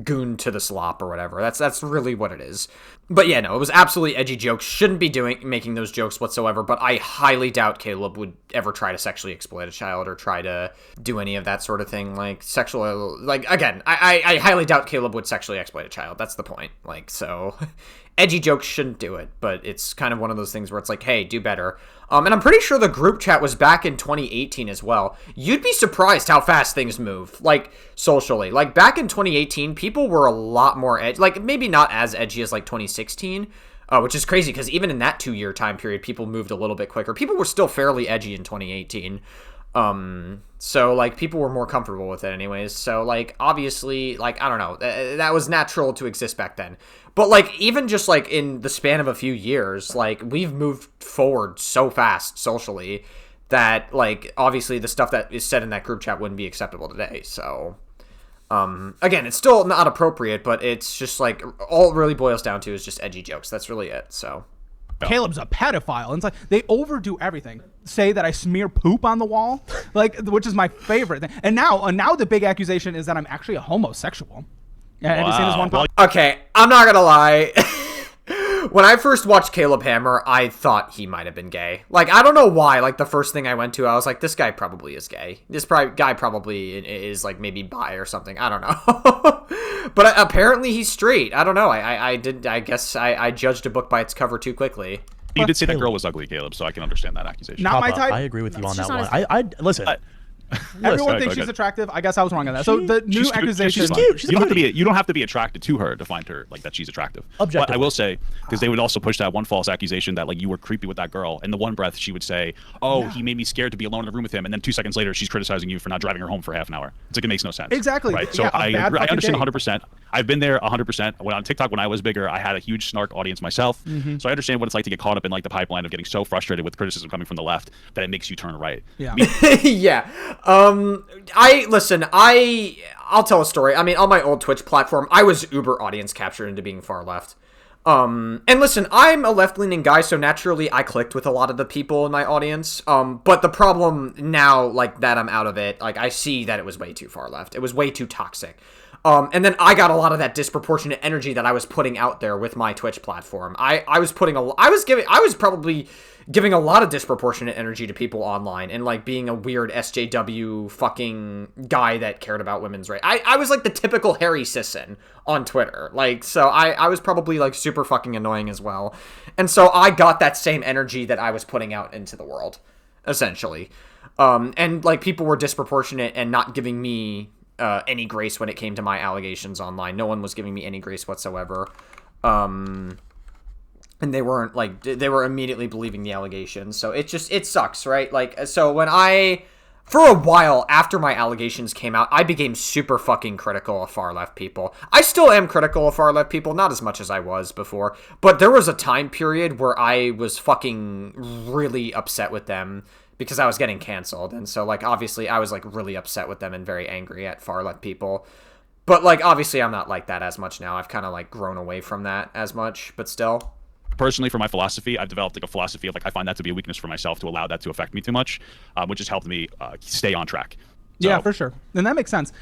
goon to the slop or whatever. That's really what it is. But yeah, no, it was absolutely edgy jokes. Shouldn't be making those jokes whatsoever, but I highly doubt Caleb would ever try to sexually exploit a child or try to do any of that sort of thing. Like, sexual, like, again, I highly doubt Caleb would sexually exploit a child. That's the point. Like, so edgy jokes shouldn't do it, but it's kind of one of those things where it's like, hey, do better. And I'm pretty sure the group chat was back in 2018 as well. You'd be surprised how fast things move, like, socially. Like, back in 2018, people were a lot more edgy. Like, maybe not as edgy as, like, 2016, which is crazy, because even in that 2-year time period, people moved a little bit quicker. People were still fairly edgy in 2018. So, like, people were more comfortable with it anyways. So, like, obviously, like, I don't know. That was natural to exist back then. But, like, even just, like, in the span of a few years, like, we've moved forward so fast socially that, like, obviously the stuff that is said in that group chat wouldn't be acceptable today. So, again, it's still not appropriate, but it's just, like, all it really boils down to is just edgy jokes. That's really it, so. Caleb's a pedophile. And it's like, they overdo everything. Say that I smear poop on the wall, like, which is my favorite thing. And now the big accusation is that I'm actually a homosexual. Yeah, have you seen this one? Okay, I'm not gonna lie. When I first watched Caleb Hammer, I thought he might have been gay. Like, I don't know why. Like, the first thing I went to, I was like, this guy probably is gay. This guy probably is, like, maybe bi or something. I don't know. But apparently he's straight. I don't know. I guess I judged a book by its cover too quickly. You did say that girl was ugly, Caleb, so I can understand that accusation. Not my type. I agree with you on that one. Listen. Everyone thinks she's attractive. I guess I was wrong on that. So the new accusation. She's cute. You don't have to be attracted to her to find her like that she's attractive. Objectively. But I will say, because they would also push that one false accusation that like you were creepy with that girl. In the one breath, she would say, "Oh, he made me scared to be alone in the room with him," and then 2 seconds later, she's criticizing you for not driving her home for half an hour. It's like it makes no sense. Exactly. Right. So Yeah, I understand 100%. I've been there 100%. When on TikTok when I was bigger, I had a huge snark audience myself. So I understand what it's like to get caught up in like the pipeline of getting so frustrated with criticism coming from the left that it makes you turn right. Yeah. Yeah. I'll tell a story. I mean, on my old Twitch platform, I was uber audience captured into being far left. And listen, I'm a left-leaning guy, so naturally I clicked with a lot of the people in my audience. But the problem now, like, that I'm out of it, like, I see that it was way too far left. It was way too toxic. And then I got a lot of that disproportionate energy that I was putting out there with my Twitch platform. I was probably giving a lot of disproportionate energy to people online and like being a weird SJW fucking guy that cared about women's rights. I was like the typical Harry Sisson on Twitter. Like, so I was probably like super fucking annoying as well. And so I got that same energy that I was putting out into the world, essentially. And like people were disproportionate and not giving me any grace when it came to my allegations online. No one was giving me any grace whatsoever. And they weren't like, they were immediately believing the allegations. So it sucks, right? Like, so for a while after my allegations came out, I became super fucking critical of far left people. I still am critical of far left people, not as much as I was before, but there was a time period where I was fucking really upset with them because I was getting canceled. And so, like, obviously I was, like, really upset with them and very angry at far left people. But, like, obviously I'm not like that as much now. I've kind of, like, grown away from that as much, but still. Personally, for my philosophy, I've developed like a philosophy of like I find that to be a weakness for myself to allow that to affect me too much, which has helped me stay on track. Yeah, for sure. And that makes sense.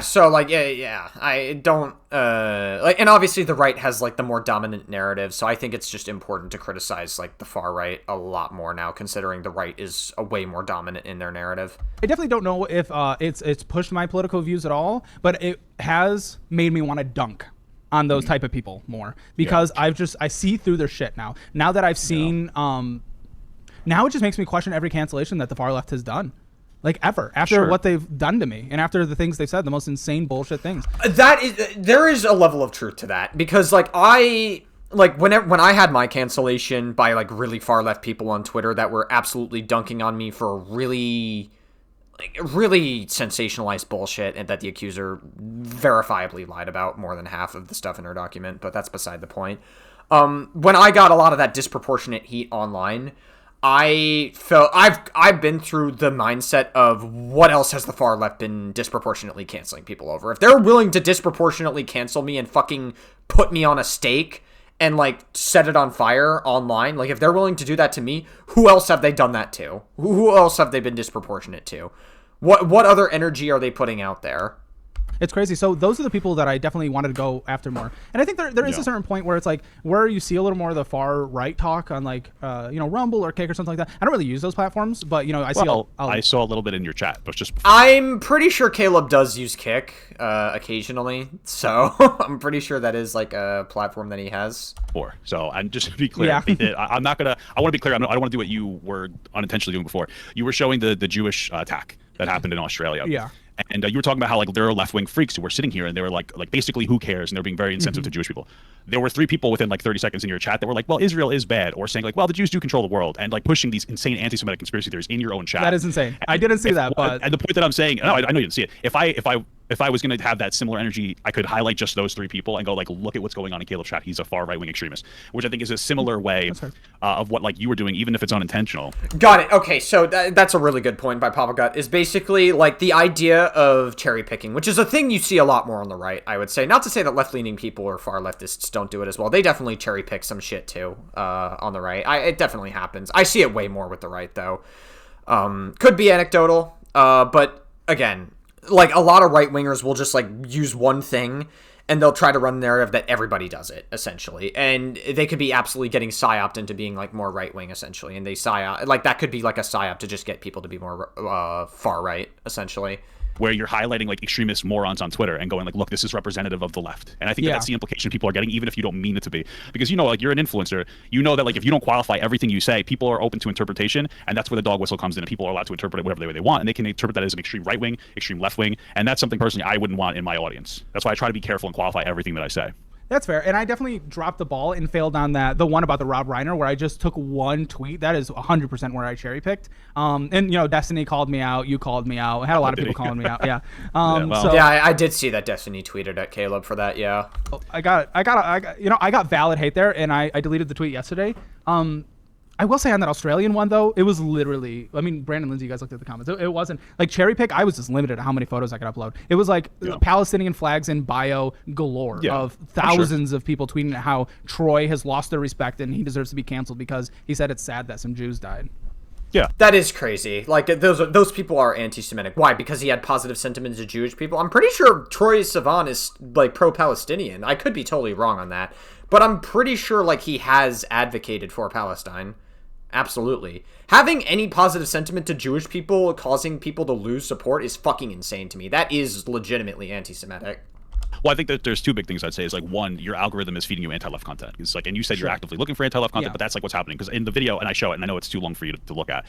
So like yeah. I don't like, and obviously the right has like the more dominant narrative, so I think it's just important to criticize like the far right a lot more now, considering the right is a way more dominant in their narrative. I definitely don't know if it's pushed my political views at all, but it has made me want to dunk on those type of people more, because I see through their shit now. Now that I've seen now it just makes me question every cancellation that the far left has done. Like ever, after what they've done to me, and after the things they've said, the most insane bullshit things. There is a level of truth to that, because like when I had my cancellation by like really far left people on Twitter that were absolutely dunking on me for really sensationalized bullshit, and that the accuser verifiably lied about more than half of the stuff in her document, but that's beside the point. When I got a lot of that disproportionate heat online, I felt I've been through the mindset of what else has the far left been disproportionately canceling people over. If they're willing to disproportionately cancel me and fucking put me on a stake and like set it on fire online, like if they're willing to do that to me, who else have they done that to? Who else have they been disproportionate to? What other energy are they putting out there? It's crazy. So those are the people that I definitely wanted to go after more. And I think there is a certain point where it's like where you see a little more of the far right talk on like Rumble or Kick or something like that. I don't really use those platforms, but I saw a little bit in your chat, but just I'm pretty sure Caleb does use Kick occasionally, so I'm pretty sure that is like a platform that he has. So I'm just to be clear, I'm not gonna. I want to be clear. I don't want to do what you were unintentionally doing before. You were showing the Jewish attack that happened in Australia. Yeah. And you were talking about how like there are left-wing freaks who were sitting here and they were like basically who cares, and they're being very insensitive to Jewish people. There were 3 people within like 30 seconds in your chat that were like, well, Israel is bad, or saying like, well, the Jews do control the world, and like pushing these insane anti-Semitic conspiracy theories in your own chat. That is insane. I didn't see that, but and the point that I'm saying, no, I know you didn't see it. If I was going to have that similar energy, I could highlight just those 3 people and go like, look at what's going on in Caleb's chat. He's a far right-wing extremist, which I think is a similar way of what like you were doing, even if it's unintentional. Got it. Okay, so that's a really good point by Papa Gut, is basically like the idea of cherry picking, which is a thing you see a lot more on the right, I would say. Not to say that left-leaning people or far leftists don't do it as well. They definitely cherry pick some shit too on the right. It definitely happens. I see it way more with the right though. Could be anecdotal, but again, like a lot of right-wingers will just like use one thing and they'll try to run the narrative that everybody does it, essentially. And they could be absolutely getting psyoped into being like more right-wing, essentially. And they psyop, like that could be like a psyop to just get people to be more far right, essentially. Where you're highlighting like extremist morons on Twitter and going like, look, this is representative of the left. And I think that's the implication people are getting, even if you don't mean it to be. Because like you're an influencer, that like if you don't qualify everything you say, people are open to interpretation, and that's where the dog whistle comes in, and people are allowed to interpret it whatever way they want, and they can interpret that as an extreme right wing, extreme left wing, and that's something personally I wouldn't want in my audience. That's why I try to be careful and qualify everything that I say. That's fair. And I definitely dropped the ball and failed on the one about the Rob Reiner, where I just took one tweet. That is 100% where I cherry picked. And Destiny called me out. You called me out. I had a lot of people calling me out. Yeah. I did see that Destiny tweeted at Caleb for that. Yeah. I got valid hate there, and I deleted the tweet yesterday. I will say on that Australian one, though, it was literally, Brandon, Lindsay, you guys looked at the comments. It wasn't like cherry pick. I was just limited to how many photos I could upload. It was like Palestinian flags in bio galore of thousands of people tweeting how Troy has lost their respect and he deserves to be canceled because he said it's sad that some Jews died. Yeah, that is crazy. Like those people are anti-Semitic. Why? Because he had positive sentiments to Jewish people. I'm pretty sure Troy Sivan is like pro-Palestinian. I could be totally wrong on that, but I'm pretty sure like he has advocated for Palestine. Absolutely. Having any positive sentiment to Jewish people causing people to lose support is fucking insane to me. That is legitimately anti-Semitic. Well, I think that there's 2 big things I'd say. Is like, one, your algorithm is feeding you anti-left content. It's like, and you said you're actively looking for anti-left content, but that's like what's happening. Because in the video, and I show it, and I know it's too long for you to look at,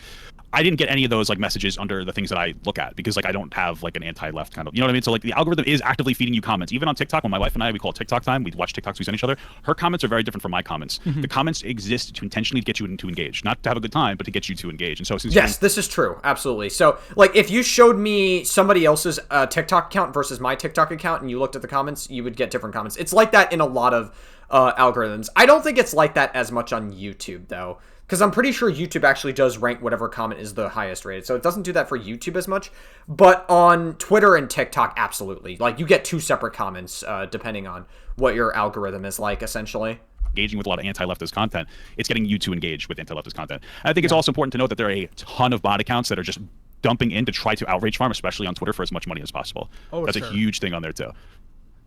I didn't get any of those like messages under the things that I look at because like I don't have like an anti-left kind of, you know what I mean? So like the algorithm is actively feeding you comments. Even on TikTok, when my wife and I, we call it TikTok time, we watch TikToks, we send each other. Her comments are very different from my comments. The comments exist to intentionally get you to engage, not to have a good time, but to get you to engage. And so since this is true, absolutely. So like if you showed me somebody else's TikTok account versus my TikTok account, and you looked at the comments, you would get different comments. It's like that in a lot of algorithms. I don't think it's like that as much on YouTube though, because I'm pretty sure YouTube actually does rank whatever comment is the highest rated, so it doesn't do that for YouTube as much. But on Twitter and TikTok, absolutely, like you get 2 separate comments depending on what your algorithm is like, essentially. Engaging with a lot of anti-leftist content, it's getting you to engage with anti-leftist content. And I think it's also important to note that there are a ton of bot accounts that are just dumping in to try to outrage farm, especially on Twitter, for as much money as possible. Oh, That's sure. a huge thing on there too.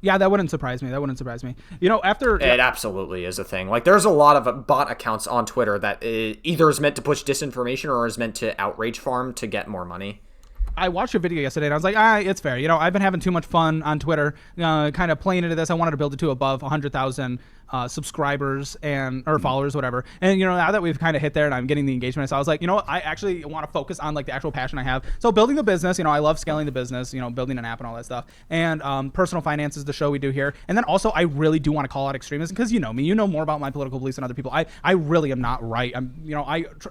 Yeah, that wouldn't surprise me. You know, after It absolutely is a thing. Like, there's a lot of bot accounts on Twitter that either is meant to push disinformation or is meant to outrage farm to get more money. I watched your video yesterday and I was like, it's fair. You know, I've been having too much fun on Twitter, kind of playing into this. I wanted to build it to above 100,000 subscribers or followers, whatever. And, you know, now that we've kind of hit there and I'm getting the engagement, so I was like, you know what, I actually want to focus on like the actual passion I have. So building the business, you know, I love scaling the business, you know, building an app and all that stuff. And personal finance is the show we do here. And then also I really do want to call out extremism because you know me, you know more about my political beliefs than other people. I really am not right.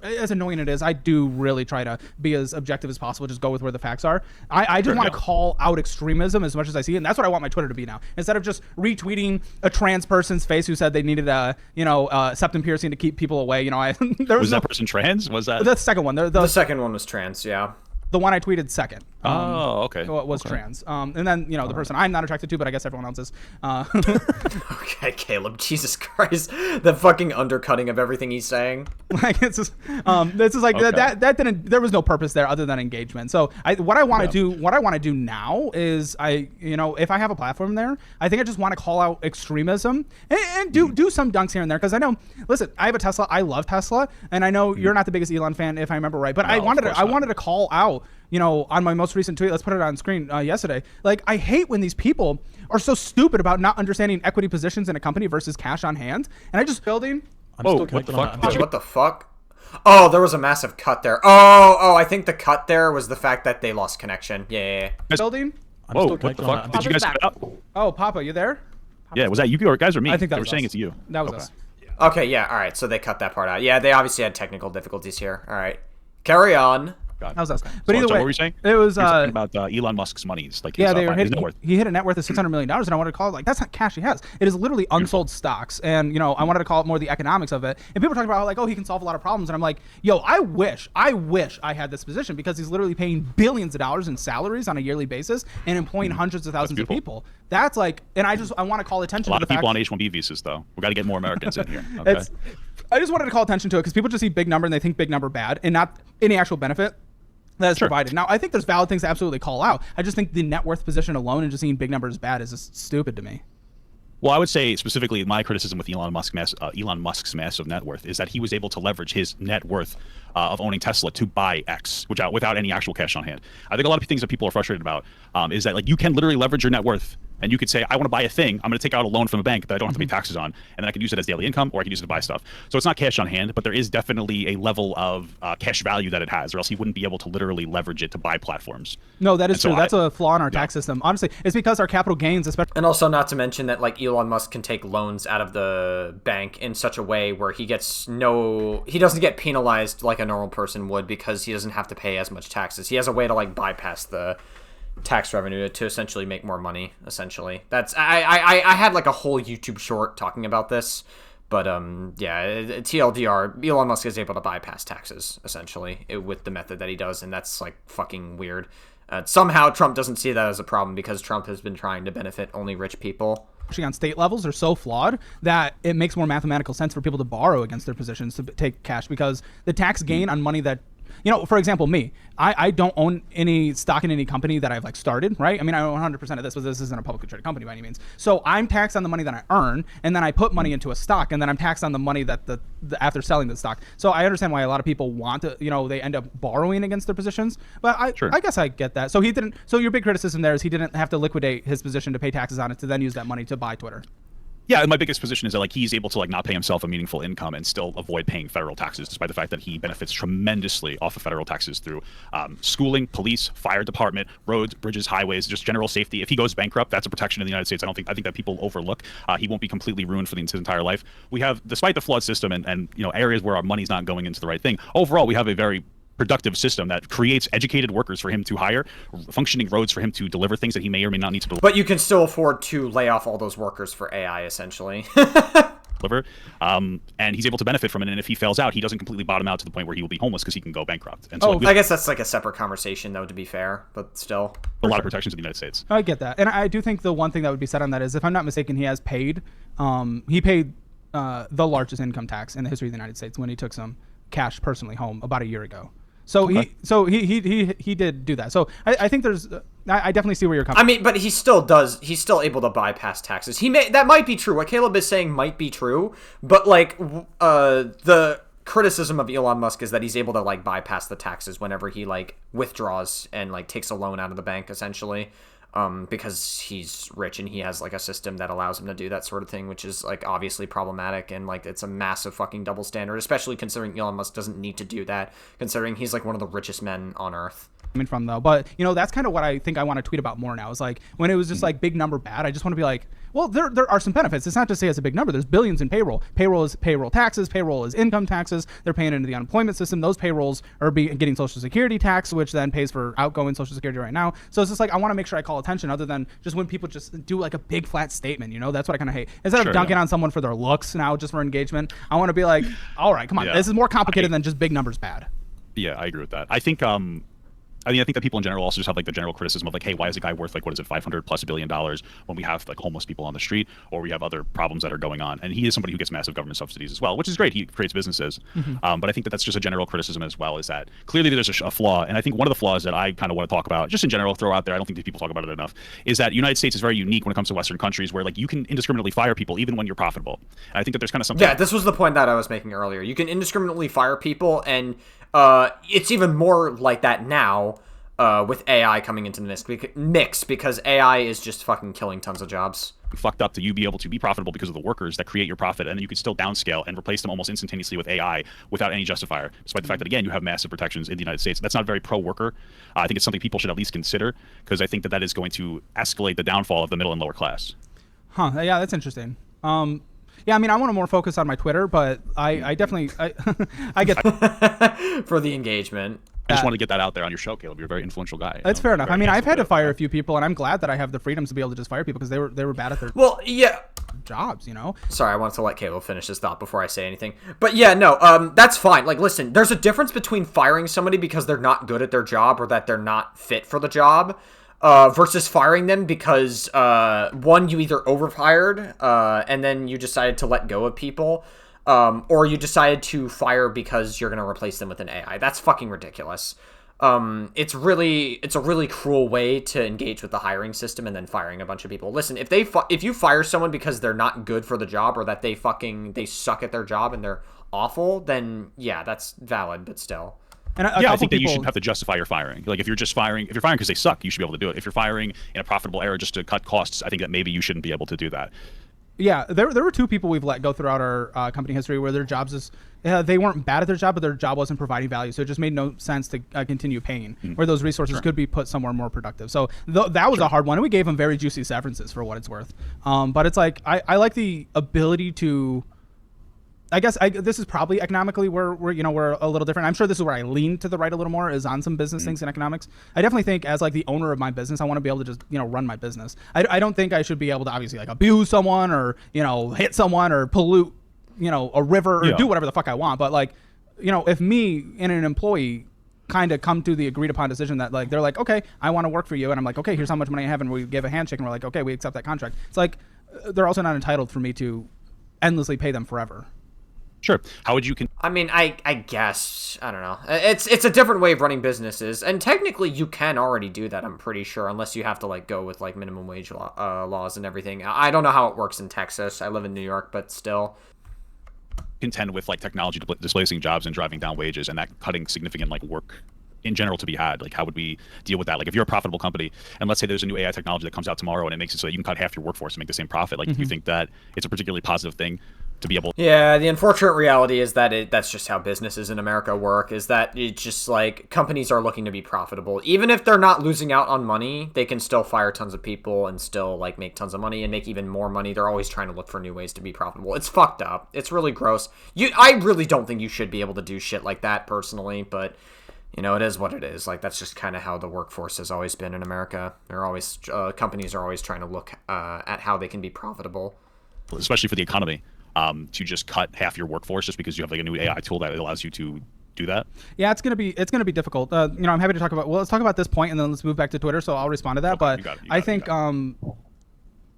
As annoying it is, I do really try to be as objective as possible, just go with where the facts are. I just want to call out extremism as much as I see it. And that's what I want my Twitter to be now. Instead of just retweeting a trans person's face who said they needed septum piercing to keep people away. You know, was that person trans? Was that the second one? The second one was trans. Yeah. The one I tweeted second. Okay. Was trans. And then, you know, the person I'm not attracted to, but I guess everyone else is. Okay, Caleb. Jesus Christ. The fucking undercutting of everything he's saying. Like, it's just, this is like, that didn't, there was no purpose there other than engagement. So what I want to do now is if I have a platform there, I think I just want to call out extremism and do some dunks here and there. Cause I know, listen, I have a Tesla. I love Tesla. And I know you're not the biggest Elon fan, if I remember right, but I wanted to call out, you know, on my most recent tweet, let's put it on screen yesterday. Like, I hate when these people are so stupid about not understanding equity positions in a company versus cash on hand. And I just building. What the fuck? What the fuck? Oh, there was a massive cut there. Oh, I think the cut there was the fact that they lost connection. Yeah. Building. Whoa, what the fuck? Did you guys cut out? Oh, Papa, you there? Yeah, was that you guys or me? I think that was were saying us. it's you. That was us. Okay, yeah, all right. So they cut that part out. Yeah, they obviously had technical difficulties here. All right. Carry on. That was us. But either way, what were you saying? It was talking about Elon Musk's monies, like his net worth. He hit a net worth of $600 million, and I wanted to call it like that's not cash he has. It is literally unsold stocks, and you know I wanted to call it more the economics of it. And people are talking about how, like, oh, he can solve a lot of problems, and I'm like, yo, I wish I had this position because he's literally paying billions of dollars in salaries on a yearly basis and employing hundreds of thousands of people. That's like, and I want to call attention. A lot to of the people fact, on H-1B visas, though. We got to get more Americans in here. Okay. I just wanted to call attention to it because people just see big number and they think big number bad, and not any actual benefit that is provided. Now, I think there's valid things to absolutely call out. I just think the net worth position alone and just seeing big numbers bad is just stupid to me. Well, I would say specifically my criticism with Elon Musk's massive net worth is that he was able to leverage his net worth of owning Tesla to buy X, without any actual cash on hand. I think a lot of things that people are frustrated about is that, like, you can literally leverage your net worth. And you could say, I want to buy a thing. I'm going to take out a loan from a bank that I don't have to pay taxes on. And then I can use it as daily income, or I can use it to buy stuff. So it's not cash on hand, but there is definitely a level of cash value that it has, or else he wouldn't be able to literally leverage it to buy platforms. No, that is true. That's a flaw in our tax system. Honestly, it's because our capital gains, especially. And also, not to mention that, like, Elon Musk can take loans out of the bank in such a way where he doesn't get penalized like a normal person would because he doesn't have to pay as much taxes. He has a way to, like, bypass the tax revenue to essentially make more money. Essentially, that's I had like a whole YouTube short talking about this, but TLDR, Elon Musk is able to bypass taxes essentially with the method that he does, and that's like fucking weird. Somehow Trump doesn't see that as a problem because Trump has been trying to benefit only rich people. Actually, on state levels are so flawed that it makes more mathematical sense for people to borrow against their positions to take cash, because the tax gain on money that, you know, for example, me, I don't own any stock in any company that I've like started, right? I mean, I own 100% of this, but this isn't a publicly traded company by any means. So I'm taxed on the money that I earn, and then I put money into a stock, and then I'm taxed on the money that after selling the stock. So I understand why a lot of people want to, you know, they end up borrowing against their positions. But I guess I get that. So he didn't. So your big criticism there is he didn't have to liquidate his position to pay taxes on it to then use that money to buy Twitter. Yeah, and my biggest position is that, like, he's able to, like, not pay himself a meaningful income and still avoid paying federal taxes, despite the fact that he benefits tremendously off of federal taxes through schooling, police, fire department, roads, bridges, highways, just general safety. If he goes bankrupt, that's a protection in the United States. I think that people overlook. He won't be completely ruined for his entire life. We have, despite the flawed system and you know, areas where our money's not going into the right thing, overall we have a very productive system that creates educated workers for him to hire, functioning roads for him to deliver things that he may or may not need to deliver. But you can still afford to lay off all those workers for AI, essentially. And he's able to benefit from it. And if he fails out, he doesn't completely bottom out to the point where he will be homeless because he can go bankrupt. And so I guess that's like a separate conversation, though, to be fair. But still, a lot of protections in the United States. I get that, and I do think the one thing that would be said on that is, if I'm not mistaken, he paid the largest income tax in the history of the United States when he took some cash personally home about a year ago. So he did do that. So I think there's I definitely see where you're coming. I mean, but he still does. He's still able to bypass taxes. That might be true. What Caleb is saying might be true, but like the criticism of Elon Musk is that he's able to like bypass the taxes whenever he like withdraws and like takes a loan out of the bank, essentially. Because he's rich and he has like a system that allows him to do that sort of thing, which is like obviously problematic, and like it's a massive fucking double standard, especially considering Elon Musk doesn't need to do that, considering he's like one of the richest men on earth. Coming from though, but you know, that's kind of what I think I want to tweet about more now. Is like when it was just like big number bad, I just want to be like, well, there are some benefits. It's not to say it's a big number. There's billions in payroll. Payroll is payroll taxes. Payroll is income taxes. They're paying into the unemployment system. Those payrolls are getting Social Security tax, which then pays for outgoing Social Security right now. So it's just like I want to make sure I call attention, other than just when people just do like a big flat statement. You know, that's what I kind of hate. Instead of dunking on someone for their looks now, just for engagement, I want to be like, all right, come on, this is more complicated than just big numbers bad. Yeah, I agree with that. I think I think that people in general also just have like the general criticism of like, hey, why is a guy worth like, what is it, $500+ billion when we have like homeless people on the street, or we have other problems that are going on? And he is somebody who gets massive government subsidies as well, which is great. He creates businesses. But I think that that's just a general criticism as well, is that clearly there's a flaw. And I think one of the flaws that I kind of want to talk about, just in general, throw out there, I don't think that people talk about it enough, is that the United States is very unique when it comes to Western countries, where like you can indiscriminately fire people even when you're profitable. And I think that there's kind of something. Yeah, this was the point that I was making earlier. You can indiscriminately fire people, and it's even more like that now. With AI coming into the mix, because AI is just fucking killing tons of jobs. Fucked up to you be able to be profitable because of the workers that create your profit, and then you can still downscale and replace them almost instantaneously with AI without any justifier, despite the fact that, again, you have massive protections in the United States. That's not very pro-worker. I think it's something people should at least consider, because I think that is going to escalate the downfall of the middle and lower class. Yeah, that's interesting. Yeah, I mean, I want to more focus on my Twitter, but I definitely I get for the engagement. I just wanted to get that out there on your show, Caleb. You're a very influential guy. That's fair enough. I mean, I've had to fire a few people, and I'm glad that I have the freedoms to be able to just fire people, because they were bad at their jobs, you know? Sorry, I wanted to let Caleb finish his thought before I say anything. But yeah, no, that's fine. Like, listen, there's a difference between firing somebody because they're not good at their job or that they're not fit for the job, versus firing them because, one, you either overhired, and then you decided to let go of people, or you decided to fire because you're going to replace them with an AI. That's fucking ridiculous. It's a really cruel way to engage with the hiring system and then firing a bunch of people. Listen, if you fire someone because they're not good for the job, or that they suck at their job and they're awful, then yeah, that's valid, but still. And I think that you shouldn't have to justify your firing. Like, if you're firing because they suck, you should be able to do it. If you're firing in a profitable area just to cut costs, I think that maybe you shouldn't be able to do that. Yeah, there were two people we've let go throughout our company history where their jobs they weren't bad at their job, but their job wasn't providing value, so it just made no sense to continue paying, where those resources could be put somewhere more productive. So that was a hard one, and we gave them very juicy severances for what it's worth. But it's like I like the ability to. I guess this is probably economically where we're a little different. I'm sure this is where I lean to the right a little more, is on some business things in economics. I definitely think, as like the owner of my business, I want to be able to just run my business. I don't think I should be able to obviously like abuse someone, or hit someone, or pollute a river, or do whatever the fuck I want. But like if me and an employee kind of come to the agreed upon decision that like they're like, okay, I want to work for you, and I'm like, okay, here's how much money I have, and we give a handshake, and we're like, okay, we accept that contract. It's like they're also not entitled for me to endlessly pay them forever. Sure. How would you? I mean, I guess, I don't know. It's a different way of running businesses, and technically you can already do that. I'm pretty sure, unless you have to like go with like minimum wage laws and everything. I don't know how it works in Texas. I live in New York, but still. Contend with like technology displacing jobs and driving down wages, and that cutting significant like work in general to be had. Like, how would we deal with that? Like, if you're a profitable company, and let's say there's a new AI technology that comes out tomorrow, and it makes it so that you can cut half your workforce to make the same profit. Like, do you think that it's a particularly positive thing to be able? Yeah, the unfortunate reality is that that's just how businesses in America work, is that it's just like companies are looking to be profitable. Even if they're not losing out on money, they can still fire tons of people and still like make tons of money and make even more money. They're always trying to look for new ways to be profitable. It's fucked up. It's really gross. I really don't think you should be able to do shit like that personally, but it is what it is. Like, that's just kind of how the workforce has always been in America. They're always companies are always trying to look at how they can be profitable, especially for the economy. To just cut half your workforce just because you have like a new AI tool that allows you to do that. Yeah, it's gonna be difficult. I'm happy to talk about. Well, let's talk about this point, and then let's move back to Twitter. So I'll respond to that. Okay, but I think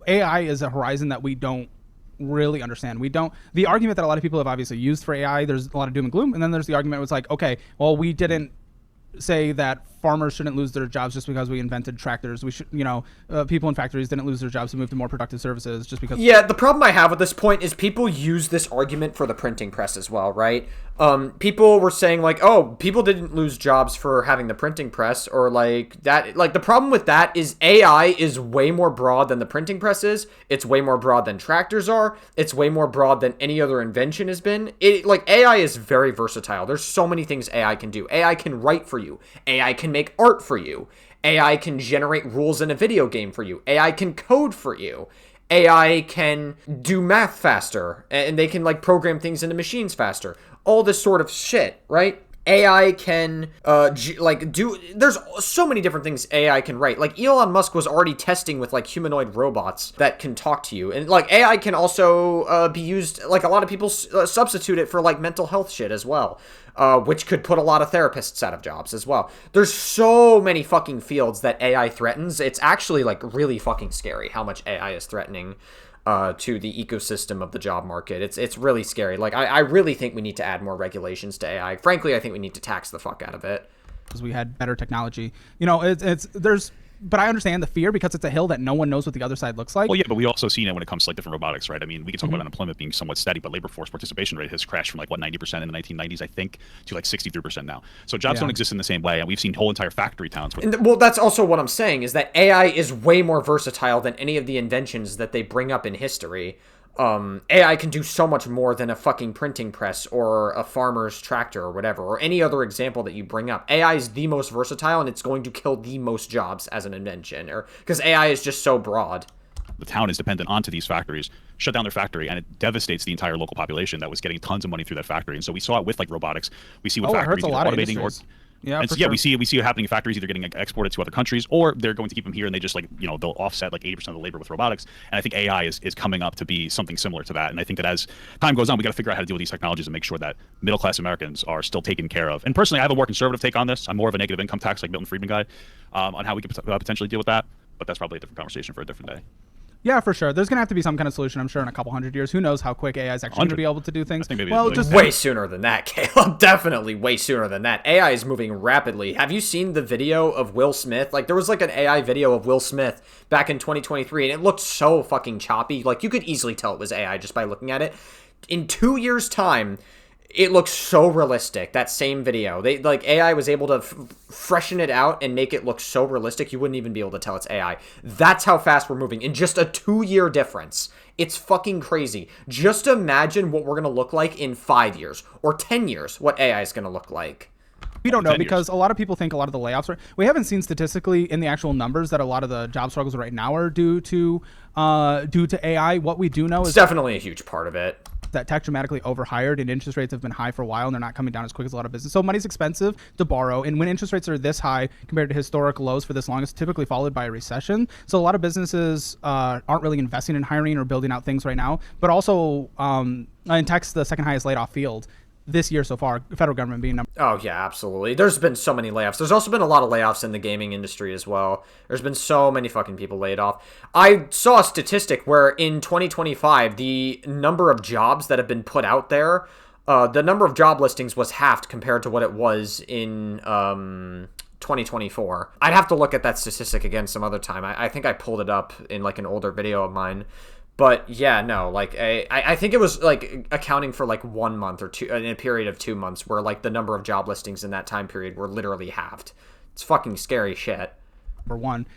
AI is a horizon that we don't really understand. The argument that a lot of people have obviously used for AI, there's a lot of doom and gloom, and then there's the argument was like, okay, well, we didn't say that farmers shouldn't lose their jobs just because we invented tractors. We should, people in factories didn't lose their jobs to move to more productive services just because. Yeah, the problem I have with this point is people use this argument for the printing press as well, right? People were saying like, oh, people didn't lose jobs for having the printing press, or like that. Like the problem with that is AI is way more broad than the printing press is. It's way more broad than tractors are. It's way more broad than any other invention has been. Like AI is very versatile. There's so many things AI can do. AI can write for you. AI can make art for you. AI can generate rules in a video game for you. AI can code for you. AI can do math faster, and they can like program things into machines faster. All this sort of shit, right? AI can there's so many different things AI can write. Like Elon Musk was already testing with like humanoid robots that can talk to you, and like AI can also be used, like a lot of people substitute it for like mental health shit as well, which could put a lot of therapists out of jobs as well. There's so many fucking fields that AI threatens. It's actually like really fucking scary how much AI is threatening to the ecosystem of the job market. It's really scary. Like I really think we need to add more regulations to AI. Frankly, I think we need to tax the fuck out of it. Because we had better technology. But I understand the fear because it's a hill that no one knows what the other side looks like. Well, yeah, but we also seen it when it comes to like different robotics, right? I mean, we can talk about unemployment being somewhat steady, but labor force participation rate has crashed from like 90% in the 1990s, I think, to like 63% now. So jobs don't exist in the same way, and we've seen whole entire factory towns. Well, that's also what I'm saying is that AI is way more versatile than any of the inventions that they bring up in history. AI can do so much more than a fucking printing press or a farmer's tractor or whatever, or any other example that you bring up. AI is the most versatile, and it's going to kill the most jobs as an invention, or because AI is just so broad. The town is dependent onto these factories, shut down their factory, and it devastates the entire local population that was getting tons of money through that factory. And so we saw it with like robotics. We see with factories automating or Yeah, and so, sure. we see it happening in factories either getting exported to other countries, or they're going to keep them here and they just like, they'll offset like 80% of the labor with robotics. And I think AI is coming up to be something similar to that. And I think that as time goes on, we got to figure out how to deal with these technologies and make sure that middle class Americans are still taken care of. And personally, I have a more conservative take on this. I'm more of a negative income tax like Milton Friedman guy on how we could potentially deal with that. But that's probably a different conversation for a different day. Yeah, for sure. There's going to have to be some kind of solution, I'm sure, in a couple hundred years. Who knows how quick AI is actually going to be able to do things. Well, just way sooner than that, Caleb. Definitely way sooner than that. AI is moving rapidly. Have you seen the video of Will Smith? Like, there was like an AI video of Will Smith back in 2023, and it looked so fucking choppy. Like, you could easily tell it was AI just by looking at it. In 2 years' time, it looks so realistic, that same video. AI was able to freshen it out and make it look so realistic you wouldn't even be able to tell it's AI. That's how fast we're moving in just a 2-year difference. It's fucking crazy. Just imagine what we're going to look like in 5 years or 10 years, what AI is going to look like. We don't know because a lot of people think a lot of the layoffs we haven't seen statistically in the actual numbers that a lot of the job struggles right now are due to AI. What we do know is it's definitely a huge part of it. That tech dramatically overhired and interest rates have been high for a while and they're not coming down as quick as a lot of business. So money's expensive to borrow, and when interest rates are this high compared to historic lows for this long, it's typically followed by a recession. So a lot of businesses aren't really investing in hiring or building out things right now. But also in tech's the second highest laid off field this year so far, federal government being number. Oh yeah, absolutely. There's been so many layoffs. There's also been a lot of layoffs in the gaming industry as well. There's been so many fucking people laid off. I saw a statistic where in 2025, the number of jobs that have been put out there, the number of job listings was halved compared to what it was in 2024. I'd have to look at that statistic again some other time. I think I pulled it up in like an older video of mine. But yeah, no, like I think it was like accounting for like 1 month or two in a period of 2 months where like the number of job listings in that time period were literally halved. It's fucking scary shit. Number one.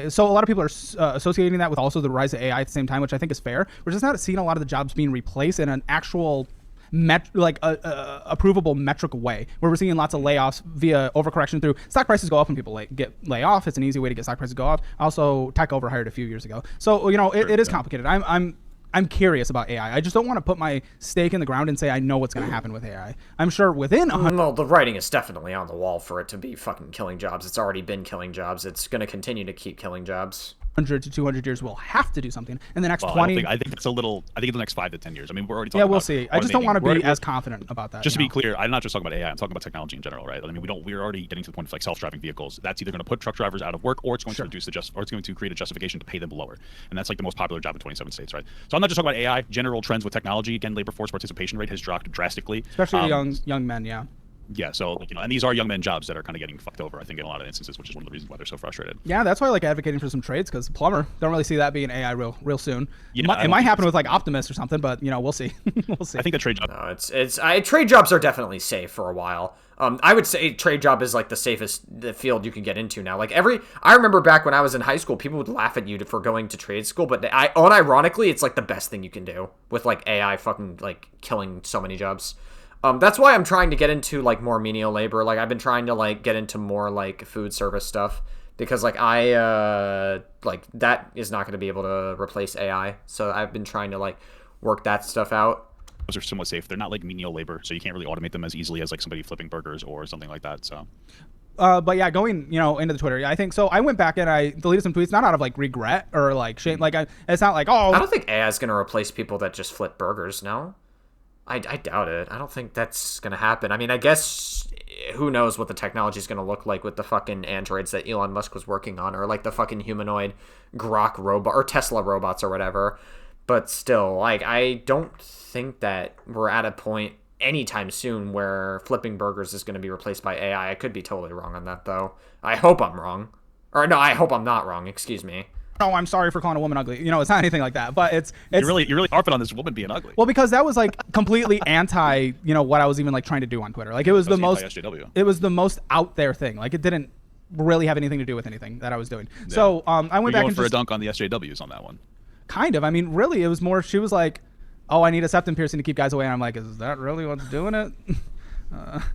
So a lot of people are associating that with also the rise of AI at the same time, which I think is fair. We're just not seeing a lot of the jobs being replaced in an actual approvable metric way, where we're seeing lots of layoffs via overcorrection through stock prices go up when people lay off. It's an easy way to get stock prices to go up. Also, tech overhired a few years ago. So, it is complicated. I'm curious about AI. I just don't want to put my stake in the ground and say I know what's going to happen with AI. I'm sure within well, the writing is definitely on the wall for it to be fucking killing jobs. It's already been killing jobs. It's going to continue to keep killing jobs. 100 to 200 years we'll have to do something in the next 20. I think it's a little. I think in the next 5 to 10 years. I mean, we're already talking. Yeah, we'll see. I just don't want to be as confident about that. Just to be clear, I'm not just talking about AI. I'm talking about technology in general, right? I mean, we're already getting to the point of like self-driving vehicles. That's either going to put truck drivers out of work, or it's going to reduce or it's going to create a justification to pay them lower. And that's like the most popular job in 27 states, right? So I'm not just talking about AI. General trends with technology. Again, labor force participation rate has dropped drastically, especially young men. Yeah. Yeah, so and these are young men jobs that are kind of getting fucked over, I think, in a lot of instances, which is one of the reasons why they're so frustrated. Yeah, that's why I like advocating for some trades, because plumber, don't really see that being AI real soon. Yeah, it might happen with like Optimus or something, but we'll see. We'll see. I think the trade job. No, trade jobs are definitely safe for a while. I would say trade job is like the safest field you can get into now. Like I remember back when I was in high school, people would laugh at you for going to trade school, but unironically, it's like the best thing you can do with like AI fucking like killing so many jobs. That's why I'm trying to get into like more menial labor. Like I've been trying to like get into more like food service stuff because like like that is not going to be able to replace AI. So I've been trying to like work that stuff out. Those are somewhat safe. They're not like menial labor, so you can't really automate them as easily as like somebody flipping burgers or something like that. So. But yeah, going into the Twitter, yeah, I think so. I went back and I deleted some tweets, not out of like regret or like shame. Like it's not like I don't think AI is going to replace people that just flip burgers. No. I doubt it. I don't think that's going to happen. I mean, I guess who knows what the technology is going to look like with the fucking androids that Elon Musk was working on, or like the fucking humanoid Grok robot or Tesla robots or whatever. But still, like, I don't think that we're at a point anytime soon where flipping burgers is going to be replaced by AI. I could be totally wrong on that, though. I hope I'm wrong. Or no, I hope I'm not wrong. Excuse me. No, I'm sorry for calling a woman ugly. It's not anything like that. But it's you're really harping on this woman being ugly. Well, because that was like completely anti, what I was even like trying to do on Twitter. Like it was the most out there thing. Like it didn't really have anything to do with anything that I was doing. Yeah. So I went back and for a dunk on the SJWs on that one. Kind of. I mean, really, it was more. She was like, "Oh, I need a septum piercing to keep guys away," and I'm like, "Is that really what's doing it?"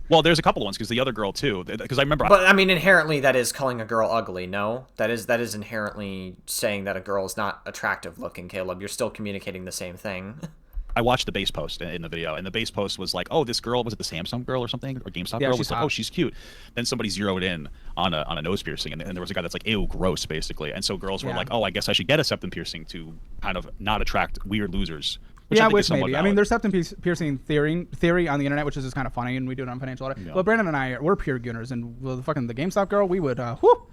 Well, there's a couple of ones because the other girl too. Because I remember. But I mean, inherently, that is calling a girl ugly. No, that is inherently saying that a girl is not attractive looking. Caleb, you're still communicating the same thing. I watched the base post in the video, and the base post was like, "Oh, this girl, was it the Samsung girl or something, or GameStop girl?" Was like, "Oh, she's cute." Then somebody zeroed in on a nose piercing, and there was a guy that's like, "Ew, gross," basically. And so girls were like, "Oh, I guess I should get a septum piercing to kind of not attract weird losers." Which maybe. I mean, there's septum piercing theory on the internet, which is just kind of funny, and we do it on Financial Audit. Yeah. But Brandon and I, we're pure gooners, and the GameStop girl, we would,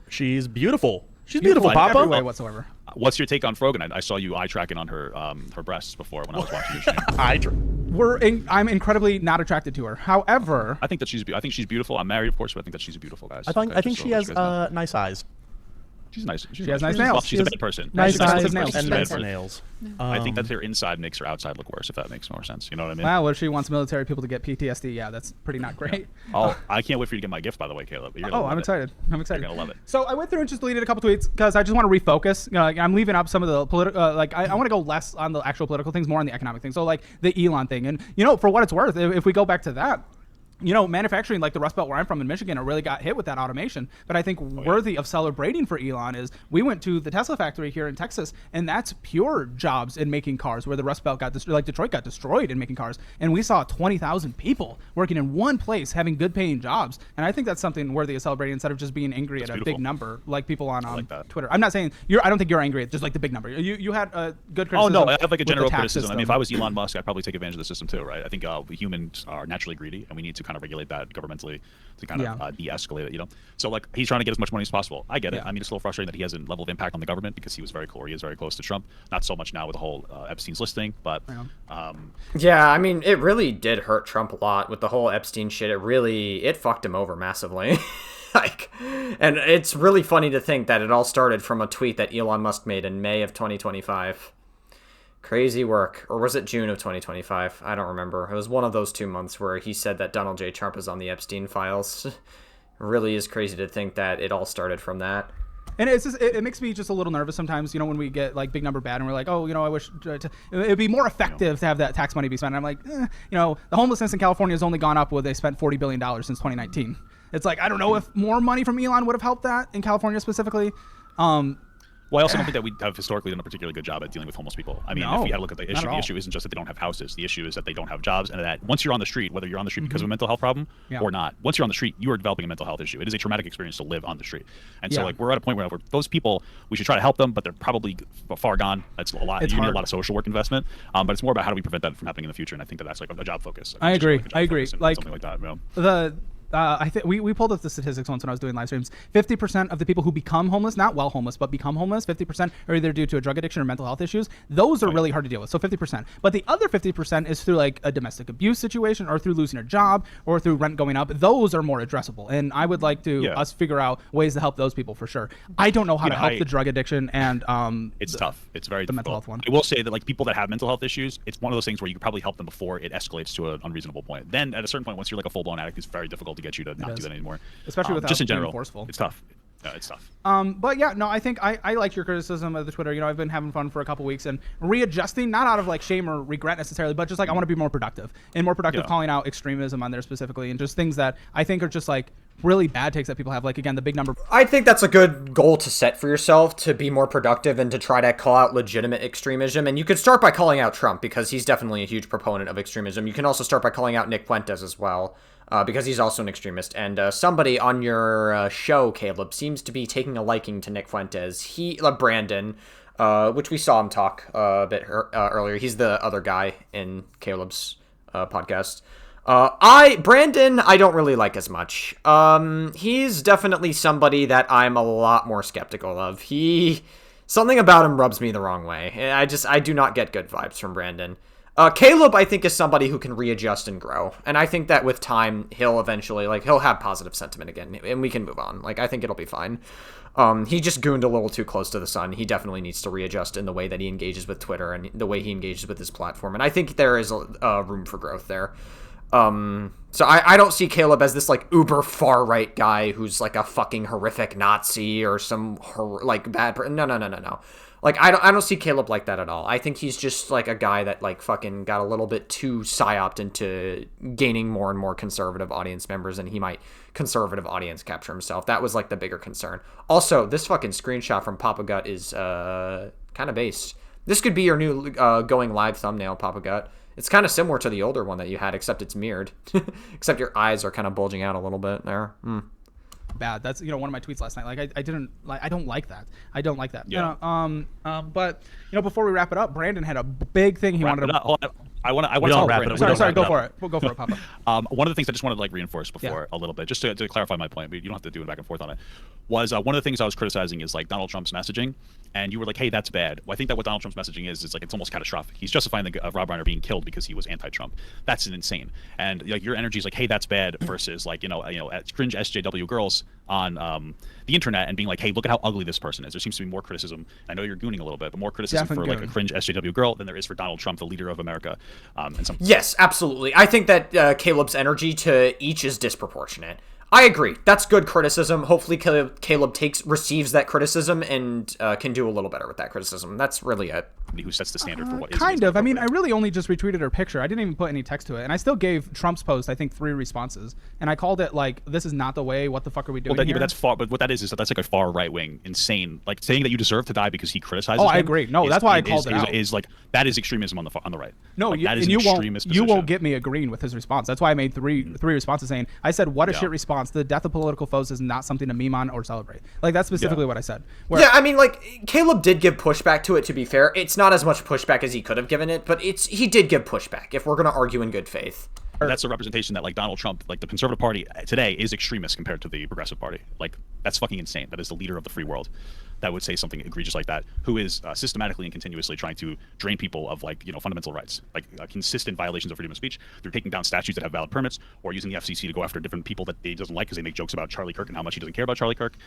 She's beautul. She's beautiful, Papa. In every way whatsoever. What's your take on Frogan? I saw you eye tracking on her breasts before when I was watching your stream. I'm incredibly not attracted to her. However, I think she's beautiful. I'm married, of course, but I think that she's a beautiful guy. I think she has nice eyes. She's nice. She has nice nails. Well, she's a bad person. Nice eyes and nice nails. I think that her inside makes her outside look worse, if that makes more sense. You know what I mean? Wow, what if she wants military people to get PTSD? Yeah, that's pretty not great. Oh, I can't wait for you to get my gift, by the way, Caleb. I'm excited. I'm excited. You're going to love it. So I went through and just deleted a couple tweets because I just want to refocus. I'm leaving up some of the political, I want to go less on the actual political things, more on the economic things. So like the Elon thing. And, for what it's worth, if we go back to that, manufacturing like the Rust Belt where I'm from in Michigan really got hit with that automation. But I think worthy of celebrating for Elon is we went to the Tesla factory here in Texas, and that's pure jobs in making cars, where the Rust Belt Detroit got destroyed in making cars. And we saw 20,000 people working in one place having good paying jobs. And I think that's something worthy of celebrating instead of just being angry at a big number like people on Twitter. I'm not saying I don't think you're angry at just like the big number. You had a good criticism. Oh, no, I have like a general criticism. I mean, if I was Elon Musk, I'd probably take advantage of the system too, right? I think humans are naturally greedy, and we need to kind of regulate that governmentally to kind of de-escalate it, So like he's trying to get as much money as possible. I get it. I mean, it's a little frustrating that he has a level of impact on the government because he is very close to Trump. Not so much now with the whole Epstein's listing, but yeah, I mean, it really did hurt Trump a lot with the whole Epstein shit. It fucked him over massively. And it's really funny to think that it all started from a tweet that Elon Musk made in May of 2025. Crazy work. Or was it June of 2025? I don't remember. It was one of those 2 months where he said that Donald J. Trump is on the Epstein files. It really is crazy to think that it all started from that. And it's just, it makes me just a little nervous sometimes, when we get like big number bad and we're like, oh, I wish it'd be more effective to have that tax money be spent. And I'm like, the homelessness in California has only gone up where they spent $40 billion since 2019. It's like, I don't know if more money from Elon would have helped that in California specifically. Well, I also don't think that we have historically done a particularly good job at dealing with homeless people. I mean, if we had to look at the issue isn't just that they don't have houses. The issue is that they don't have jobs, and that once you're on the street, whether you're on the street because of a mental health problem or not, once you're on the street, you are developing a mental health issue. It is a traumatic experience to live on the street. And so, we're at a point where those people, we should try to help them, but they're probably far gone. That's a lot. You need a lot of social work investment. But it's more about how do we prevent that from happening in the future, and I think that's like a job focus. I agree. Like, something like that. I think we pulled up the statistics once when I was doing live streams. 50% of the people who become homeless, not well homeless, but become homeless, 50% are either due to a drug addiction or mental health issues. Those are really hard to deal with. So 50%. But the other 50% is through like a domestic abuse situation or through losing a job or through rent going up. Those are more addressable. And I would like to us figure out ways to help those people for sure. I don't know how to help the drug addiction and it's tough. It's very the difficult. mental health one. I will say that like people that have mental health issues, it's one of those things where you could probably help them before it escalates to an unreasonable point. Then at a certain point, once you're like a full-blown addict, it's very difficult to get you to not do that anymore. Especially without just in being general, forceful. it's tough. No, it's tough. But yeah, no, I think I like your criticism of the Twitter. You know, I've been having fun for a couple weeks and readjusting, not out of like shame or regret necessarily, but just like I want to be more productive and more productive calling out extremism on there specifically and just things that I think are just like really bad takes that people have. Like again, the big number. I think that's a good goal to set for yourself, to be more productive and to try to call out legitimate extremism. And you could start by calling out Trump because he's definitely a huge proponent of extremism. You can also start by calling out Nick Fuentes as well. Because he's also an extremist. And somebody on your show, Caleb, seems to be taking a liking to Nick Fuentes. Brandon, which we saw him talk a bit earlier. He's the other guy in Caleb's podcast. Brandon, I don't really like as much. He's definitely somebody that I'm a lot more skeptical of. Something about him rubs me the wrong way. I do not get good vibes from Brandon. Caleb, I think, is somebody who can readjust and grow. And I think that with time, he'll eventually, he'll have positive sentiment again, and we can move on. I think it'll be fine. He just gooned a little too close to the sun. He definitely needs to readjust in the way that he engages with Twitter and the way he engages with his platform. And I think there is room for growth there. So I don't see Caleb as this, uber far-right guy who's, a fucking horrific Nazi or some, bad person. No. I don't see Caleb like that at all. I think he's just, a guy that, fucking got a little bit too psyoped into gaining more and more conservative audience members, and he might conservative audience capture himself. That was, the bigger concern. Also, this fucking screenshot from Papa Gut is, kind of based. This could be your new, going live thumbnail, Papa Gut. It's kind of similar to the older one that you had, except it's mirrored. Except your eyes are kind of bulging out a little bit there. Bad. That's one of my tweets last night. I don't like that. I don't like that. Yeah. But before we wrap it up, Brandon had a big thing he wanted to. I want to wrap it up. Sorry, go for it. We'll go for it, Papa. One of the things I just wanted to reinforce before a little bit, just to clarify my point, but you don't have to do it back and forth on it, was one of the things I was criticizing is Donald Trump's messaging, and you were like, hey, that's bad. Well, I think that what Donald Trump's messaging is it's almost catastrophic. He's justifying Rob Reiner being killed because he was anti-Trump. That's insane. And your energy is hey, that's bad versus cringe SJW girls on the internet and being hey, look at how ugly this person is. There seems to be more criticism. I know you're gooning a little bit, but more criticism for a cringe SJW girl than there is for Donald Trump, the leader of America. Yes, absolutely. I think that Caleb's energy to each is disproportionate. I agree. That's good criticism. Hopefully Caleb receives that criticism and can do a little better with that criticism. That's really it. Who sets the standard for what is kind of. I mean, I really only just retweeted her picture. I didn't even put any text to it. And I still gave Trump's post, I think, 3 responses. And I called it this is not the way. What the fuck are we doing here? But that's far. But what that is that's a far right wing, insane. saying that you deserve to die because he criticizes. Oh, I agree. No, that's why I called it out. Is that is extremism on the right. No, that is you won't get me agreeing with his response. That's why I made three responses saying, I said, what a shit response. The death of political foes is not something to meme on or celebrate. That's specifically what I said. I mean, Caleb did give pushback to it, to be fair. It's not as much pushback as he could have given it, but he did give pushback, if we're going to argue in good faith. That's a representation that Donald Trump, the Conservative Party today is extremist compared to the Progressive Party. That's fucking insane. That is the leader of the free world that would say something egregious like that, who is systematically and continuously trying to drain people of fundamental rights, consistent violations of freedom of speech through taking down statutes that have valid permits or using the FCC to go after different people that he doesn't like because they make jokes about Charlie Kirk and how much he doesn't care about Charlie Kirk,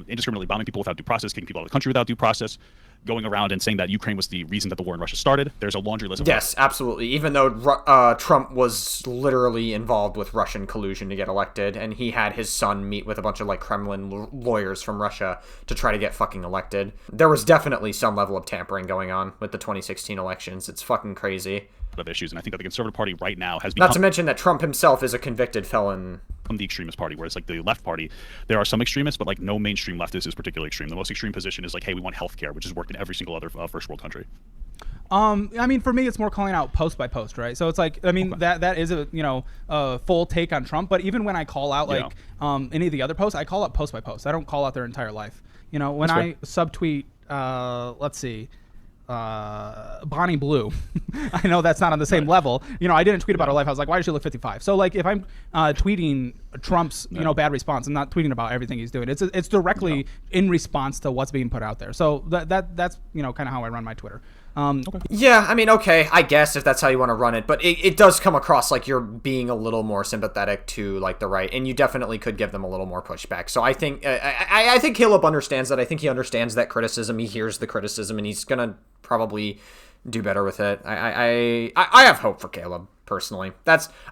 indiscriminately bombing people without due process, kicking people out of the country without due process, going around and saying that Ukraine was the reason that the war in Russia started. There's a laundry list of yes, absolutely. Even though Trump was literally involved with Russian collusion to get elected, and he had his son meet with a bunch of Kremlin lawyers from Russia to try to get fucking elected. There was definitely some level of tampering going on with the 2016 elections. It's fucking crazy. Of issues, and I think that the Conservative Party right now has become, not to mention that Trump himself is a convicted felon. From the extremist party, whereas the left party, there are some extremists, but no mainstream leftist is particularly extreme. The most extreme position is hey, we want healthcare, which has worked in every single other first world country. I mean, for me, it's more calling out post by post, right? So it's that is a full take on Trump. But even when I call out any of the other posts, I call out post by post. I don't call out their entire life. When I subtweet, let's see. Bonnie Blue. I know that's not on the same level. You know, I didn't tweet about her life. I was like, why does she look 55? So like, if I'm tweeting Trump's, you know, bad response, I'm not tweeting about everything he's doing. It's directly in response to what's being put out there. So that's you know, kind of how I run my Twitter. Yeah, I mean, okay, I guess if that's how you want to run it, but it does come across like you're being a little more sympathetic to like the right, and you definitely could give them a little more pushback. So I think I think Caleb understands that. I think he understands that criticism. He hears the criticism, and he's gonna probably do better with it. I have hope for Caleb personally.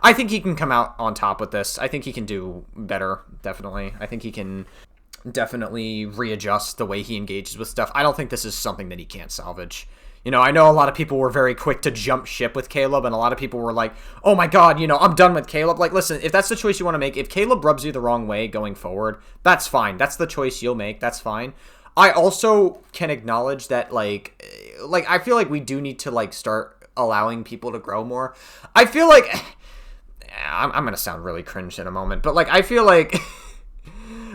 I think he can come out on top with this. I think he can do better. Definitely, I think he can definitely readjust the way he engages with stuff. I don't think this is something that he can't salvage. You know, I know a lot of people were very quick to jump ship with Caleb, and a lot of people were like, oh my god, you know, I'm done with Caleb. Like, listen, if that's the choice you want to make, if Caleb rubs you the wrong way going forward, that's fine. That's the choice you'll make. That's fine. I also can acknowledge that, like, I feel like we do need to, like, start allowing people to grow more. I feel like, I'm going to sound really cringe in a moment, but, like, I feel like...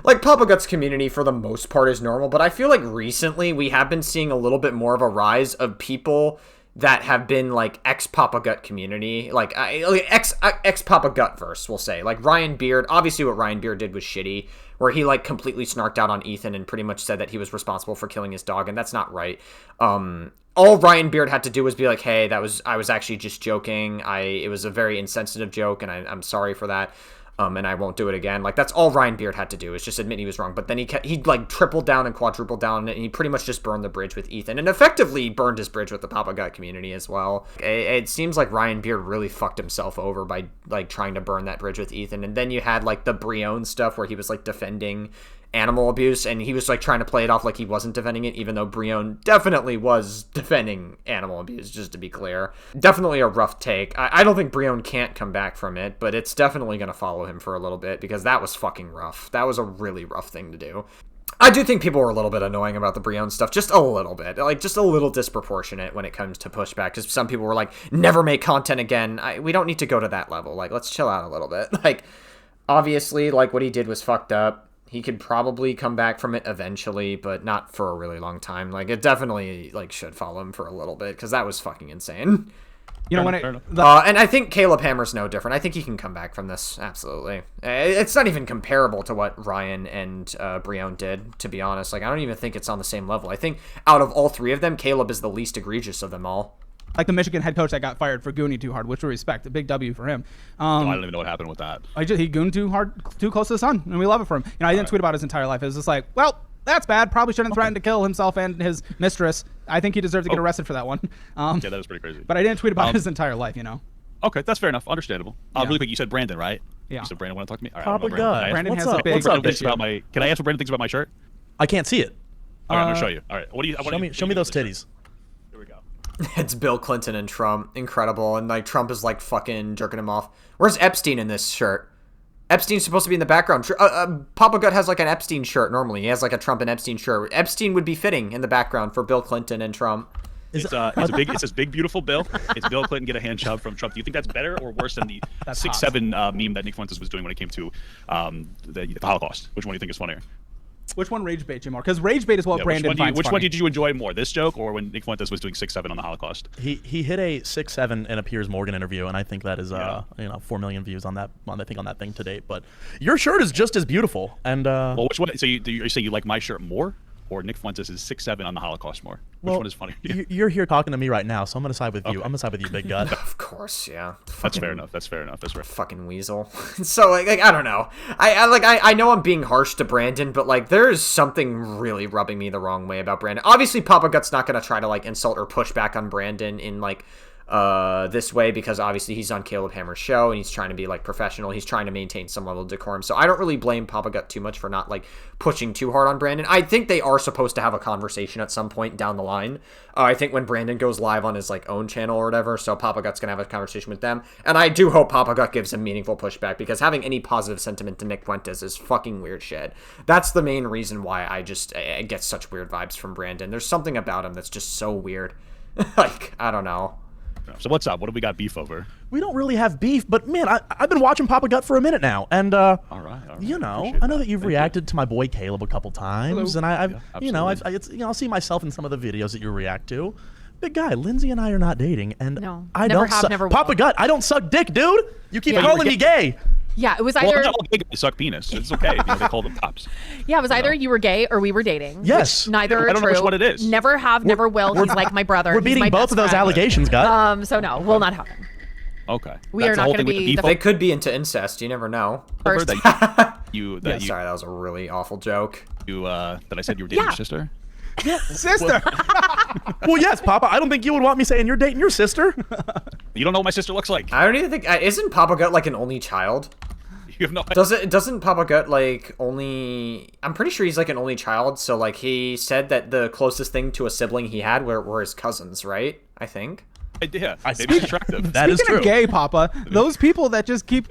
Like, Papa Gut's community, for the most part, is normal, but I feel like recently we have been seeing a little bit more of a rise of people that have been, like, ex-Papa Gut community, like ex-Papa Gut-verse, we'll say. Like, Ryan Beard, obviously what Ryan Beard did was shitty, where he, like, completely snarked out on Ethan and pretty much said that he was responsible for killing his dog, and that's not right. All Ryan Beard had to do was be like, hey, I was actually just joking, it was a very insensitive joke, and I'm sorry for that. And I won't do it again. Like, that's all Ryan Beard had to do, is just admit he was wrong. But then he like tripled down and quadrupled down on it, and he pretty much just burned the bridge with Ethan, and effectively burned his bridge with the Papa Gut community as well. It seems like Ryan Beard really fucked himself over by like trying to burn that bridge with Ethan. And then you had like the Brion stuff where he was like defending animal abuse, and he was like trying to play it off like he wasn't defending it, even though Brion definitely was defending animal abuse, just to be clear. Definitely a rough take. I don't think Brion can't come back from it, but it's definitely going to follow him for a little bit, because that was fucking rough. That was a really rough thing to do. I do think people were a little bit annoying about the Brion stuff, just a little bit, like just a little disproportionate when it comes to pushback, because some people were like, never make content again. We don't need to go to that level. Like, let's chill out a little bit. Like, obviously, like, what he did was fucked up. He could probably come back from it eventually, but not for a really long time. Like, it definitely, like, should follow him for a little bit, because that was fucking insane. You know, and I think Caleb Hammer's no different. I think he can come back from this, absolutely. It's not even comparable to what Ryan and Brion did, to be honest. Like, I don't even think it's on the same level. I think out of all three of them, Caleb is the least egregious of them all. Like the Michigan head coach that got fired for gooning too hard, which we respect. A big W for him. I don't even know what happened with that. He gooned too hard, too close to the sun, and we love it for him. You know, I didn't tweet about his entire life. It was just like, well, that's bad. Probably shouldn't threaten to kill himself and his mistress. I think he deserves to get arrested for that one. Yeah, that was pretty crazy. But I didn't tweet about his entire life, you know. Okay, that's fair enough. Understandable. Really quick, you said Brandon, right? Yeah. You said Brandon want to talk to me? All right, Papa God. Brandon has What's a up? big What's up, issue. Can I ask what Brandon thinks about my shirt? I can't see it. All right, I'm gonna show you. All right, what do you? Show me those titties. Here we go. It's Bill Clinton and Trump. Incredible. And, like, Trump is, like, fucking jerking him off. Where's Epstein in this shirt? Epstein's supposed to be in the background. Papa Gut has, like, an Epstein shirt normally. He has, like, a Trump and Epstein shirt. Epstein would be fitting in the background for Bill Clinton and Trump. It says big beautiful Bill. It's Bill Clinton get a hand job from Trump. Do you think that's better or worse than the 6'7" meme that Nick Fuentes was doing when it came to the Holocaust? Which one do you think is funnier? Which one rage bait you more? Because rage bait is what Brandon finds Which funny. one did you enjoy more, this joke or when Nick Fuentes was doing 6'7" on the Holocaust? He hit a 6'7" in a Piers Morgan interview, and I think that is 4 million views on that on that thing to date. But your shirt is just as beautiful. And well, which one? So you say you like my shirt more, or Nick Fuentes is 6'7" on the Holocaust more? Which one is funny? You're here talking to me right now, so I'm gonna side with you. I'm gonna side with you, big gut. Of course, yeah. That's fair enough. That's fair enough. That's right. Fucking weasel. So, like, I don't know. I know I'm being harsh to Brandon, but, like, there is something really rubbing me the wrong way about Brandon. Obviously, Papa Gut's not going to try to, like, insult or push back on Brandon in, like, this way, because obviously he's on Caleb Hammer's show and he's trying to be, like, professional. He's trying to maintain some level of decorum. So I don't really blame Papa Gut too much for not, like, pushing too hard on Brandon. I think they are supposed to have a conversation at some point down the line. I think when Brandon goes live on his, like, own channel or whatever, so Papa Gut's gonna have a conversation with them. And I do hope Papa Gut gives him meaningful pushback, because having any positive sentiment to Nick Fuentes is fucking weird shit. That's the main reason why I get such weird vibes from Brandon. There's something about him that's just so weird. Like, I don't know. So what's up? What do we got beef over? We don't really have beef, but man, I've been watching Papa Gut for a minute now, and all right. you know, I know that you've reacted to my boy Caleb a couple times, and I'll see myself in some of the videos that you react to. Big guy, Lindsay and I are not dating, and No, I never don't have, suck. never will. Papa Gut, I don't suck dick, dude. You keep Yeah. calling me gay. Yeah, it was Well, either not all gay guys suck penis. It's okay. They call them cops. yeah, it was either you were gay or we were dating. Yes. which neither are I don't know true. which one it is. Never have, never will. He's like my brother. We're He's beating my both best of those friend. allegations, Gut. So no, will not happen. Okay. We That's are the not whole going to thing with be the the They could be into incest. You never know. I've heard first. that you Yeah, sorry, that was a really awful joke. that I said you were dating Yeah. your sister. Sister. Well, yes, Papa. I don't think you would want me saying you're dating your sister. You don't know what my sister looks like. I don't even think isn't Papa Gut like an only child? You have no idea. Doesn't Papa Gut like only? I'm pretty sure he's like an only child. So like he said that the closest thing to a sibling he had were his cousins, right? I think. idea. Maybe it's attractive. That is Speaking true. of gay, Papa, those people that just keep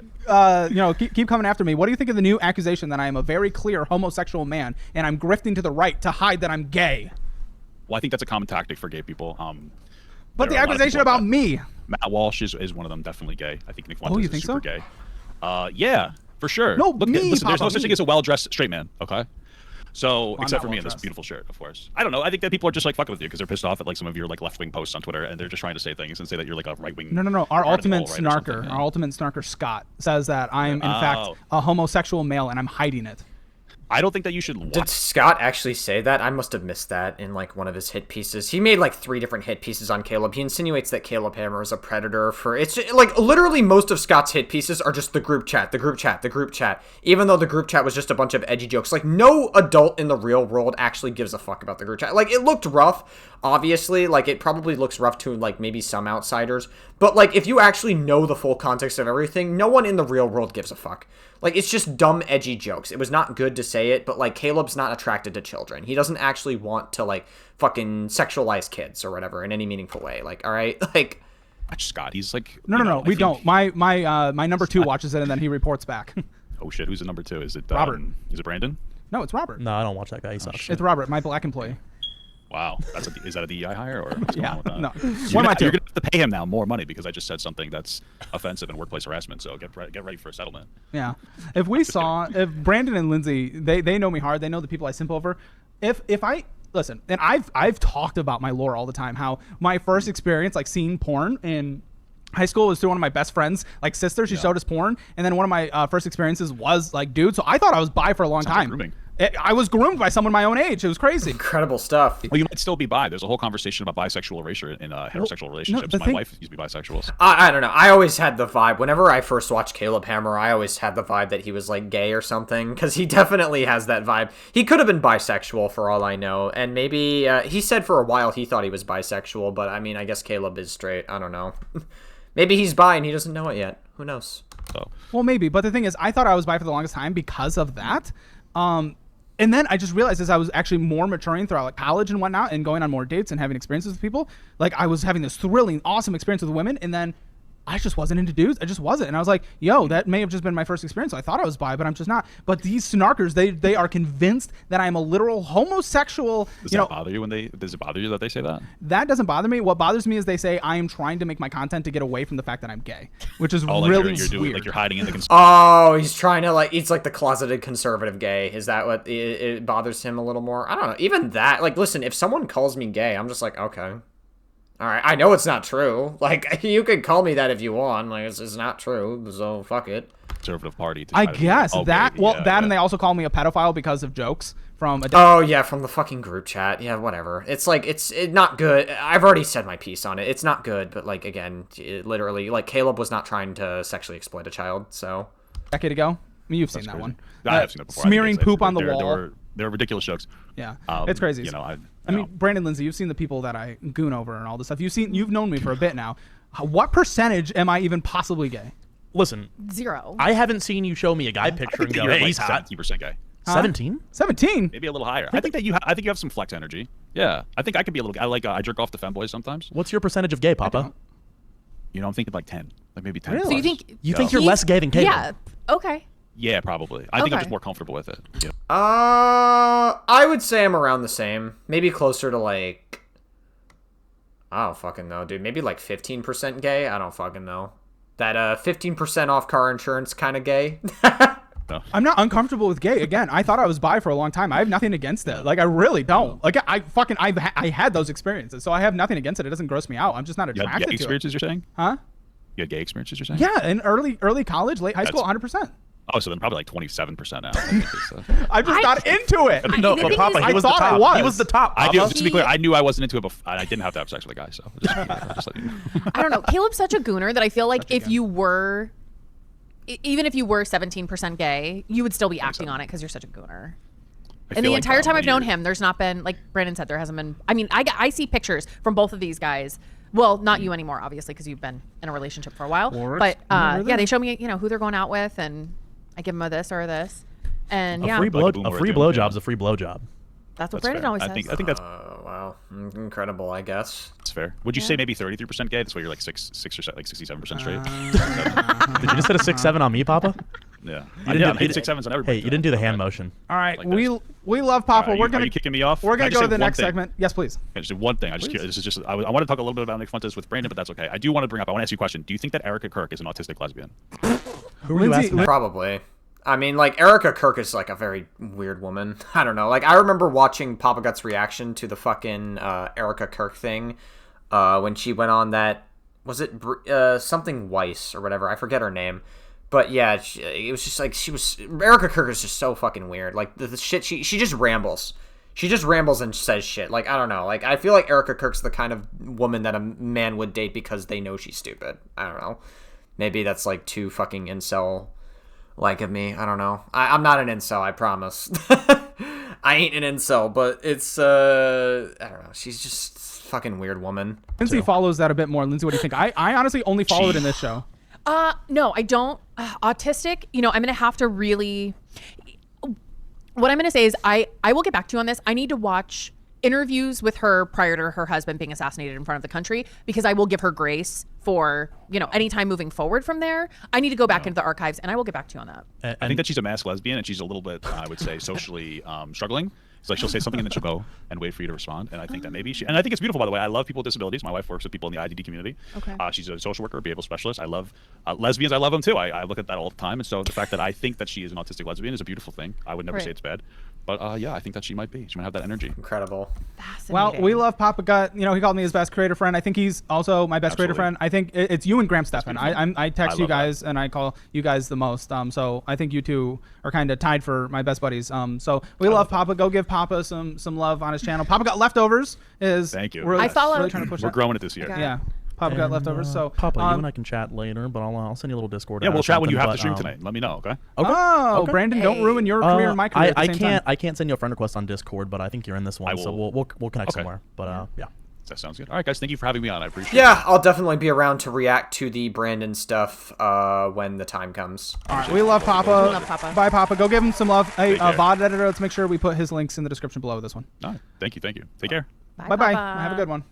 keep coming after me. What do you think of the new accusation that I am a very clear homosexual man and I'm grifting to the right to hide that I'm gay? Well, I think that's a common tactic for gay people. But the there are a lot of accusation people like about that. me. Matt Walsh is one of them, definitely gay. I think Nick Oh, Fuentes you is think super so? gay. Yeah, for sure. No, Look, me, listen, there's Papa, no such me. thing as a well-dressed straight man, okay? So, I'm except not for me in this well-dressed. beautiful shirt, of course. I don't know. I think that people are just like fucking with you because they're pissed off at like some of your like left-wing posts on Twitter, and they're just trying to say things and say that you're like a right-wing. No. Our ultimate article, right, or something, snarker, yeah. our ultimate snarker, Scott, says that I'm in fact Oh. a homosexual male and I'm hiding it. I don't think that you should. Did Scott actually say that? I must have missed that in like one of his hit pieces. He made like 3 different hit pieces on Caleb. He insinuates that Caleb Hammer is a predator for it's like literally most of Scott's hit pieces are just the group chat, even though the group chat was just a bunch of edgy jokes. Like no adult in the real world actually gives a fuck about the group chat. Like it looked rough, obviously, like it probably looks rough to like maybe some outsiders, but like if you actually know the full context of everything, no one in the real world gives a fuck. Like, it's just dumb, edgy jokes. It was not good to say it, but, like, Caleb's not attracted to children. He doesn't actually want to, like, fucking sexualize kids or whatever in any meaningful way. Like, all right? Like... Watch Scott. He's like... No, we don't. My number 2 watches it and then he reports back. Oh, shit. Who's the number 2? Is it... Robert. Is it Brandon? No, it's Robert. No, I don't watch that guy. He sucks. It's Robert, my black employee. Wow. Is that a DEI hire or what's going on with that? No. You're One of my gonna 2. have to pay him now more money because I just said something that's offensive in workplace harassment. So get ready for a settlement. Yeah. If Brandon and Lindsay, they know me hard. They know the people I simp over. If I listen, and I've talked about my lore all the time. How my first experience like seeing porn in high school was through one of my best friends, like sister. She showed us porn, and then one of my first experiences was like dude. So I thought I was bi for a long Sounds like time. grooming. I was groomed by someone my own age. It was crazy. Incredible stuff. Well, you might still be bi. There's a whole conversation about bisexual erasure in heterosexual relationships. the My thing- wife used to be bisexual. I don't know. I always had the vibe. Whenever I first watched Caleb Hammer, I always had the vibe that he was, like, gay or something. Because he definitely has that vibe. He could have been bisexual, for all I know. And maybe... he said for a while he thought he was bisexual. But, I mean, I guess Caleb is straight. I don't know. Maybe he's bi and he doesn't know it yet. Who knows? So Well, maybe, but the thing is, I thought I was bi for the longest time because of that. And then I just realized as I was actually more maturing throughout like college and whatnot, and going on more dates and having experiences with people, like I was having this thrilling, awesome experience with women, and then I just wasn't into dudes. I just wasn't, and I was like, "Yo, that may have just been my first experience. I thought I was bi, but I'm just not." But these snarkers, they are convinced that I'm a literal homosexual. does that bother you does it bother you that they say that? That doesn't bother me. What bothers me is they say I am trying to make my content to get away from the fact that I'm gay, which is Oh, like really you're doing weird. like you're hiding in the Oh, he's trying to, like... It's like the closeted conservative gay. Is that what... It bothers him a little more? I don't know. Even that... Like, listen, if someone calls me gay, I'm just like, okay. All right, I know it's not true. Like, you can call me that if you want. Like, it's not true, so fuck it. conservative party. To I try to- guess okay, that. Well, yeah, that, yeah. and they also call me a pedophile because of jokes from a. Oh, yeah, from the fucking group chat. Yeah, whatever. It's like, it's not good. I've already said my piece on it. It's not good, but, like, again, literally, like, Caleb was not trying to sexually exploit a child, so... decade ago. I mean, you've seen That's that crazy. one. I have seen it before. I think Smearing it's- poop on the they're- wall. They're ridiculous jokes. Yeah, it's crazy. You know, I mean, Brandon Lindsay, you've seen the people that I goon over and all this stuff. You've known me for a bit now. What percentage am I even possibly gay? Listen, 0. I haven't seen you show me a guy picture and go, you're "Hey, like he's hot." 70% gay. 17? 17. Maybe a little higher. I think that I think you have some flex energy. Yeah, I think I could be a little. I jerk off to femboys sometimes. What's your percentage of gay, Papa? You know, I'm thinking like 10, like maybe 10. Really? So you plus. think You think you're less gay than Caleb? Yeah. Okay. Yeah, probably. I think I'm Okay. just more comfortable with it. Yeah. I would say I'm around the same. Maybe closer to, like... I don't fucking know, dude. Maybe, like, 15% gay? I don't fucking know. That, 15% off car insurance kind of gay? No. I'm not uncomfortable with gay. Again, I thought I was bi for a long time. I have nothing against it. Like, I really don't. Like, I had those experiences, so I have nothing against it. It doesn't gross me out. I'm just not You had attracted gay to experiences, you're saying? Huh? You had gay experiences, you're saying? Yeah, in early college, late high school, 100%. Oh, so then probably like 27% now. I'm just not into it. No, the but thing Papa, is, he I was the thought I top. was. He was the top. I do. Papa. Just to be clear, I knew I wasn't into it, but I didn't have to have sex with a guy. So just I don't know. Caleb's such a gooner that I feel like if you were, even if you were 17% gay, you would still be acting on it because you're such a gooner. And the entire time I've known him, there's not been, like Brandon said, there hasn't been. I mean, I see pictures from both of these guys. Well, not you anymore, obviously, because you've been in a relationship for a while. But yeah, they show me, who they're going out with, and I give them a this or a this, and A free blowjob's a free blowjob. That's what That's Brandon fair. always I says. think that's Wow, incredible. I guess. fair. Would you say maybe 33% gay? That's why you're like 6 or like 67% straight. Did you just hit a 6-7 on me, Papa? Yeah, You didn't do- 6-7s on everybody. Hey, you didn't do the hand motion. All right, Like we this. love Papa. Are We're you gonna kicking me off? We're Can I gonna just go say to the one next thing? segment. Yes, please. Okay, just one thing. I want to talk a little bit about Nick Fuentes with Brandon, but that's okay. I do want to bring up. I want to ask you a question. Do you think that Erica Kirk is an autistic lesbian? Who are you asking? Probably. I mean, like, Erica Kirk is, like, a very weird woman. I don't know. Like, I remember watching Papa Gut's reaction to the fucking Erica Kirk thing when she went on that, was it something Weiss or whatever? I forget her name. But, yeah, it was just, like, Erica Kirk is just so fucking weird. Like, the shit, she just rambles. She just rambles and says shit. Like, I don't know. Like, I feel like Erica Kirk's the kind of woman that a man would date because they know she's stupid. I don't know. Maybe that's, like, too fucking incel like of me. I don't know. I'm not an incel, I promise. I ain't an incel, but it's I don't know. She's just fucking weird woman. Lindsay follows that a bit more. Lindsay, what do you think? I honestly only follow it in this show. No, I don't. Autistic, I'm going to have to really. What I'm going to say is I will get back to you on this. I need to watch interviews with her prior to her husband being assassinated in front of the country, because I will give her grace for, any time moving forward from there. I need to go back into the archives, and I will get back to you on that. I think that she's a masked lesbian, and she's a little bit, I would say, socially struggling. It's like she'll say something and then she'll go and wait for you to respond. And I think that maybe and I think it's beautiful, by the way. I love people with disabilities. My wife works with people in the IDD community. Okay. She's a social worker, behavioral specialist. I love lesbians. I love them too. I look at that all the time. And so the fact that I think that she is an autistic lesbian is a beautiful thing. I would never say it's bad. But yeah, I think that she might be. She might have that energy. Incredible. Fascinating. Well, we love Papa Gut. He called me his best creator friend. I think he's also my best creator friend. I think it's you and Graham Stephan. I text you guys and I call you guys the most. So I think you two are kind of tied for my best buddies. So we love Papa. Go give Papa some love on his channel. Papa Gut Leftovers is. Thank you. Really, I follow. really trying to push We're that. growing it this year. Okay. Yeah. Papa Gut Leftovers. So Papa, you and I can chat later, but I'll send you a little Discord. Yeah, we'll chat when you have to to stream tonight. Let me know, okay? Oh, Brandon, don't ruin your career and my career at the I same can't. time. I can't send you a friend request on Discord, but I think you're in this one, so we'll connect somewhere. But yeah. That sounds good. All right, guys, thank you for having me on. I appreciate it. Yeah, I'll definitely be around to react to the Brandon stuff when the time comes. All right, we love Papa. We love Papa. Bye, Papa. Go give him some love. Hey, Take care. VOD editor, let's make sure we put his links in the description below this one. All right, thank you. Take care. Bye-bye. Have a good one.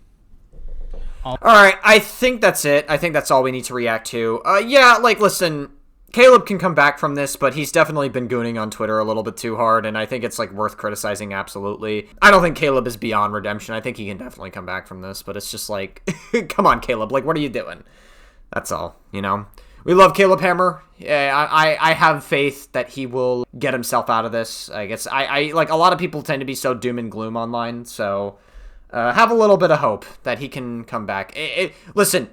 All right, I think that's it. I think that's all we need to react to. Yeah, like, listen, Caleb can come back from this, but he's definitely been gooning on Twitter a little bit too hard, and I think it's, like, worth criticizing, absolutely. I don't think Caleb is beyond redemption. I think he can definitely come back from this, but it's just like, come on, Caleb, like, what are you doing? That's all, We love Caleb Hammer. Yeah, I have faith that he will get himself out of this. I guess I like, a lot of people tend to be so doom and gloom online, so have a little bit of hope that he can come back. Listen,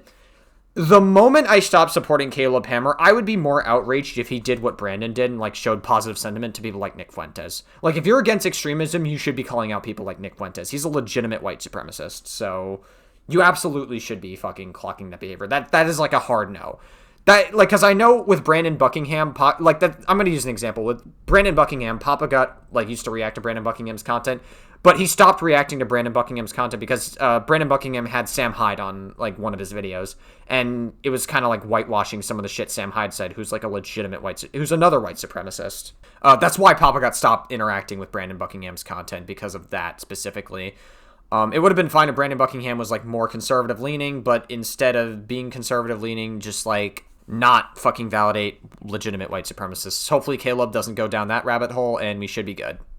the moment I stopped supporting Caleb Hammer, I would be more outraged if he did what Brandon did and, like, showed positive sentiment to people like Nick Fuentes. Like, if you're against extremism, you should be calling out people like Nick Fuentes. He's a legitimate white supremacist, so you absolutely should be fucking clocking that behavior. That is, like, a hard no. That, like, because I know with Brandon Buckingham, like, that, I'm going to use an example. With Brandon Buckingham, Papa Gut, like, used to react to Brandon Buckingham's content, but he stopped reacting to Brandon Buckingham's content because Brandon Buckingham had Sam Hyde on, like, one of his videos, and it was kind of like whitewashing some of the shit Sam Hyde said, who's, like, a legitimate who's another white supremacist. That's why Papa Gut stopped interacting with Brandon Buckingham's content, because of that specifically. It would have been fine if Brandon Buckingham was, like, more conservative leaning, but instead of being conservative leaning, just, like, not fucking validate legitimate white supremacists. Hopefully Caleb doesn't go down that rabbit hole, and we should be good.